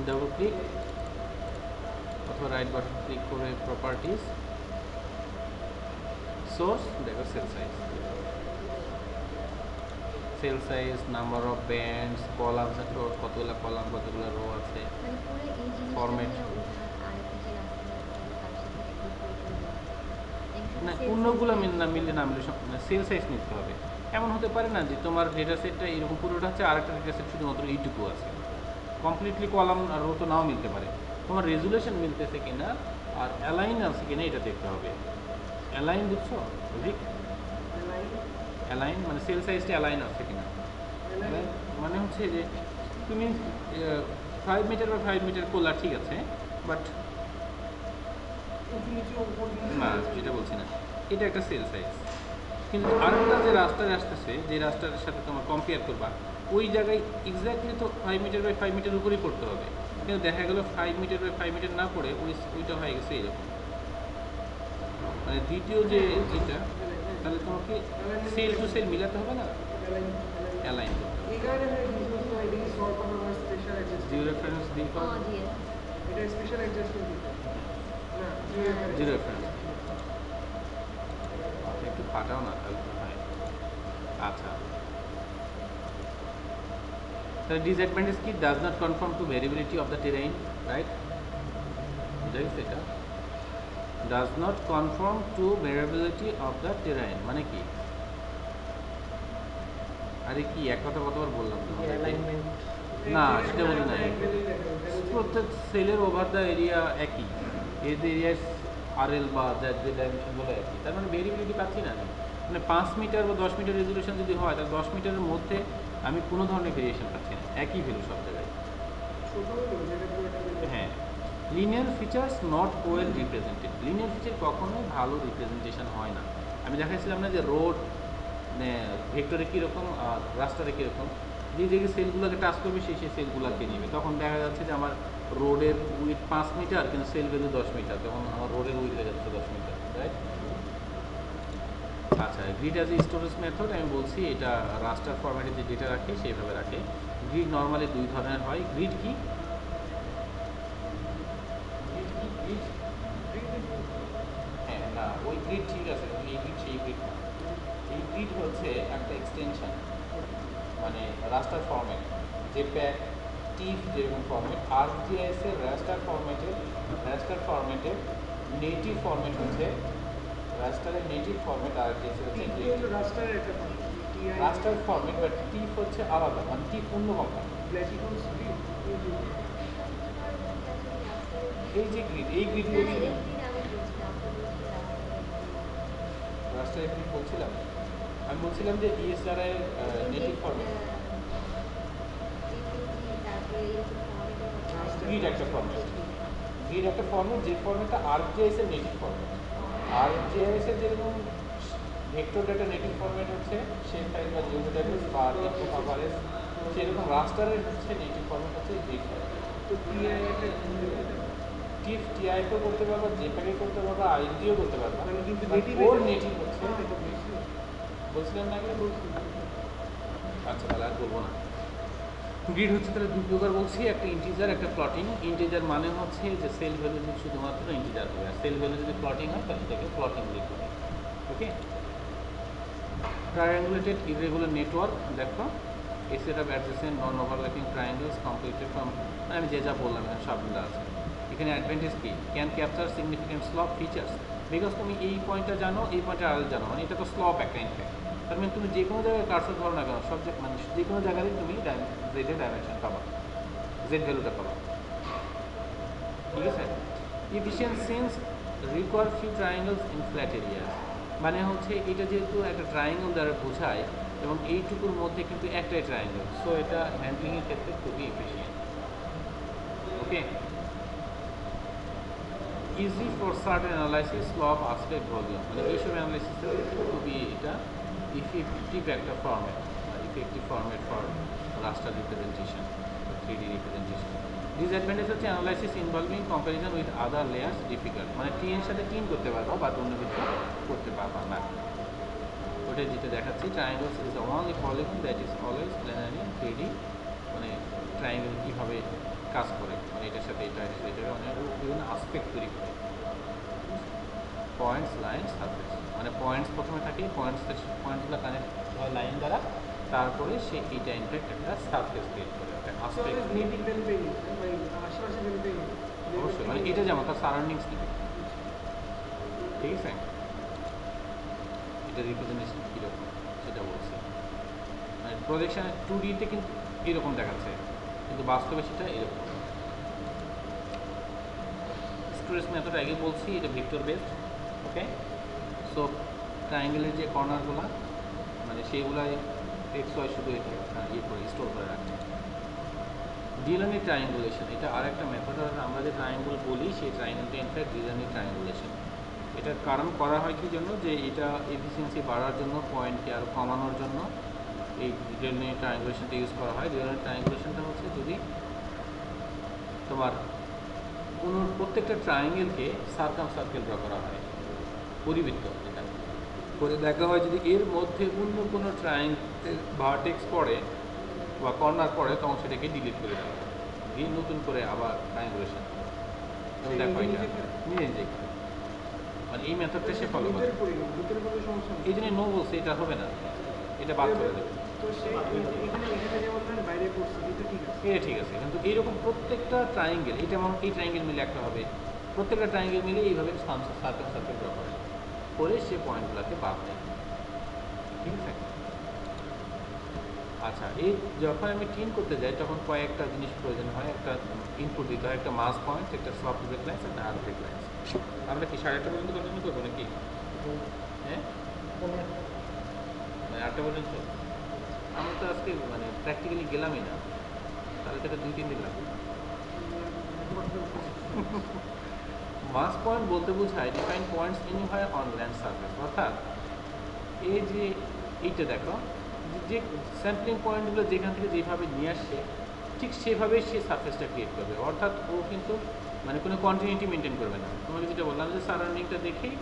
Speaker 1: ডাবল ক্লিক অথবা রাইট বাটন ক্লিক করে প্রপার্টিজ, সোর্স, দেখো cell size, number of bands, columns and row, কতগুলো কলাম কতগুলো রো আছে, ফরম্যাট। না অন্যগুলো না মিললে না মিলে সেল সাইজ নিতে হবে। এমন হতে পারে না যে তোমার ডেটা সেটটা এরকম পুরোটা হচ্ছে, আরেকটা ডেটা সেট শুধুমাত্র এইটুকু আছে, কমপ্লিটলি কলাম আর রো তো নাও মিলতে পারে, তোমার রেজুলেশন মিলতেছে কিনা আর অ্যালাইন আছে কিনা এটা দেখতে হবে। অ্যালাইন বুঝছো ঠিক? অ্যালাইন মানে সেল সাইজটা অ্যালাইন আছে কিনা। Align মানে হচ্ছে যে তুমি 5 মিটার বা 5 মিটার করলা ঠিক আছে, বাট না যেটা বলছি না, এটা একটা সেল সাইজ, কিন্তু আরেকটা যে রাস্তায় আসতেছে, যে রাস্তার সাথে তোমার কম্পেয়ার করবা, ওই জায়গায় এক্স্যাক্টলি তো 5 মিটার বাই 5 মিটার উপরেই পড়তে হবে, কিন্তু দেখা গেল 5 মিটার বাই 5 মিটার না পড়ে ওইটা হয়ে গেছে এরকম। মানে দ্বিতীয় যে যেটা, তাহলে তোমাকে সেল টু সেল মিলাতে হবে না, অ্যালাইন করতে হবে। জিরো রেফারেন্স দিই
Speaker 4: हाँ जी
Speaker 1: জিরো রেফারেন্স একটু ফাটাও না তাহলে তো হয়। আচ্ছা, তাহলে ডিসঅ্যাডভান্টেজ কি? Does not confirm to variability of the terrain, right? বুঝা গেছে এটা? Does not confirm to variability of the terrain মানে কি? আরে কি এক কথা কতবার বললাম তোমাদেরকে? না সেটা বলি নাই, প্রত্যেক সেলের ওভার দ্য এরিয়া একই, এর এরিয়া আরএল বা যে ডাইমেনশনগুলো একই, তার মানে ভেরিয়েবিলিটি পাচ্ছি না আমি। মানে 5 মিটার বা 10 মিটার রেজুলেশন যদি হয়, তাহলে 10 মিটারের মধ্যে আমি কোনো ধরনের ভেরিয়েশন পাচ্ছি না, একই ভ্যালু সব জায়গায়। হ্যাঁ, linear features not well represented. Linear feature কখনোই ভালো রিপ্রেজেন্টেশন হয় না। আমি দেখাইছিলাম না যে রোড মানে ভেক্টরে কীরকম আর রাস্তাটা কীরকম, যে যে সেলগুলোকে টাচ করবে সেই সেলগুলোকে নেবে, তখন দেখা যাচ্ছে যে আমার রোডের উইথ 5 মিটার কিন্তু সেল ভ্যালু 10 মিটার, তখন আমার রোডের উইথ হয়ে যাচ্ছে 10 মিটার, রাইট? আচ্ছা, grid as a storage method আমি বলছি, এটা রাস্টার ফরম্যাটে যে ডেটা রাখে সেইভাবে রাখে। গ্রিড নর্মালি দুই ধরনের হয়। গ্রিড কি? হ্যাঁ না, ওই গ্রিড ঠিক আছে, এই গ্রিড সেই গ্রিড না। এই গ্রিড হচ্ছে একটা এক্সটেনশন, মানে রাস্টার ফরম্যাট, যে প্যাক টিফ যেরকম ফরম্যাট, আরজিএস এর রাস্টার ফরম্যাটের নেটিভ ফরম্যাট হচ্ছে, রাস্টারের নেটিভ ফরম্যাট আরজিএস এর হচ্ছে রাস্টার ফরম্যাট, বাট টিফ হচ্ছে আলাদা, মানে টিফ অন্য কোম্পানি। এই যে গ্রিড, এই গ্রিড বলছিলাম, রাস্টারের গ্রিড বলছিলাম, আমি বলছিলাম যে ইএসআর এর নেটিভ ফরম্যাট। গ্রিড একটা ফরম্যাট, গ্রিড একটা ফরম্যাট, যে ফরম্যাটটা আরজিএস এর নেটিভ ফরম্যাট। আরজিএস এর যেরকম ভেক্টর ডেটা নেটিভ ফরম্যাট হচ্ছে শেপ ফাইল বা জিওমেট্রিক বা ইনপু কভারেজ, সেরকম রাস্টারের হচ্ছে নেটিভ ফরম্যাট হচ্ছে গ্রিড ফরম্যাট।
Speaker 2: তো
Speaker 1: টিফ টিআইপও করতে পারবা, জেপ্যাগে করতে পারবা, আইডিও করতে পারবা,
Speaker 2: মানে কিন্তু
Speaker 1: ওর নেটিভ হচ্ছে, বলছিলাম না আগে? আচ্ছা তাহলে আর বলবো না। গ্রিড হচ্ছে তাহলে দুই প্রকার বলছি, একটা ইন্টিজার, একটা প্লটিং। ইন্টিজার মানে হচ্ছে যে সেল ভ্যালু যদি শুধুমাত্র ইন্টিজার হবে, আর সেল ভ্যালু যদি প্লটিং হয় তাহলে সেটাকে প্লটিং লিখবে। ওকে, ট্রায়াঙ্গুলেটেড ইররেগুলার নেটওয়ার্ক, দেখো a set of adjacent non overlapping triangles completed from, আমি যে যা বললাম এখানে সবগুলো আছে। এখানে অ্যাডভান্টেজ কি? Can capture significant slope features, because তুমি এই পয়েন্টটা জানো, এই পয়েন্টটা আর জানো, মানে এটা তো স্লপ একটা ইনফ্যাক্ট, তার মানে তুমি যে কোনো জায়গায় কার্সর ধরো না কেন, সব মানে যে কোনো জায়গায় তুমি জেডের ডাইমেনশন পাবা, জেড ভ্যালুটা পাবা, ঠিক আছে? Efficient since require few triangles in flat areas, মানে হচ্ছে এটা যেহেতু একটা ট্রায়াঙ্গেল দ্বারা বোঝায় এবং এইটুকুর মধ্যে কিন্তু একটাই ট্রায়াঙ্গেল, সো এটা হ্যান্ডলিংয়ের ক্ষেত্রে খুবই efficient. Okay, easy for certain analysis slope aspect volume, মানে এইসব অ্যানালাইসিসের খুবই এটা ইফেক্টিভ একটা format, effective format for raster representation, 3D representation. Disadvantage হচ্ছে analysis involving comparison with other layers difficult, মানে টি এর সাথে টিন করতে পারবো বা অন্য কিছু করতে পারবা না। ওটা যেটা দেখাচ্ছি, triangles is the only polygon that is always planar 3D, মানে ট্রায়াঙ্গেল কীভাবে কাজ করে, মানে এটার সাথে এটা অনেক বিভিন্ন আসপেক্ট তৈরি করে। পয়েন্টস, লাইন, সারফেস, মানে পয়েন্টস প্রথমে থাকে, পয়েন্টসগুলো কানেক্ট হয় লাইন দ্বারা, তারপরে সে এইটা ইনফ্যাক্ট একটা সারফেস ক্রিয়েট করে, একটা আসপেক্ট। অবশ্যই, মানে এটা যেমন তার সারাউন্ডিংস কি, ঠিক আছে, এটা রিপ্রেজেন্টেশন কীরকম সেটা বলছে। মানে প্রজেকশানে 2Dতে কিন্তু এরকম দেখাচ্ছে, কিন্তু বাস্তবে সেটা এরকম। স্টোরেজ মেথড আগে বলছি, এটা ভেক্টর বেসড। ওকে, সো ট্রায়াঙ্গেলের যে কর্নারগুলো মানে সেইগুলাই এক্স ওয়াই শুধু এটা ইয়ে করে স্টোর করে রাখে। ডিলানি ট্রায়াঙ্গুলেশন, এটা আর একটা মেথড। আর আমরা যে ট্রায়াঙ্গল বলি সেই ট্রায়াঙ্গলটা ইনফ্যাক্ট ডিলানি ট্রায়াঙ্গুলেশন। এটার কারণ করা হয় কি জন্য, যে এটা এফিসিয়েন্সি বাড়ার জন্য, পয়েন্টকে আরও কমানোর জন্য এই ডিলানি ট্রায়াঙ্গুলেশনটা ইউজ করা হয়। ডিলানি ট্রায়াঙ্গুলেশনটা হচ্ছে যদি তোমার কোনো প্রত্যেকটা ট্রায়াঙ্গেলকে সার্কেল ড্র করা হয়, পরিবৃত্ত, যেটা করে দেখা হয় যদি এর মধ্যে অন্য কোনো ট্রায়াঙ্গেল ভার্টেক্স পড়ে বা কর্নার পড়ে, তখন সেটাকে ডিলিট করে দেওয়া হয়, দিয়ে নতুন করে আবার ট্রায়াঙ্গুলেশন। এবং দেখো এটা নিজে নিজে মানে এই মেথডটা সে ফলো করে।
Speaker 2: ভিতরে কোনো সমস্যা নেই।
Speaker 1: এই জন্য নো বলছে এটা হবে না, এটা বাদ করে দেবে।
Speaker 2: তো সে এখানে যেমন ধরেন বাইরে পড়ছে, কিন্তু ঠিক আছে।
Speaker 1: এটা ঠিক আছে, কিন্তু এইরকম প্রত্যেকটা ট্রায়াঙ্গেল, এটা যেমন এই ট্রায়াঙ্গেল মিলে একটা হবে, প্রত্যেকটা ট্রায়াঙ্গেল মিলে এইভাবে সার্কেল ড্র করে করে সে পয়েন্টগুলোকে বাদ দেয়। ঠিক আছে। আচ্ছা, এই যখন আমি টিন করতে যাই তখন কয়েকটা জিনিস প্রয়োজন হয়। একটা ইনপুট দিতে হয়, একটা মাস পয়েন্ট, একটা সফট ব্রেক লাইন্স, একটা হার্ড ব্রেক লাইন্স। আমরা কি 8:30 পর্যন্ত কন্টিনিউ করবো নাকি? হ্যাঁ, মানে 8টা পর্যন্ত। আমরা তো আজকে মানে প্র্যাকটিক্যালি গেলামই না, তাহলে তো এটা 2-3 দিন লাগবে। মাস পয়েন্ট বলতে বোঝায় define points anywhere on land surface. অর্থাৎ এই যে এইটা দেখো, যে স্যাম্পলিং পয়েন্টগুলো যেখান থেকে যেভাবে নিয়ে আসছে ঠিক সেভাবেই সে সারফেসটা ক্রিয়েট করবে। অর্থাৎ ও কিন্তু মানে কোনো কন্টিনিউটি মেনটেন করবে না। তোমাকে যেটা বললাম যে সারাউন্ডিংটা দেখেই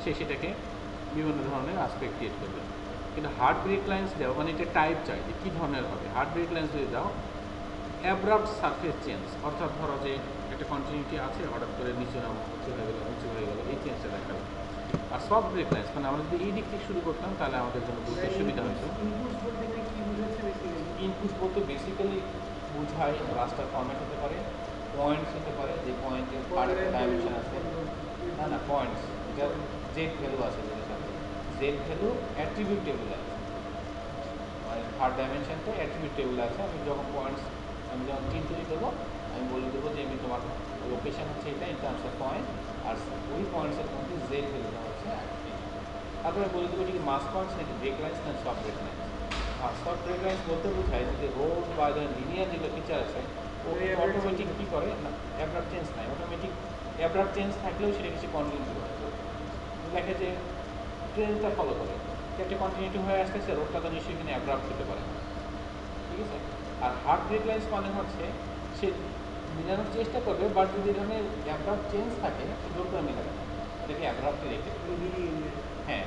Speaker 1: সে সেটাকে বিভিন্ন ধরনের আসপেক্ট ক্রিয়েট করবে। কিন্তু হার্ড ব্রেক লাইন্স দাও, মানে এটা টাইপ চাই যে কী ধরনের হবে। হার্ড ব্রেক লাইন্স যদি দাও অ্যাব্রাপ্ট সারফেস চেঞ্জ, অর্থাৎ ধরো যে একটা কন্টিনিউটি আছে, হঠাৎ করে নিচে নাম উঁচু হয়ে গেলো, উঁচু হয়ে গেলো, এই চেঞ্জটা দেখাবে। আর সফট ব্রেক লাইন্স মানে আমরা যদি এই দিক থেকে শুরু করতাম তাহলে আমাদের জন্য বুঝতে সুবিধা হতো।
Speaker 2: ইনপুটস বলতে গেলে কি বোঝাচ্ছে বেসিক্যালি?
Speaker 1: ইনপুট বলতে বেসিক্যালি বোঝায় রাস্টার ফরম্যাট হতে পারে, পয়েন্টস হতে পারে, যে পয়েন্টের আরেকটা ডাইমেনশন আছে। না পয়েন্টস, এটা জেড ভ্যালু আছে, যেটা সাথে জেড ভ্যালু অ্যাট্রিবিউট টেবিল আছে, মানে থার্ড ডাইমেনশনটা অ্যাট্রিবিউট টেবিল আছে। আমি যখন পয়েন্টস, আমি যখন টিন তৈরি দেবো, আমি বলে দেবো যে আমি তোমার লোকেশন হচ্ছে এটা ইন টার্মস অফ পয়েন্ট, আর ওই পয়েন্টসের মধ্যে জেড ভ্যালুটা হচ্ছে তারপরে বলে দেবো ঠিক মাস পয়েন্টস নাকি ব্রেক লাইন্স না সফট ব্রেক লাইন্স। আর সফট ব্রেক লাইন্স বলতে বোঝায় যে রোড বা লিনিয়ার যেগুলো ফিচার আছে ও অটোমেটিক কী করে না, অ্যাব্রাপ্ট চেঞ্জ নাই, অটোমেটিক অ্যাব্রাপ্ট চেঞ্জ থাকলেও সেটা কিছু কন্টিনিউ করে দেখে যে ট্রেনটা ফলো করে একটা কন্টিনিউটি হয়ে আসতেছে, রোডটা তো নিশ্চয়ই কিনে অ্যাব্রাপ্ট হতে পারে। ঠিক আছে। আর হার্ড ব্রেক লাইন্স মানে হচ্ছে সে মিলানোর চেষ্টা করবে, বাট যদি ধরনের অ্যাব্রাপ্ট চেঞ্জ থাকে সে জোর করে মিলাবে না, এটাকে অ্যাব্রাপ্টে রেখে হ্যাঁ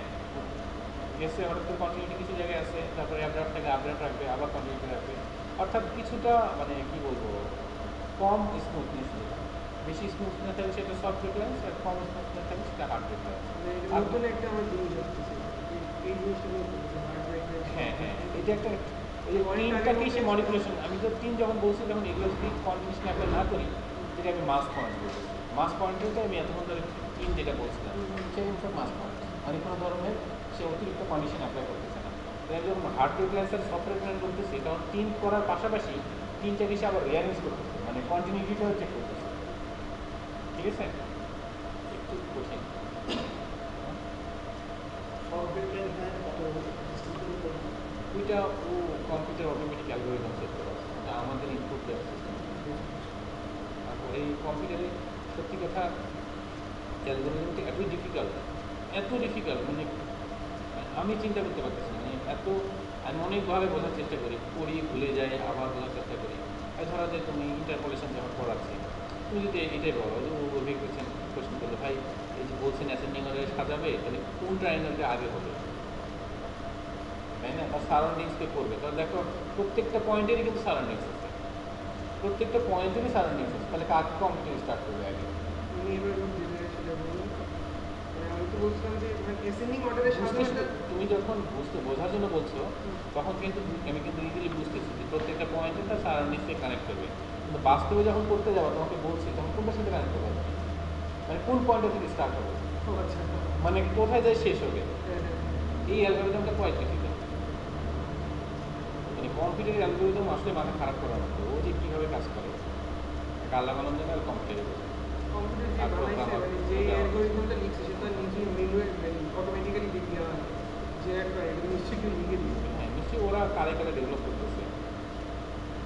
Speaker 1: গেছে হঠাৎ করে কন্টিনিউটি কিছু জায়গায় আছে, তারপরে অ্যাব্রাপ্ট থেকে আপডেট রাখবে, আবার কন্টিনিউটি রাখবে। অর্থাৎ কিছুটা মানে কি বলবো, কম স্মুথনেস যেটা, বেশি স্মুথনেস থাকে সেটা সফট ব্রেক লাইন্স, আর কম স্মুথনেস থাকে সেটা হার্ড ব্রেক লাইন্স।
Speaker 2: নতুন একটা আমার জিনিস আসতেছে, এই জিনিসটা হার্ড ব্রেক লাইন্স।
Speaker 1: হ্যাঁ, এটা একটা ওই যে টিনটাকেই সে মডিফিকেশন। আমি তো টিন যখন বলছি তখন এগুলো যদি কন্টিনিউশন অ্যাপ্লাই না করি, যেটা আমি মাস পয়েন্ট বলছি, মাস পয়েন্টটা আমি এতক্ষণ ধরে টিন যেটা বলছিলাম সেই ইনফ্যাক্ট মাস পয়েন্ট, মানে কোনো ধরনের সে অতিরিক্ত কন্ডিশন অ্যাপ্লাই করতেছে না। তাই আমি যখন হার্ড ব্রেক লাইন্স আর সফট ব্রেক লাইন্স করতেছি তখন টিন করার পাশাপাশি টিনটাকে সে আবার রিয়ারেঞ্জ করতেছে, মানে কন্টিনিউটিটাও চেক করতেছে। ঠিক আছে, একটু কঠিন। ওইটা ও কম্পিউটার অটোমেটিক অ্যালগোরিদম সেট করা আছে, এটা আমাদের ইনপুট দেওয়ার সিস্টেম। আর এই কম্পিউটারে সত্যি কথা অ্যালগোরিদমটা এত ডিফিকাল্ট মানে আমি চিন্তা করতে পারতেছি না, মানে এত আমি অনেকভাবে বোঝার চেষ্টা করি, ভুলে যাই, আবার বোঝার চেষ্টা করি। আর ধরো যে তুমি ইন্টারপোলেশন যখন পড়াচ্ছি, তুমি যদি এটাই বলো যে ও অভিজ্ঞতা প্রশ্ন করলো, ভাই এই যে বলছেন অ্যাসেন্ডিং অর্ডারে সাজাবে, তাহলে কোন ট্রায়াঙ্গেলটা আগে হবে, তাই না? তার সারাউন্ডিংসকে করবে, তাহলে দেখো প্রত্যেকটা পয়েন্টেরই কিন্তু সারাউন্ডিংস আছে, প্রত্যেকটা পয়েন্টেরই সারাউন্ডিংস আছে, তাহলে কাকে কম্পিউটার স্টার্ট করবে আগে?
Speaker 2: আমি তো বলছিলাম যে অ্যাসেন্ডিং অর্ডারে সাজানোটা
Speaker 1: তুমি যখন বোঝার জন্য বলছো তখন কিন্তু আমি কিন্তু ইজিলি বুঝতেছি যে প্রত্যেকটা পয়েন্টে তার সারাউন্ডিংসকে কানেক্ট করবে, কিন্তু বাস্তবে যখন করতে যাবো তোমাকে বলছি তখন কোনটার সাথে কানেক্ট করবে, মানে কোন পয়েন্টে থেকে স্টার্ট হবে,
Speaker 2: আচ্ছা,
Speaker 1: মানে কোথায় যায় শেষ হবে। এই অ্যালগরিদমটা কোয়াইট ডিফিকাল্ট। মানে কম্পিউটারের অ্যালগোরিদম আসলে মাথা খারাপ করার মতো, ও যে কীভাবে কাজ করে কার লাগানোর জন্য আর কম্পিউটারে বোঝে।
Speaker 2: কম্পিউটার যে
Speaker 1: আর
Speaker 2: বানাইছে
Speaker 1: programmer
Speaker 2: মানে যে
Speaker 1: ওটা-
Speaker 2: অ্যালগরিদমটা লিখছে সেটা নিজে ম্যানুয়াল অটোমেটিক্যালি লিখে দেওয়া হয় যে একটা এটা নিশ্চয়ই কেউ লিখে দিয়েছে।
Speaker 1: হ্যাঁ নিশ্চয়ই ওরা কারে কারে ডেভেলপ করতেছে,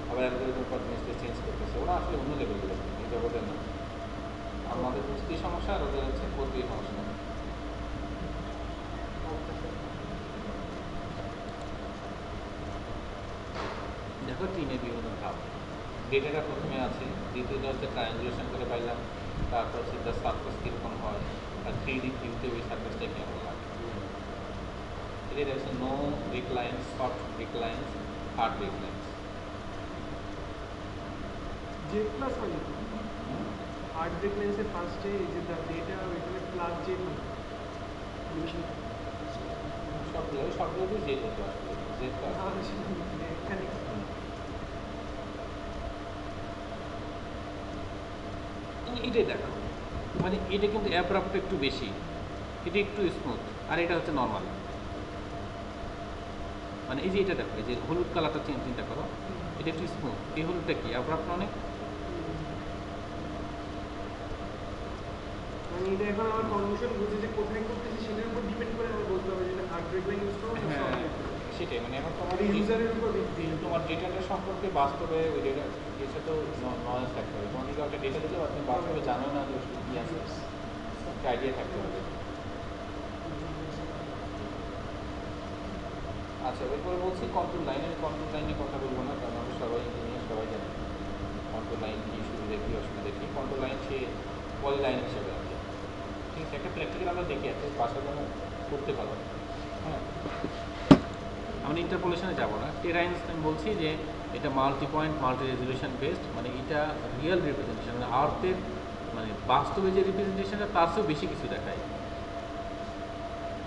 Speaker 1: আবার অ্যালগোরিদম কন্টিনিউসলি চেঞ্জ করতেছে, ওরা আসলে অন্য লেভেলের লোক, এই জগতের না। আমাদের বুঝতেই সমস্যা আর ওদের হচ্ছে করতেই সমস্যা। দেখো তিনে বিভিন্ন ধাপ। ডেটাটা প্রথমে আছে, দ্বিতীয়টা হচ্ছে ট্রায়াঙ্গুলেশন করে পাইলাম, তারপর হচ্ছে তার সার্ফেস কীরকম হয়, আর 3D ভিউতে ওই সার্ফেসটা কেমন লাগে। এটা হচ্ছে no break lines, soft break lines, hard break lines.
Speaker 2: Z plus মানে হার্ড ব্রেক লেন্সের ফার্স্টে যে তার ডেটা ওইখানে প্লাস জেড
Speaker 1: সবগুলোতেই জেড হতো আসলে, জেড তো আছে।
Speaker 2: এখানে
Speaker 1: এটাই দেখো, মানে এটা কিন্তু অ্যাব্রাপ্ট একটু বেশি, এটা একটু স্মুথ, আর এটা হচ্ছে নর্মাল। মানে এই যে এটা দেখো, এই যে হলুদ কালারটা চিন্তা করো, এটা একটু স্মুথ, এই হলুদটা কি অ্যাব্রাপ্ট অনেক।
Speaker 2: মানে এটা এখন আমার কন্ডিশন বুঝে যে কোথায় করতেছি সেটার উপর ডিপেন্ড করে আমার বলতে হবে যে হার্ড ব্রেক লাইন ইউজ করবো না
Speaker 1: হ্যাঁ সেটাই, মানে এখন তোমার
Speaker 2: ইউজারের উপর
Speaker 1: তোমার ডেটাটা সম্পর্কে বাস্তবে ওই ডেটা এটা তো নলেজ থাকতে হবে। তোমার দিকে একটা ডেটা দিলে আপনি বাস্তবে জানো না যে ওষুধ কী আছে, একটা আইডিয়া থাকতে হবে। আচ্ছা এরপরে বলছি কন্ট্রোল লাইন। আমি কন্ট্রোল লাইনে কথা বলবো না, কারণ আমরা সবাই ইঞ্জিনিয়ার, সবাই জানি কন্ট্রোল লাইন কী, সুবিধা কী, অসুবিধা কী। কন্ট্রোল লাইন সে পলি লাইন হিসেবে আছে, ঠিক আছে। একটা প্র্যাকটিক্যাল আমরা দেখি একটা বাসা যেন করতে পারো। হ্যাঁ আমরা ইন্টারপোলেশনে যাব না। টেরাইন্স আমি বলছি যে এটা multi point multi resolution based, মানে এটা রিয়েল রিপ্রেজেন্টেশন, মানে আর্থের মানে বাস্তবে যে রিপ্রেজেন্টেশনটা তার চেয়েও বেশি কিছু দেখায়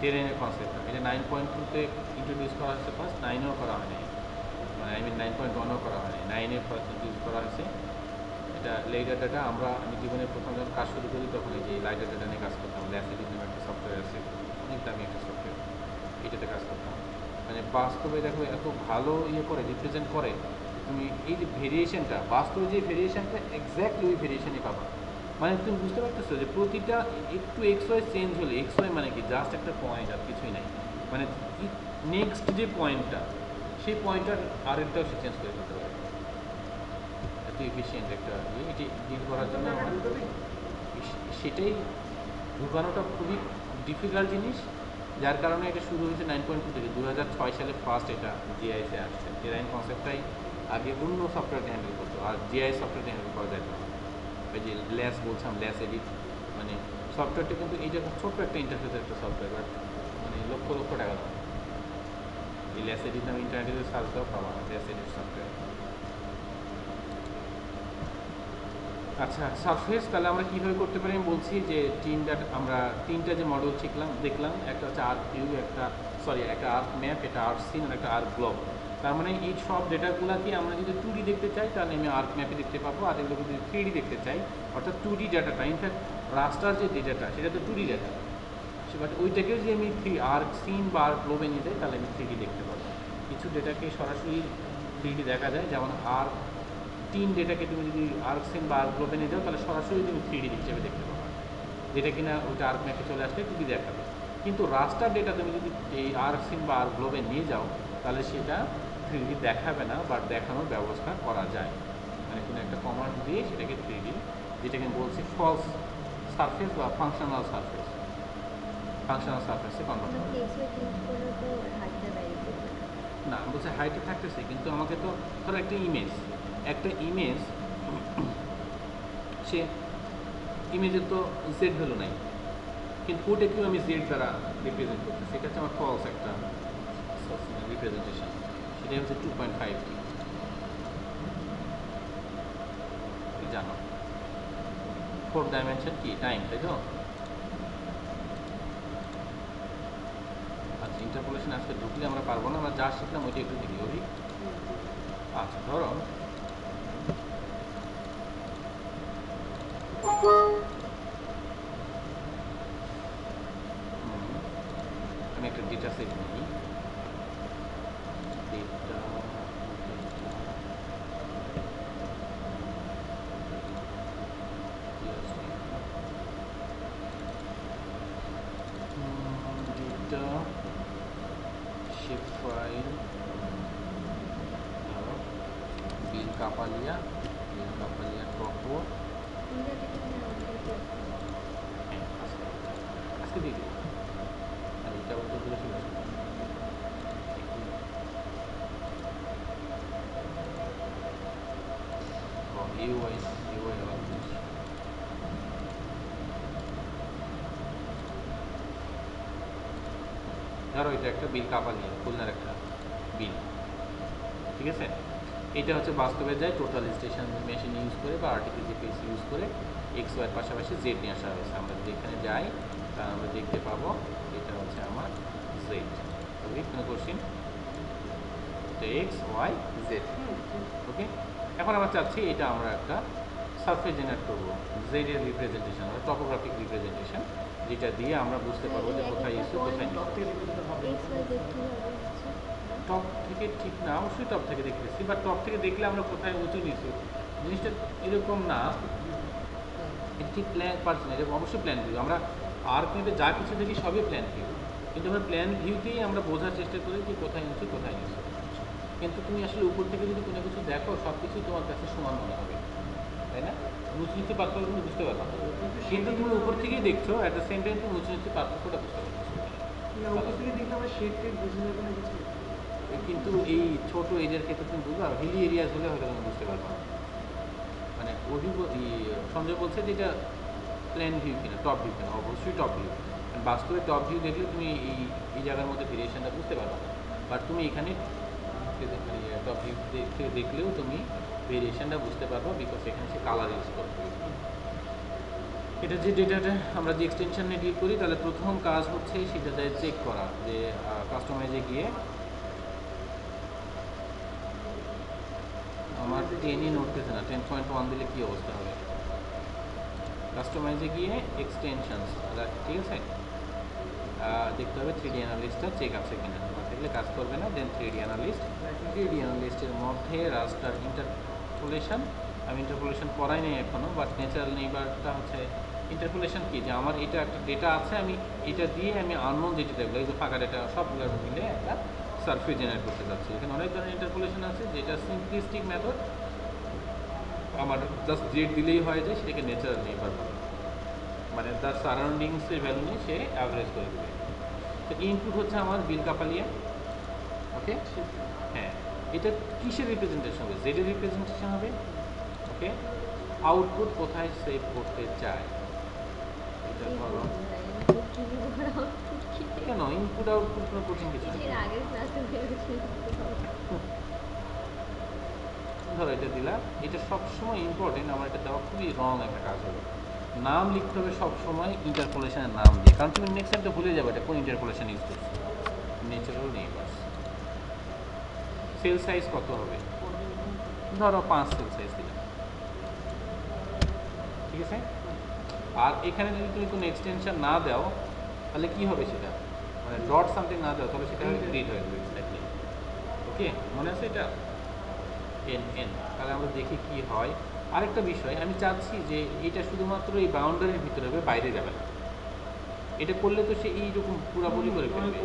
Speaker 1: টেরেনের কনসেপ্টটা। এটা 9.2-তে ইন্ট্রোডিউস করা হয়েছে ফার্স্ট, 9-এও করা হয়নি, মানে 9.1-ও করা হয়নি, 9-এ ফার্স্ট ইন্ট্রোডিউস করা হয়েছে। এটা লেইডার ডাটা। আমি জীবনে প্রথম যখন কাজ শুরু করি তখন এই যে লাইডার ডাটা নিয়ে কাজ করতাম। ল্যাসিডিক নামে একটা সফটওয়্যার আছে, অনেক দামি একটা সফটওয়্যার, এটাতে কাজ করতাম। মানে বাস্তবে দেখো এত ভালো করে রিপ্রেজেন্ট করে, তুমি এই যে ভেরিয়েশনটা, বাস্তবে যে ভেরিয়েশনটা এক্স্যাক্টলি ওই ভেরিয়েশনই পাবা। মানে তুমি বুঝতে পারতেছো যে প্রতিটা একটু এক্স ওয়াই চেঞ্জ হলে, এক্স ওয়াই মানে কি জাস্ট একটা পয়েন্ট আর কিছুই নাই, মানে নেক্সট যে পয়েন্টটা সেই পয়েন্টটার আরেকটাও সে চেঞ্জ করে ফেলতে পারে। এত এফিসিয়েন্ট একটা এটি ডিল করার জন্য আমার সেটাই ঢুকানোটা খুবই ডিফিকাল্ট জিনিস, যার কারণে এটা শুরু হয়েছে 9.2 থেকে। 2006 সালে ফার্স্ট এটা জিআইএসে আসছে। টেরাইন কনসেপ্টটাই আগে অন্য সফটওয়্যারকে হ্যান্ডেল করতো, আর জিআইএস সফটওয়্যারকে হ্যান্ডেল করা যেত না। ওই যে ল্যাস বলছিলাম, ল্যাস এডিট, মানে সফটওয়্যারটা কিন্তু এইটা ছোট্ট একটা ইন্টারফেসের একটা সফটওয়্যার, বাট মানে লক্ষ লক্ষ টাকা দাম। এই ল্যাস এডিট আমি ইন্টারনেটে সার্চ দেওয়া পাবো না, ল্যাস এডিট সফটওয়্যার। আচ্ছা সারফেস তাহলে আমরা কীভাবে করতে পারি আমি বলছি যে আমরা তিনটা যে মডেল দেখলাম, একটা হচ্ছে আর্ক ভিউ, একটা আর্ক ম্যাপ, এটা আর্ক সিন, আর একটা আর্ক গ্লোব। তার মানে এই সব ডেটাগুলোকে আমরা যদি 2D দেখতে চাই তাহলে আমি আর্ক ম্যাপে দেখতে পাবো, আর এগুলো যদি 3D দেখতে চাই অর্থাৎ 2D ডাটাটা, ইনফ্যাক্ট রাস্টার যে ডেটাটা সেটা তো 2D ডাটা, বাট ওইটাকে যদি আমি আর্ক সিন বা আর্ক গ্লোবে নিয়ে যাই তাহলে আমি 3D দেখতে পাবো। কিছু ডেটাকে সরাসরি 3D দেখা যায়, যেমন আর্ক 3 ডেটাকে তুমি যদি আর্ক সিন বা আর্ক গ্লোবে নিয়ে যাও তাহলে সরাসরি তুমি 3D হিসেবে দেখতে পাবে, যেটা কিনা ওইটা আর্ক ম্যাপে চলে আসলে 2D দেখাবে। কিন্তু রাস্টার ডেটা তুমি যদি এই আর্ক সিন বা আর্ক গ্লোবে নিয়ে যাও তাহলে সেটা 3D দেখাবে না, বাট দেখানোর ব্যবস্থা করা যায়। মানে কোনো একটা কমান্ড দিয়ে সেটাকে 3D, যেটাকে আমি বলছি ফলস সারফেস বা ফাংশনাল সারফেসে কনভার্ট করা। না আমি বলছি হাইটে থাকতেছে, কিন্তু আমাকে তো ধরো একটা ইমেজ সে ইমেজের তো জেড ভ্যালু নাই, কিন্তু ওটাকেও আমি জেড দ্বারা রিপ্রেজেন্ট করতেছি, এটা হচ্ছে আমার ফলস একটা রিপ্রেজেন্টেশন, সেটাই হচ্ছে 2.5। জানো 4 ডাইমেনশন কি টাইম, তাই তো? আচ্ছা ইন্টারপোলেশন আজকে ঢুকলে আমরা পারবো না, আমরা যা শিখলাম ওইটা একটু দেখি ওই। আচ্ছা ধরো আমি একটা ডেটা সেট নিই, ডেটা এটা শেপ ফাইল বিল কাপালিয়া টপো হ্যাঁ আজকে দিয়ে দিই আর এটা বলতে বলে ঠিক আছে ইউআই ধরো এটা একটা বিল কাপালিয়া খুলনার একটা বিল, ঠিক আছে। এটা হচ্ছে বাস্তবে যায় টোটাল স্টেশন মেশিন ইউজ করে বা আরটিপিজিপিএস ইউজ করে এক্স ওয়াইয়ের পাশাপাশি জেড নিয়ে আসা হয়েছে। আমরা যেখানে যাই তা আমরা দেখতে পাবো এটা হচ্ছে আমার জেড। ওকে, কোনো কোশ্চিন? এটা এক্স ওয়াই জেড। ওকে, এখন আমরা চাচ্ছি এটা আমরা একটা সারফেস জেনারেট করবো, জেড এর রিপ্রেজেন্টেশন বা টপোগ্রাফিক রিপ্রেজেন্টেশন, যেটা দিয়ে আমরা বুঝতে পারবো যে কোথায় ইস্যু কোথায় নেই। টপ থেকে ঠিক না, অবশ্যই টপ থেকে দেখতেছি, বাট টপ থেকে দেখলে আমরা কোথায় উঁচু নিচু জিনিসটা এরকম না, একটি প্ল্যান পারছি, এটা অবশ্যই প্ল্যান ভিউ। আমরা আর কিন্তু যা কিছু দেখি সবই প্ল্যান ভিউ, কিন্তু আমরা প্ল্যান ভিউতেই আমরা বোঝার চেষ্টা করি যে কোথায় উঁচু কোথায় নিচু। কিন্তু তুমি আসলে উপর থেকে যদি কোনো কিছু দেখো সব কিছুই তোমার কাছে সমান মনে হবে, তাই না? উঁচু নিচু পার্থক্য তুমি বুঝতে পারবে না, কিন্তু তুমি উপর থেকেই দেখছো, অ্যাট দ্য সেম টাইম তুমি উঁচু নিচু পার্থক্যটা বুঝতে পারছো।
Speaker 2: উপর থেকে দেখলে আমার শেড টেড বুঝে যাবে না কিছু।
Speaker 1: কিন্তু এই ছোট এরিয়ার ক্ষেত্রে তুমি বুঝবা, হিলি এরিয়াস হলে হয়তো তুমি বুঝতে পারবা না। মানে সঞ্জয় বলছে যে এটা প্ল্যান ভিউ কিনা টপ ভিউ কিনা, অবশ্যই টপ ভিউ। বাস্তবে টপ ভিউ দেখলে তুমি এই জায়গার মধ্যে ভেরিয়েশনটা বুঝতে পারবা না, বাট তুমি এখানে টপ ভিউ দেখলেও তুমি ভেরিয়েশনটা বুঝতে পারবো, বিকজ এখানে সে কালার ইউজ করবে। এটা যে ডেটাটা আমরা যে এক্সটেনশন নিয়ে ডিল করি, তাহলে প্রথম কাজ হচ্ছে সেটা চেক করা যে কাস্টমাইজে গিয়ে আমার 10ই নোটতেছে না, 10.1 দিলে কী অবস্থা হবে। কাস্টমাইজে গিয়ে এক্সটেনশনস, ঠিক আছে, দেখতে হবে 3D অ্যানালিস্টটা চেক আছে কিনা, দেখলে কাজ করবে না। দেন 3D অ্যানালিস্টের মধ্যে রাস্টার ইন্টারপোলেশন, আমি ইন্টারপোলেশন করাই নেই এখনও, বাট ন্যাচারাল নেইবারটা হচ্ছে ইন্টারপোলেশন কি, যে আমার এটা একটা ডেটা আছে, আমি এটা দিয়ে আমি আননোন যে ডেটাগুলো, এই যে ফাঁকা ডেটা সবগুলো মিলে একটা সারফেস জেনারেট করতে যাচ্ছি। এখানে অনেক ধরনের ইন্টারপোলেশন আছে, যেটা সিম্পলিস্টিক মেথড, আমার জাস্ট জেড দিলেই হয় যে সেটাকে ন্যাচারাল নেইবার বলে, মানে তার সারাউন্ডিংসের ভ্যালু নিয়ে সে অ্যাভারেজ করে দেবে। তো ইনপুট হচ্ছে আমার বিল কাপালিয়া। ওকে, হ্যাঁ, এটা কিসের রিপ্রেজেন্টেশন হবে? জেডের রিপ্রেজেন্টেশন হবে। ওকে, আউটপুট কোথায় সেভ করতে চায়, এটা ধরো কেন ইনপুট আউটপুট কোনো কোচিং কিছু নেই। ধরো এটা দিলাম, এটা সবসময় ইম্পর্টেন্ট, আমার এটা দেওয়া খুবই রং একটা কাজ হবে। নাম লিখতে হবে সবসময় ইন্টারপোলেশনের নাম দিয়ে, কারণ তুমি নেক্সট টাইম তো ভুলে যাবে এটা কোন ইন্টারপোলেশন ইউজ করছো। ন্যাচারাল নেইবারস, সেল সাইজ কত হবে, ধরো 5 সেল সাইজ দিলাম, ঠিক আছে। আর এখানে যদি তুমি কোনো এক্সটেনশন না দাও তাহলে কি হবে সেটা, মানে ডট সামথিং না দাও তাহলে সেটা গ্রিড হয়ে যাবে এক্স্যাক্টলি। ওকে, মনে আছে এটা এন। তাহলে আমরা দেখি কি হয়। আরেকটা বিষয় আমি চাচ্ছি যে এটা শুধুমাত্র এই বাউন্ডারির ভিতরে হবে, বাইরে যাবে না। এটা করলে তো সে এইরকম পুরাপুরি করে ফেলবে।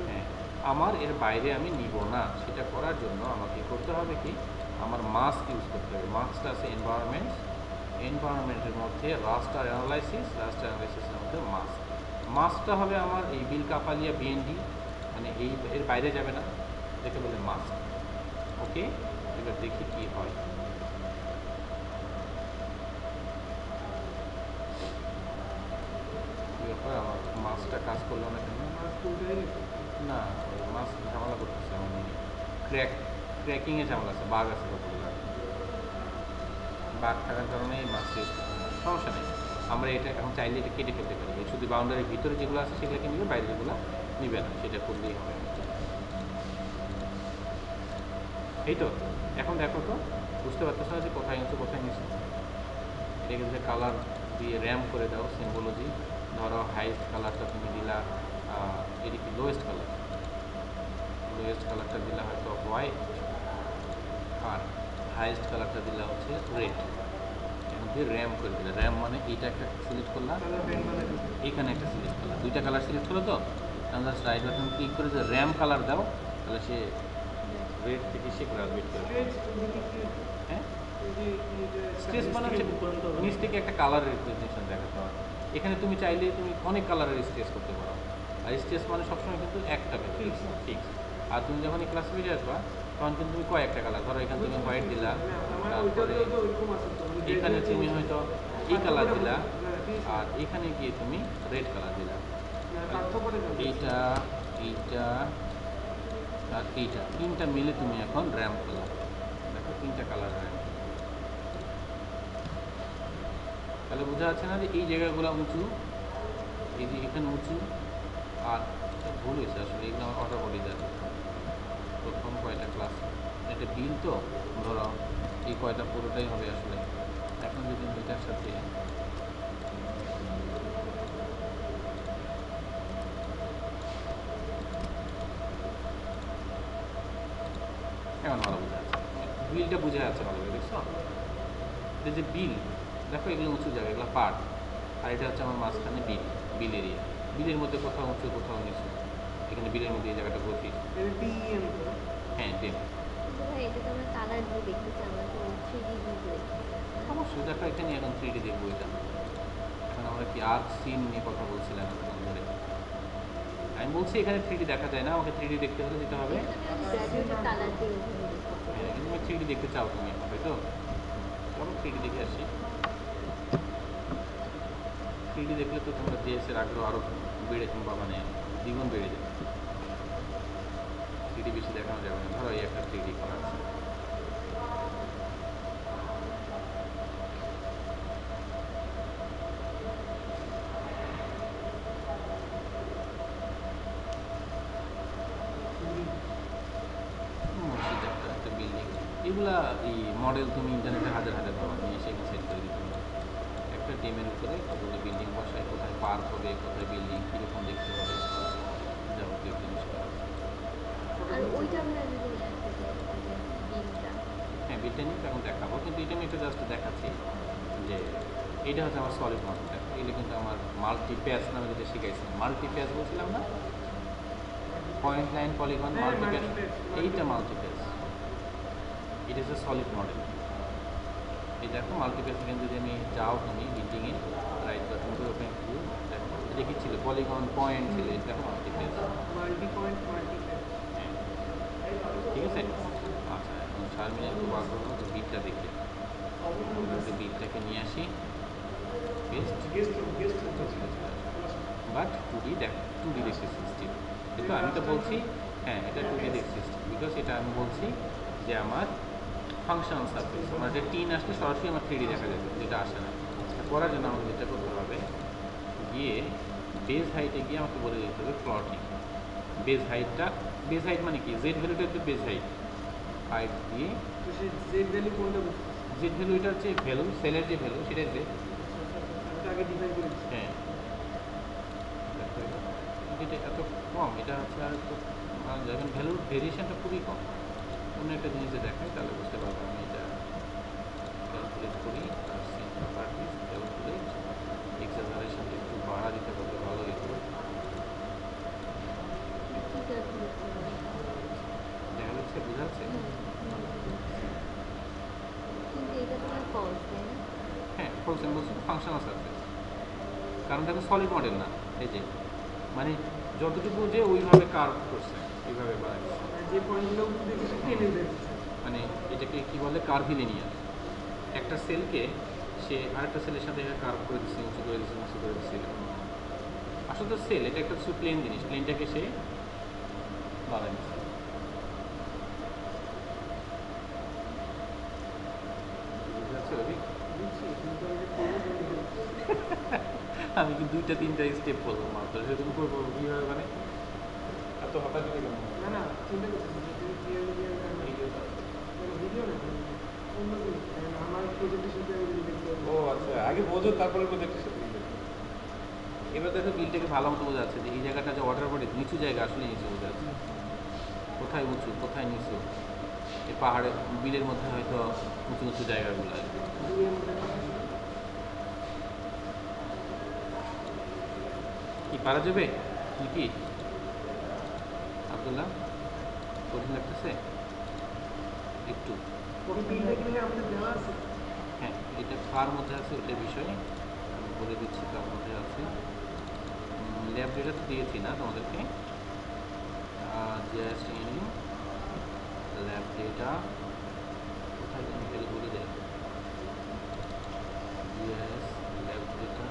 Speaker 1: হ্যাঁ, আমার এর বাইরে আমি নিব না। সেটা করার জন্য আমাকে করতে হবে কি, আমার মাস্ক ইউজ করতে হবে। মাস্কটা আছে এনভায়রনমেন্টের মধ্যে রাস্টার অ্যানালাইসিসের মধ্যে মাস্কটা হবে আমার এই বিল কাপালিয়া বিএনডি, মানে এর বাইরে যাবে না, দেখে বলে মাস্ক। ওকে, এবার দেখি কি হয়। কি ব্যাপার, আমার মাস্কটা কাজ করলো না কেন? না, মাস্ক ঝামেলা করতেছে, আমার ক্র্যাকিংয়ে ঝামেলা আছে, বাগ আছে, কতগুলো বাগ থাকার কারণে এই মাস্ক ইউজ করতে হবে। সমস্যা নেই, আমরা এটা এখন চাইলে এটা কেটে ফেলতে পারি। শুধু বাউন্ডারির ভিতরে যেগুলো আছে সেগুলোকে নিবে, বাইরে যেগুলো নিবে না, সেটা করলেই হবে। এই তো, এখন দেখো তো, বুঝতে পারতেছো না যে কোথায় নিচ্ছ কোথায় নিচ্ছ। এটাকে যদি কালার দিয়ে র্যাম্প করে দাও, সিম্বলজি, ধরো হাইস্ট কালারটা তুমি দিলা, এদিকে লোয়েস্ট কালারটা দিলা হয়তো হোয়াইট, আর হাইস্ট কালারটা দিলা হচ্ছে রেড। এখন দিয়ে র্যাম্প করে দিলে, র্যাম্প মানে এইটা একটা সিলেক্ট করলাম, এখানে একটা সিলেক্ট করলাম, দুইটা কালার সিলেক্ট করো তো, জাস্ট রাইট বাটন ক্লিক করে যে র্যাম কালার দাও, তাহলে সে রেড থেকে সে গ্রাজুয়েট করে। হ্যাঁ, স্ট্রেস মানে হচ্ছে নিচ থেকে একটা কালারের রিপ্রেজেন্টেশন দেখাতে হয়। এখানে তুমি চাইলে তুমি অনেক কালারের স্ট্রেস করতে পারো, আর স্ট্রেস মানে সবসময় কিন্তু একটা ফিক্স। আর তুমি যখন এই ক্লাসে বেরিয়ে আসবা তখন কিন্তু তুমি কয়েকটা কালার, ধরো এখানে তুমি হোয়াইট দিলা, তারপরে এখানে তুমি হয়তো এই কালার দিলা, আর এখানে গিয়ে তুমি রেড কালার দিলা। এইটা এইটা আর এইটা তিনটা মিলে তুমি এখন র্যাম কালার দেখো, তিনটা কালার র্যাম। তাহলে বোঝা যাচ্ছে না যে এই জায়গাগুলো উঁচু, এই যে এখানে উঁচু, আর ভুল হয়েছে আসলে এগুলো আমার অটো বডি দেয় প্রথম কয়টা ক্লাস, এটা বিল তো ধরো এই কয়টা পুরোটাই হবে আসলে। এখন যদি এটার সাথে এখন ভালো বোঝা যাচ্ছে, বিলটা বোঝা যাচ্ছে ভালো করে, দেখছো? এটা যে বিল দেখো, এগুলো উঁচু জায়গা, এগুলো পার্ট, আর এটা হচ্ছে আমার মাঝখানে বিল, বিল এরিয়া। বিলের মধ্যে কোথাও উঁচু কোথাও নিচু, এখানে বিলের মধ্যে এই জায়গাটা গভীর। হ্যাঁ টেন
Speaker 4: কিন্তু ভাই এটা তো আমরা কালার দিয়ে দেখতেছি, আমরা তো 3D ভিউ দেখতেছি।
Speaker 1: অবশ্যই দেখো, এটা নিয়ে এখন 3D দেখবো। এটা এখন আমরা কি আর্ট সিন নিয়ে কথা বলছিলাম এখন ধরে, আমি বলছি এখানে 3D দেখা যায় না, আমাকে 3D দেখতে হলে যেতে হবে।
Speaker 4: এখানে আমি গ্র্যাজুয়েটের কালার দিয়ে ওখানে দেখতে
Speaker 1: হ্যাঁ, কিন্তু তুমি 3D দেখতে চাও তুমি এখন, তাই তো? চলো 3D দেখে আসি। 3D দেখলে তো তোমরা ডিএসের আগ্রহ আরও বেড়ে, কিংবা মানে দ্বিগুণ বেড়ে যাবে। 3D বেশি দেখানো যাবে না, ধরো এই একটা 3D করা আছে। মসজিদ একটা বিল্ডিং, এগুলা এই মডেল তুমি ইন্টারনেটে হাজার হাজার পাবা, নিয়ে সেখানে সেট করে দিতে হবে। একটা টিমের উপরে কতগুলো বিল্ডিং বসায়, কোথায় পার্ক হবে, কোথায় বিল্ডিং কীরকম দেখতে হবে, যাবতীয় জিনিস করা আছে।
Speaker 4: আর ওইটা আমরা যদি একটা যে বিলটা
Speaker 1: হ্যাঁ, বিলটা নিয়ে এখন দেখাবো, কিন্তু এটা আমি একটু জাস্ট দেখাচ্ছি যে এইটা হচ্ছে আমার সলিড মডেল। দেখো এগুলো কিন্তু আমার মাল্টি প্যাচ নামে যেটা শিখাইছি, মাল্টি প্যাচ বলছিলাম না, পয়েন্ট লাইন পলিগন মাল্টি প্যাচ, এইটা মাল্টি প্যাচ, এটা হচ্ছে সলিড মডেল। এই দেখো মাল্টি প্যাচ, এখানে যদি আমি যাও তুমি বিল্ডিংয়ে রাইট বাটন করে ওপেন টু, দেখো এটা কি ছিল, পলিগন পয়েন্ট ছিল, এটা দেখো মাল্টি প্যাচ। ঠিক আছে, আচ্ছা এখন শারমিনের খুব আগ্রহ তো বিটটা দেখে, বিটটাকে নিয়ে আসি বাট 2D দেখ, 2D দেখতে সিস্টেম, কিন্তু আমি তো বলছি হ্যাঁ এটা 2D দেখতে সিস্টেম, বিকজ এটা আমি বলছি যে আমার ফাংশনাল সারফেস, আমার যে টিন আসলে সরাসরি আমার 3D দেখা যাবে, যেটা আসে না। করার জন্য আমাকে যেটা করতে হবে, গিয়ে বেজ হাইটে গিয়ে আমাকে বলে দিতে হবে প্লটিং। বেজ হাইটটা, বেজ হাইট মানে কি, জেড ভ্যালুটা হচ্ছে বেজ হাইট, হাইট দিয়ে জেড ভ্যালু, এটা হচ্ছে ভ্যালু সেলের যে ভ্যালু সেটা জেড। হ্যাঁ এটা এত কম, এটা হচ্ছে আর একটু যখন ভ্যালুর ভেরিয়েশনটা খুবই কম, অন্য একটা জিনিসে দেখাই তাহলে বুঝতে পারবো। আমি এটা ক্যালকুলেট করি, আর সেন্টার পার্টিস ক্যালকুলেট, এক্সাজারেশনটা একটু বাড়া দিতে পারলে ভালো হতো।
Speaker 4: কি ক্যালকুলেট করবো?
Speaker 1: দেখা যাচ্ছে, বোঝা যাচ্ছে?
Speaker 4: কিন্তু এটা তো আর ফলস, তাই না?
Speaker 1: হ্যাঁ বলছেন, বলছি ফাংশনাল সারফেস, কারণ দেখো সলিড মডেল না, এই যে মানে যতটুকু যে ওইভাবে কার্ভ করছে, এইভাবে বানাচ্ছে, মানে এটাকে কি বলে, কার্ভিলিনিয়ার। একটা সেলকে সে আরেকটা সেলের সাথে কার্ভ করে দিচ্ছে, উঁচু করে দিচ্ছে, উঁচু করে দিচ্ছে। আসলে তো সেল এটা একটা প্লেন জিনিস, প্লেনটাকে সে বানায় দিচ্ছে। আমি কি 2টা 3টা স্টেপ করবো মাত্র, সে তুমি করবো কীভাবে, মানে এত হঠাৎ করে কেন? ও আচ্ছা, আগে বোঝো তারপরে প্রজেক্টের সাথে। এবার দেখো বিলটাকে ভালো মতো বোঝা যাচ্ছে যে এই জায়গাটা যে ওয়াটার বডি নিচু জায়গা, আসলে নিচু বোঝা যাচ্ছে, কোথায় উঁচু কোথায় নিচু। এই পাহাড়ের বিলের মধ্যে হয়তো উঁচু উঁচু জায়গাগুলো আসবে। কি পারা যাবে নাকি? আব্দুল্লাহ কঠিন লাগতেছে একটু?
Speaker 2: ওকে বিলটা গেলে আমাদের দেওয়া আছে।
Speaker 1: হ্যাঁ, এটা কার মধ্যে আছে ওইটা বিষয় আমি বলে দিচ্ছি কার মধ্যে আছে। ল্যাব ডেটা তো দিয়েছি না তোমাদেরকে? জাস্ট ইন ল্যাব ডেটা কোথায় জানি খালি বলে দেয়। Yes, lab data,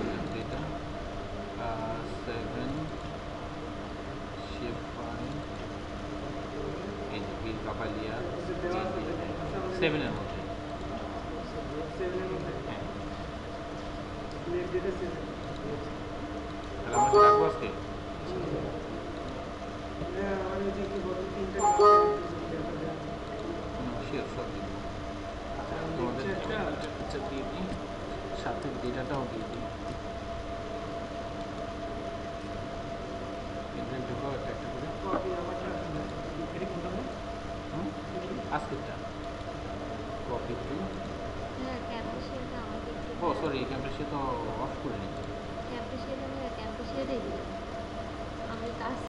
Speaker 1: lab data 7 shape file এই যে বিল কাপালিয়া
Speaker 2: দেওয়া আছে, আছে আমাদের।
Speaker 1: 7-এর মধ্যে।
Speaker 2: 7 এর মধ্যে
Speaker 1: হ্যাঁ,
Speaker 2: লেট ডেটা 7।
Speaker 1: তাহলে আমরা কি রাখবো আজকে?
Speaker 2: হ্যাঁ, আমার ওই যে কি গত 3টা
Speaker 1: শিওর, সব দিয়ে দিই। আচ্ছা, তোমাদের
Speaker 2: লেকচারটা
Speaker 1: পিকচার দিয়ে দিই, সাথে ডেটাটাও দিয়ে দিই। এখানে ঢোকাও একটা একটা করে।
Speaker 2: কপি আমারটা এটা কোনটা হবে?
Speaker 1: হুম, আজকেরটা কপি টু।
Speaker 4: হ্যাঁ ক্যাম্পাসিয়াটা আমাকে একটু
Speaker 1: ও সরি, ক্যাম্পাসে তো অফ করে নিই।
Speaker 4: ক্যাম্পাসিয়াটা ক্যাম্পাসিয়াটাই দিলাম